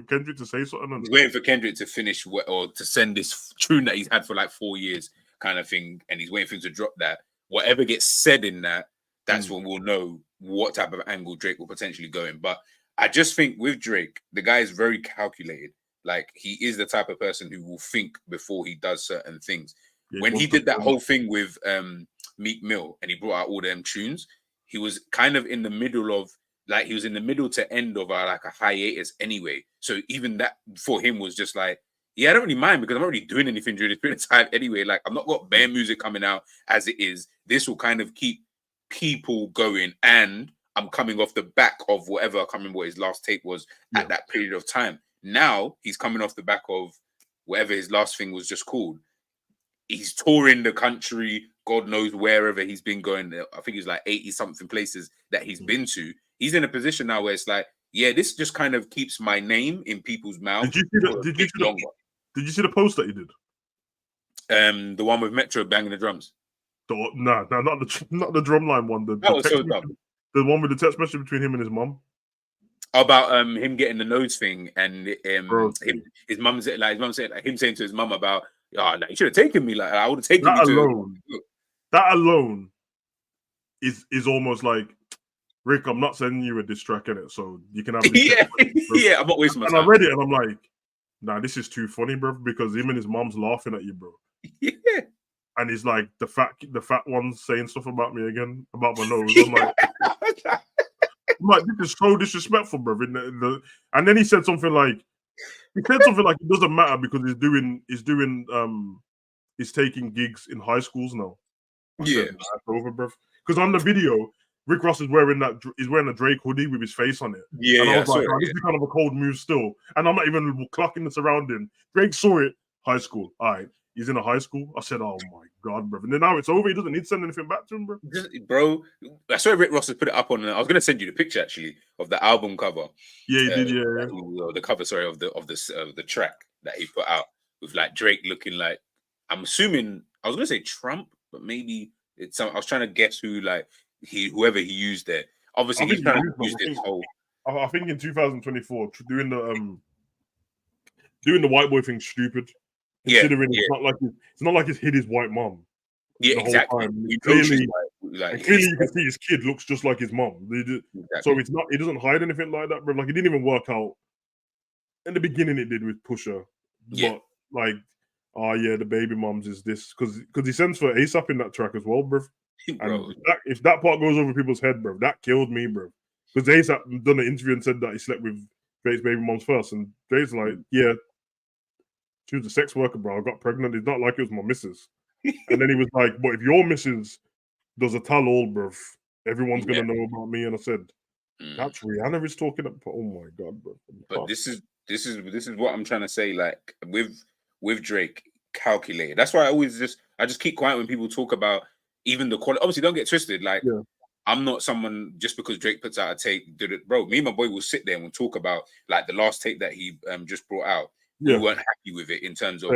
Kendrick to say something. He's waiting for Kendrick to finish or to send this tune that he's had for like 4 years, kind of thing, and he's waiting for him to drop that. Whatever gets said in that, that's when we'll know what type of angle Drake will potentially go in. But I just think with Drake, the guy is very calculated. Like, he is the type of person who will think before he does certain things. Yeah, when he did that whole thing with Meek Mill and he brought out all them tunes, he was kind of in the middle of, like, he was in the middle to end of a hiatus anyway. So even that for him was just like, yeah, I don't really mind because I'm not really doing anything during this period of time anyway. Like, I've not got bare music coming out as it is. This will kind of keep people going, and I'm coming off the back of whatever, I can't remember what his last tape was at that period of time. Now he's coming off the back of whatever his last thing was just called. He's touring the country, God knows wherever he's been going. I think he's like 80 something places that he's been to. He's in a position now where it's like, yeah, this just kind of keeps my name in people's mouths. Did you see the post that he did? The one with Metro banging the drums. No, not the drumline one. The one with the text message between him and his mom. About him getting the nose thing, and his mum said, like, him saying to his mum about, like, you should have taken me. Like, I would have taken that you alone. That alone is almost like, Rick, I'm not sending you a diss track in it, so you can have yeah, I'm not wasting my time. And I read it and I'm like, nah, this is too funny, bro, because him and his mom's laughing at you, bro. Yeah. And he's like, the fat one's saying stuff about me again, about my nose. I'm like, this is so disrespectful, bro. And then he said something like, it doesn't matter because he's taking gigs in high schools now. That's over, bro. Because on the video, Rick Ross is wearing a Drake hoodie with his face on it. Yeah, and I was like, this is kind of a cold move still. And I'm not even clocking the surrounding. Drake saw it, high school. All right, he's in a high school. I said, oh my God, bro. And then now it's over. He doesn't need to send anything back to him, bro. Bro, I saw Rick Ross has put it up on. I was going to send you the picture actually of the album cover. Yeah, he did. Yeah, the cover, sorry, of the track that he put out with like Drake looking like, I'm assuming, I was going to say Trump, but maybe it's some. I was trying to guess who, like, whoever he used there. Obviously, he's trying to use this whole. I think in 2024, doing the white boy thing stupid. Considering it's not like he's hid his white mom. Yeah, exactly. Clearly, you can see his kid looks just like his mom. So it's not. He doesn't hide anything like that, bro. Like, it didn't even work out. In the beginning, it did with Pusha, but like, the baby moms is this because he sends for ASAP in that track as well, bro. And if that part goes over people's head, bro, that killed me, bro. Because ASAP done an interview and said that he slept with Drake's baby moms first, and Drake's like, yeah, she was a sex worker, bro. I got pregnant. It's not like it was my missus. And then he was like, but if your missus does a tell all, bruv, everyone's gonna know about me. And I said, that's Rihanna is talking about. Oh my god, bro. But this is what I'm trying to say. Like with Drake, calculated. That's why I just keep quiet when people talk about even the quality. Obviously, don't get twisted. Like I'm not someone just because Drake puts out a tape, bro. Me and my boy will sit there and we'll talk about like the last tape that he just brought out. We weren't happy with it in terms of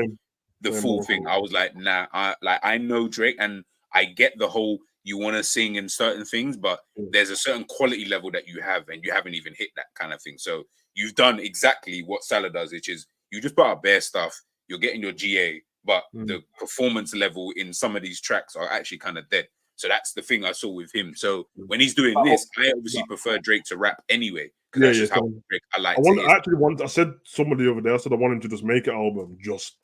the full thing. I was like, nah, I know Drake and I get the whole you want to sing in certain things, but there's a certain quality level that you have and you haven't even hit that kind of thing. So you've done exactly what Salah does, which is you just put out bare stuff, you're getting your GA, but the performance level in some of these tracks are actually kind of dead. So that's the thing I saw with him. So when he's doing this, I obviously prefer Drake to rap anyway, because that's just how Drake I like to I said somebody over there, I said I want him to just make an album, just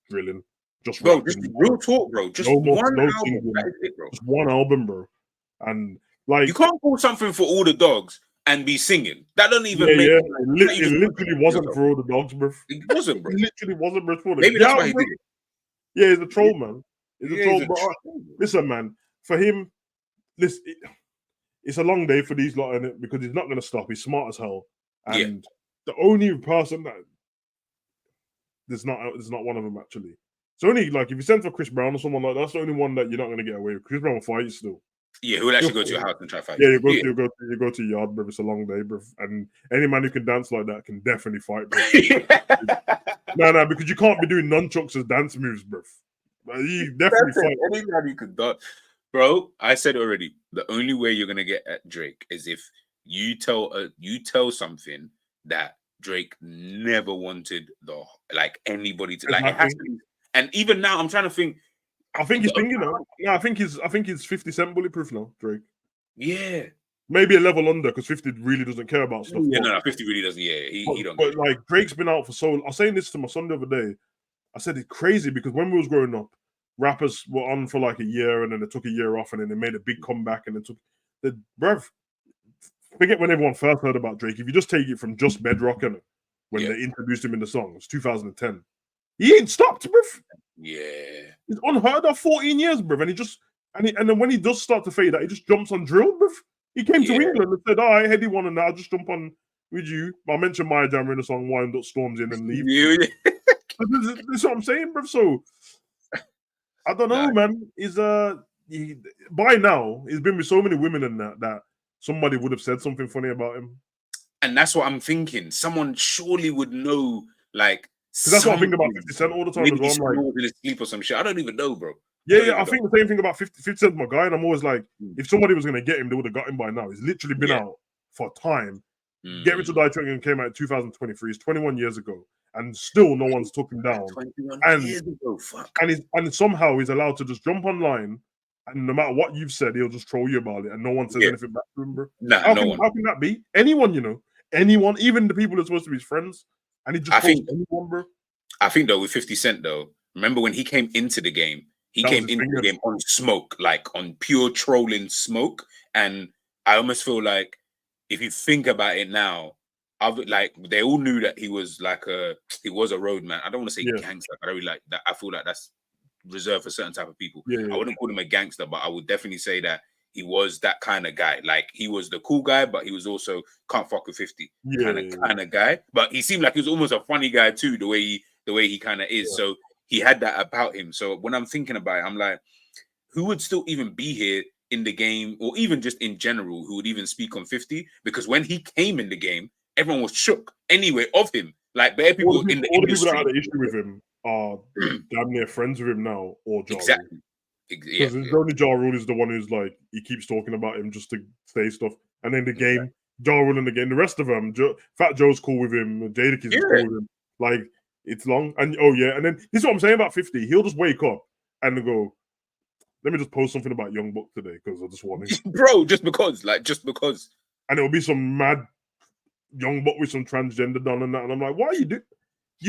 drilling. Just bro, just real talk, bro. Just one album. Just one album, bro. And like you can't call something for all the dogs and be singing. That don't even make it literally wasn't for all the dogs, bro. It wasn't, bro. It literally wasn't, bro. Maybe that's why he did it. Yeah, he's a troll, man. He's a troll, bro. Listen, man, for him, it's a long day for these lot in it because he's not gonna stop. He's smart as hell. And the only person that there's not one of them actually. It's only like if you send for Chris Brown or someone like that, that's the only one that you're not gonna get away with. Chris Brown will fight you still. Yeah, who will actually go to your house and try to fight? Yeah, you go to your yard, bro. It's a long day, bro. And any man who can dance like that can definitely fight, bro. No, because you can't be doing nunchucks as dance moves, bro. You definitely fight. Any man who can dance, bro. I said already. The only way you're gonna get at Drake is if you tell something that Drake never wanted anybody to like. It has to be. And even now, I'm trying to think. I think he's thinking now. Yeah, I think he's 50 Cent bulletproof now, Drake. Yeah. Maybe a level under because 50 really doesn't care about stuff. Yeah, no, 50 really doesn't. Yeah, he don't. But like Drake's been out for so. I was saying this to my son the other day. I said it's crazy because when we was growing up, rappers were on for like a year and then they took a year off and then they made a big comeback and they took bruv. Forget when everyone first heard about Drake. If you just take it from just Bedrock and when they introduced him in the song, it was 2010. He ain't stopped, bruv. Yeah, he's unheard of 14 years, bruv. And then when he does start to fade out, he just jumps on drill, bruv. He came to England and said, "All right, Heady one and I'll just jump on with you." I mentioned Maya Jammer in the song "Wind Up Storms In" and leave. This is what I'm saying, bruv. So I don't know, man. By now he's been with so many women and that somebody would have said something funny about him. And that's what I'm thinking. Someone surely would know, like. Because that's what I think about 50 Cent all the time as well. I'm like, in his sleep or some shit. I don't even know, bro. I think the same thing about 50 Cent, my guy. And I'm always like, if somebody was going to get him, they would have got him by now. He's literally been out for time. Get Rich or Die Trying came out in 2023. It's 21 years ago. And still no one's took him down. 21 years ago, fuck. And somehow he's allowed to just jump online and no matter what you've said, he'll just troll you about it. And no one says anything back to him, bro. How can that be? Anyone, anyone, even the people that are supposed to be his friends. And he just calls anyone, bro. I think though with 50 Cent though, remember when he came into the game, he came into the game on smoke, like on pure trolling smoke. And I almost feel like if you think about it now, they all knew that he was a road man. I don't want to say gangster, but I really like that. I feel like that's reserved for certain type of people. I wouldn't call him a gangster, but I would definitely say that he was that kind of guy. Like he was the cool guy, but he was also can't fuck with 50 kind of guy. But he seemed like he was almost a funny guy too, the way he kind of is. So he had that about him. So when I'm thinking about it, I'm like, who would still even be here in the game, or even just in general, who would even speak on 50? Because when he came in the game, everyone was shook anyway of him. Like bare people in the industry. All the people that had an issue with him are damn near friends with him now, or Ja exactly. Because only Ja Rule is the one who's like he keeps talking about him just to say stuff, and then the game, Ja Rule in the game, the rest of them, Fat Joe's cool with him, Jadakiss is cool with him. Like it's long, and and then this is what I'm saying about 50. He'll just wake up and go, "Let me just post something about Young Buck today because I just want to." Bro, just because, and it'll be some mad Young Buck with some transgender done and that, and I'm like, "Why you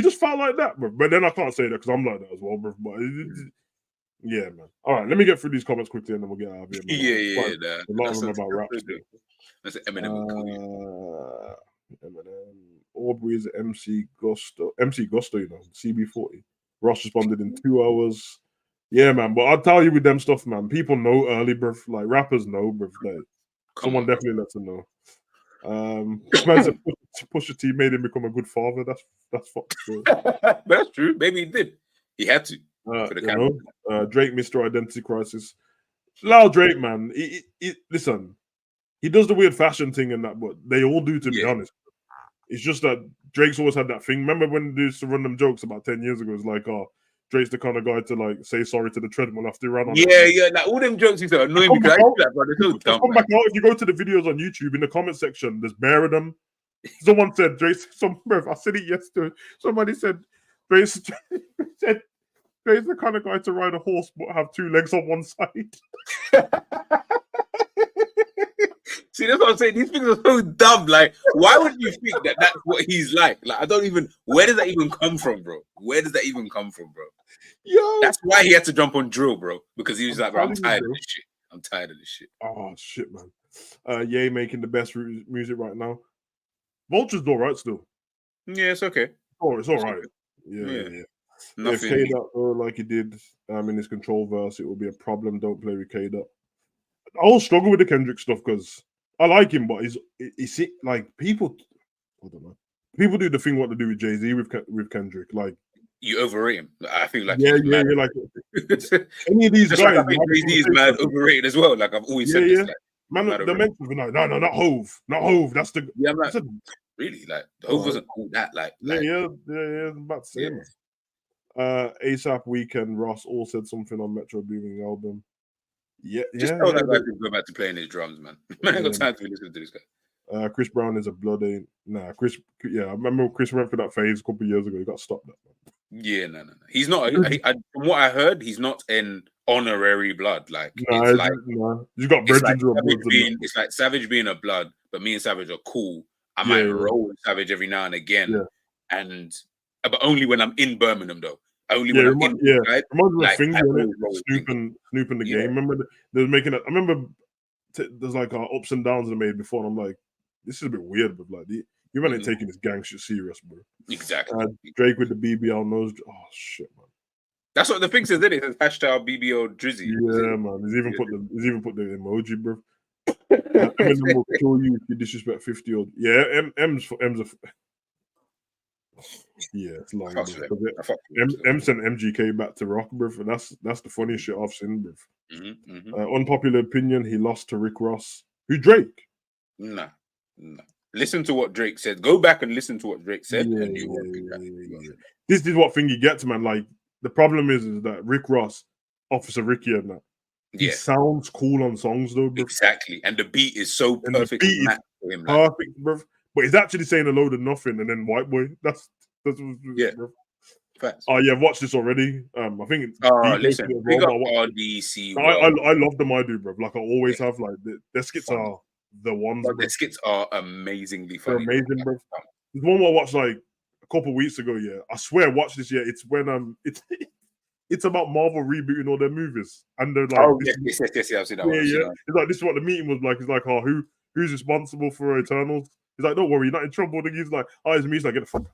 just felt like that, bro?" But then I can't say that because I'm like that as well, bro. But yeah, man. All right, let me get through these comments quickly and then we'll get out of here. A lot of them about rap. That's an Eminem. Eminem. Aubrey's MC Gusto, CB40. Ross responded in 2 hours. Yeah, man. But I'll tell you with them stuff, man. People know early, bruv. Like rappers know, bruv. Like, someone definitely lets them know. Man said Pusha T made him become a good father. That's fucked. That's true. Maybe he did. He had to. For the camera. Drake, Mr. Identity Crisis. Loud Drake, man. Listen, he does the weird fashion thing and that, but they all do, to be honest. It's just that Drake's always had that thing. Remember when they used to run them jokes about 10 years ago? It's like, Drake's the kind of guy to like say sorry to the treadmill after he ran on it. Yeah, like all them jokes used to annoy me because I used to that, bro. They're so dumb. Come back out. If you go to the videos on YouTube, in the comment section, there's bare of them. Someone said, Drake's, I said it yesterday. Somebody said, Drake's the kind of guy to ride a horse but have two legs on one side. See, that's what I'm saying. These things are so dumb. Like, why would you think that that's what he's like? Like, I don't even. Where does that even come from, bro? Where does that even come from, bro? Yo, that's why he had to jump on drill, bro. Because he was like, bro, I'm tired of this shit. I'm tired of this shit. Oh shit, man. Ye making the best music right now. Vulture's all right still. Yeah, it's okay. Oh, it's all right. Yeah. If K-Dot like he did in his Control verse, it will be a problem. Don't play with K-Dot. I'll struggle with the Kendrick stuff because I like him, but he's like people. I don't know. People do the thing what they do with Jay-Z with Kendrick. Like you overrate him. I feel like you're like any of these guys. Like Jay-Z is mad overrated as well. Like I've always said this. Like, man, the mentions were like, no, not Hove. That's the I'm like, really like Hove wasn't called that. Like yeah. I'm about to say ASAP, Weeknd, Ross all said something on Metro Booming album. Just tell that guy to go back to playing his drums, man. Man, I ain't got time to listen to this guy. Chris Brown is a blood ain't. Nah, Chris. Yeah, I remember Chris went for that phase a couple of years ago. He got stopped. Yeah, no. He's not. From what I heard, he's not an honorary blood. Like it's like you got virgins. It's like Savage being a blood, but me and Savage are cool. I might roll with Savage every now and again, but only when I'm in Birmingham, though. Only when I'm in. Reminds me of Finger, Snoop in the game. Remember they were making it. I remember there's like ups and downs they made before, and I'm like, this is a bit weird, but like you man ain't taking this gang shit serious, bro. Exactly. Drake with the BBL nose. Oh shit, man. That's what the thing says, isn't it? It says hashtag BBL Drizzy. Yeah, man. He's even put the emoji, bro. Eminem will kill you if you disrespect 50 or M's. Yeah, it's long. M sent MGK back to Rock, bro. And that's the funniest shit I've seen, bro. Unpopular opinion: he lost to Rick Ross. Who Drake? Nah. Listen to what Drake said. Go back and listen to what Drake said. This is what thing you get to, man. Like the problem is that Rick Ross, Officer Ricky, and that he sounds cool on songs though, bro. Exactly, and the beat is so perfect. For him, perfect, bro. But he's actually saying a load of nothing, and then white boy. That's bro. Facts. Oh yeah, I've watched this already. I think. Listen, big up RDC. I love them. I do, bro. Like I always have. Like their skits are the ones. Their skits are amazingly funny. They're amazing, bro. There's one I watched like a couple of weeks ago. Yeah, I swear I watched this. Yeah, it's when it's about Marvel rebooting all their movies, and they're like, yes, I've seen that. Yeah. It's like this is what the meeting was like. It's like, who's responsible for Eternals? He's like, don't worry, you're not in trouble. And he's like, it's me. He's like, get the fuck out.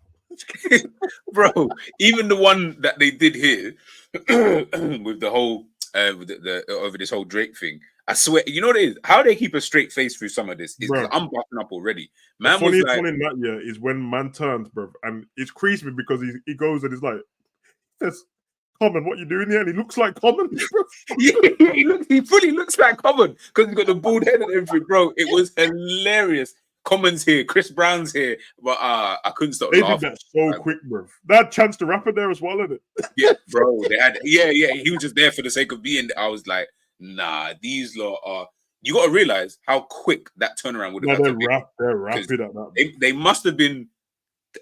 Bro, even the one that they did here with the whole over this whole Drake thing, I swear, you know what it is? How they keep a straight face through some of this is I'm busting up already. Man, the funniest one in that is when man turns, bro, and it's creased me because he goes and he's like, "There's Common, what you doing here?" And he looks like Common. he fully looks like Common because he's got the bald head and everything, bro. It was hilarious. Common's here, Chris Brown's here, but I couldn't stop laughing. They did that so quick, bro. They had Chance the Rapper there as well, isn't it? Yeah, bro. They had, he was just there for the sake of being there. I was like, nah, these lot are. You got to realize how quick that turnaround would have been. They're rapid at that. They must have been.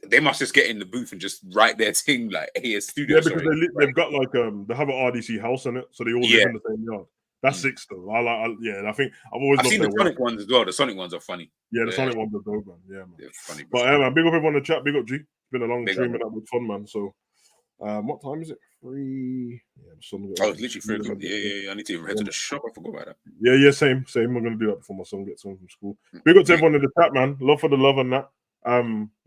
They must just get in the booth and just write their thing like, "Hey, a studio." Yeah, because they've got like they have an RDC house in it, so they all live in the same yard. That's sick still. I think I've seen the Sonic ones as well. The Sonic ones are funny. Yeah, the Sonic ones are dope, man. Yeah, man. They're funny. But man, big up everyone in the chat. Big up G. It's been a long stream and that was fun, man. So, what time is it? 3. Yeah, it's literally 3 o'clock. Yeah. I need to even head to the shop. I forgot about that. Yeah. Same. I'm gonna do that before my son gets home from school. Big up to everyone in the chat, man. Love for the love and that.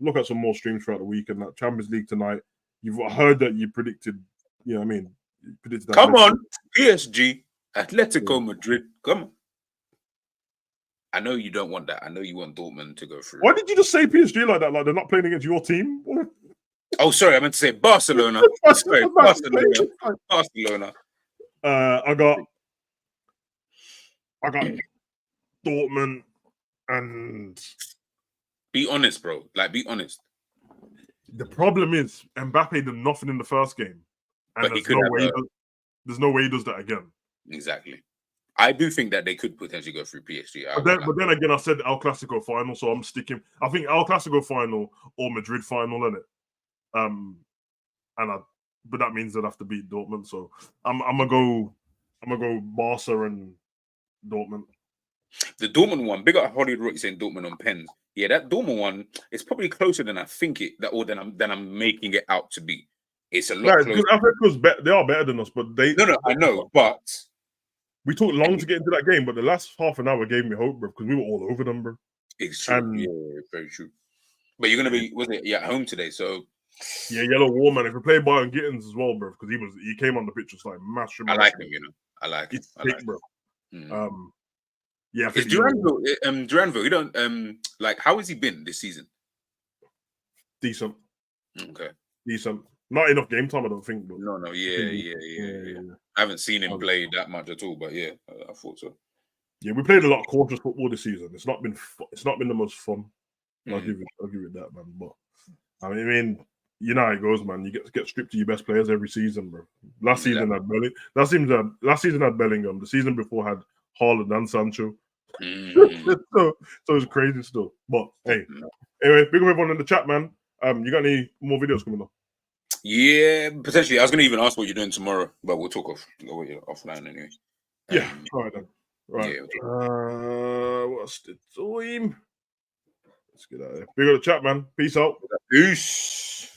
Look at some more streams throughout the week and that Champions League tonight. You've heard that you predicted. You know what I mean? Come on, PSG, Atletico Madrid. Come on. I know you don't want that. I know you want Dortmund to go through. Why did you just say PSG like that? Like they're not playing against your team? Oh, sorry, I meant to say Barcelona. Sorry, Barcelona. I got Dortmund and. Be honest, bro. Like, be honest. The problem is Mbappe did nothing in the first game, and there's no way he does that again. Exactly. I do think that they could potentially go through PSG. But then again, I said El Clasico final, so I'm sticking. I think El Clasico final or Madrid final, innit? But that means they'd have to beat Dortmund. So I'm gonna go Barca and Dortmund. The Dortmund one, big up Hollywood Rocky saying Dortmund on pens. Yeah, that Dortmund one is probably closer than I think than I'm making it out to be. It's a lot closer. Atletico's they are better than us, but they. No, I know, but we took long to get into that game. But the last half an hour gave me hope, bro, because we were all over them, bro. It's true. Yeah, very true. But you're gonna be at home today, so. Yeah, Yellow War, man. If we play Byron Gittins as well, bro, because he came on the pitch just like massive. I like him, I like him. It's thick, bro. Yeah, is Duranville, you don't like, how has he been this season? Decent. Okay. Decent. Not enough game time, I don't think. But no. Yeah. I haven't seen him play that much at all, but yeah, I thought so. Yeah, we played a lot of cautious football this season. It's not been the most fun. I'll give it that, man. But I mean, you know how it goes, man. You get stripped to your best players every season, bro. Last season had Bellingham. The season before had Haaland and Sancho. so it's crazy still. But hey, anyway, big up everyone in the chat, man. You got any more videos coming up? Yeah, potentially. I was gonna even ask what you're doing tomorrow, but we'll talk offline anyway. Yeah, all right then. Right. Yeah, what's the time? Let's get out of here. Big up the chat, man. Peace out. Peace.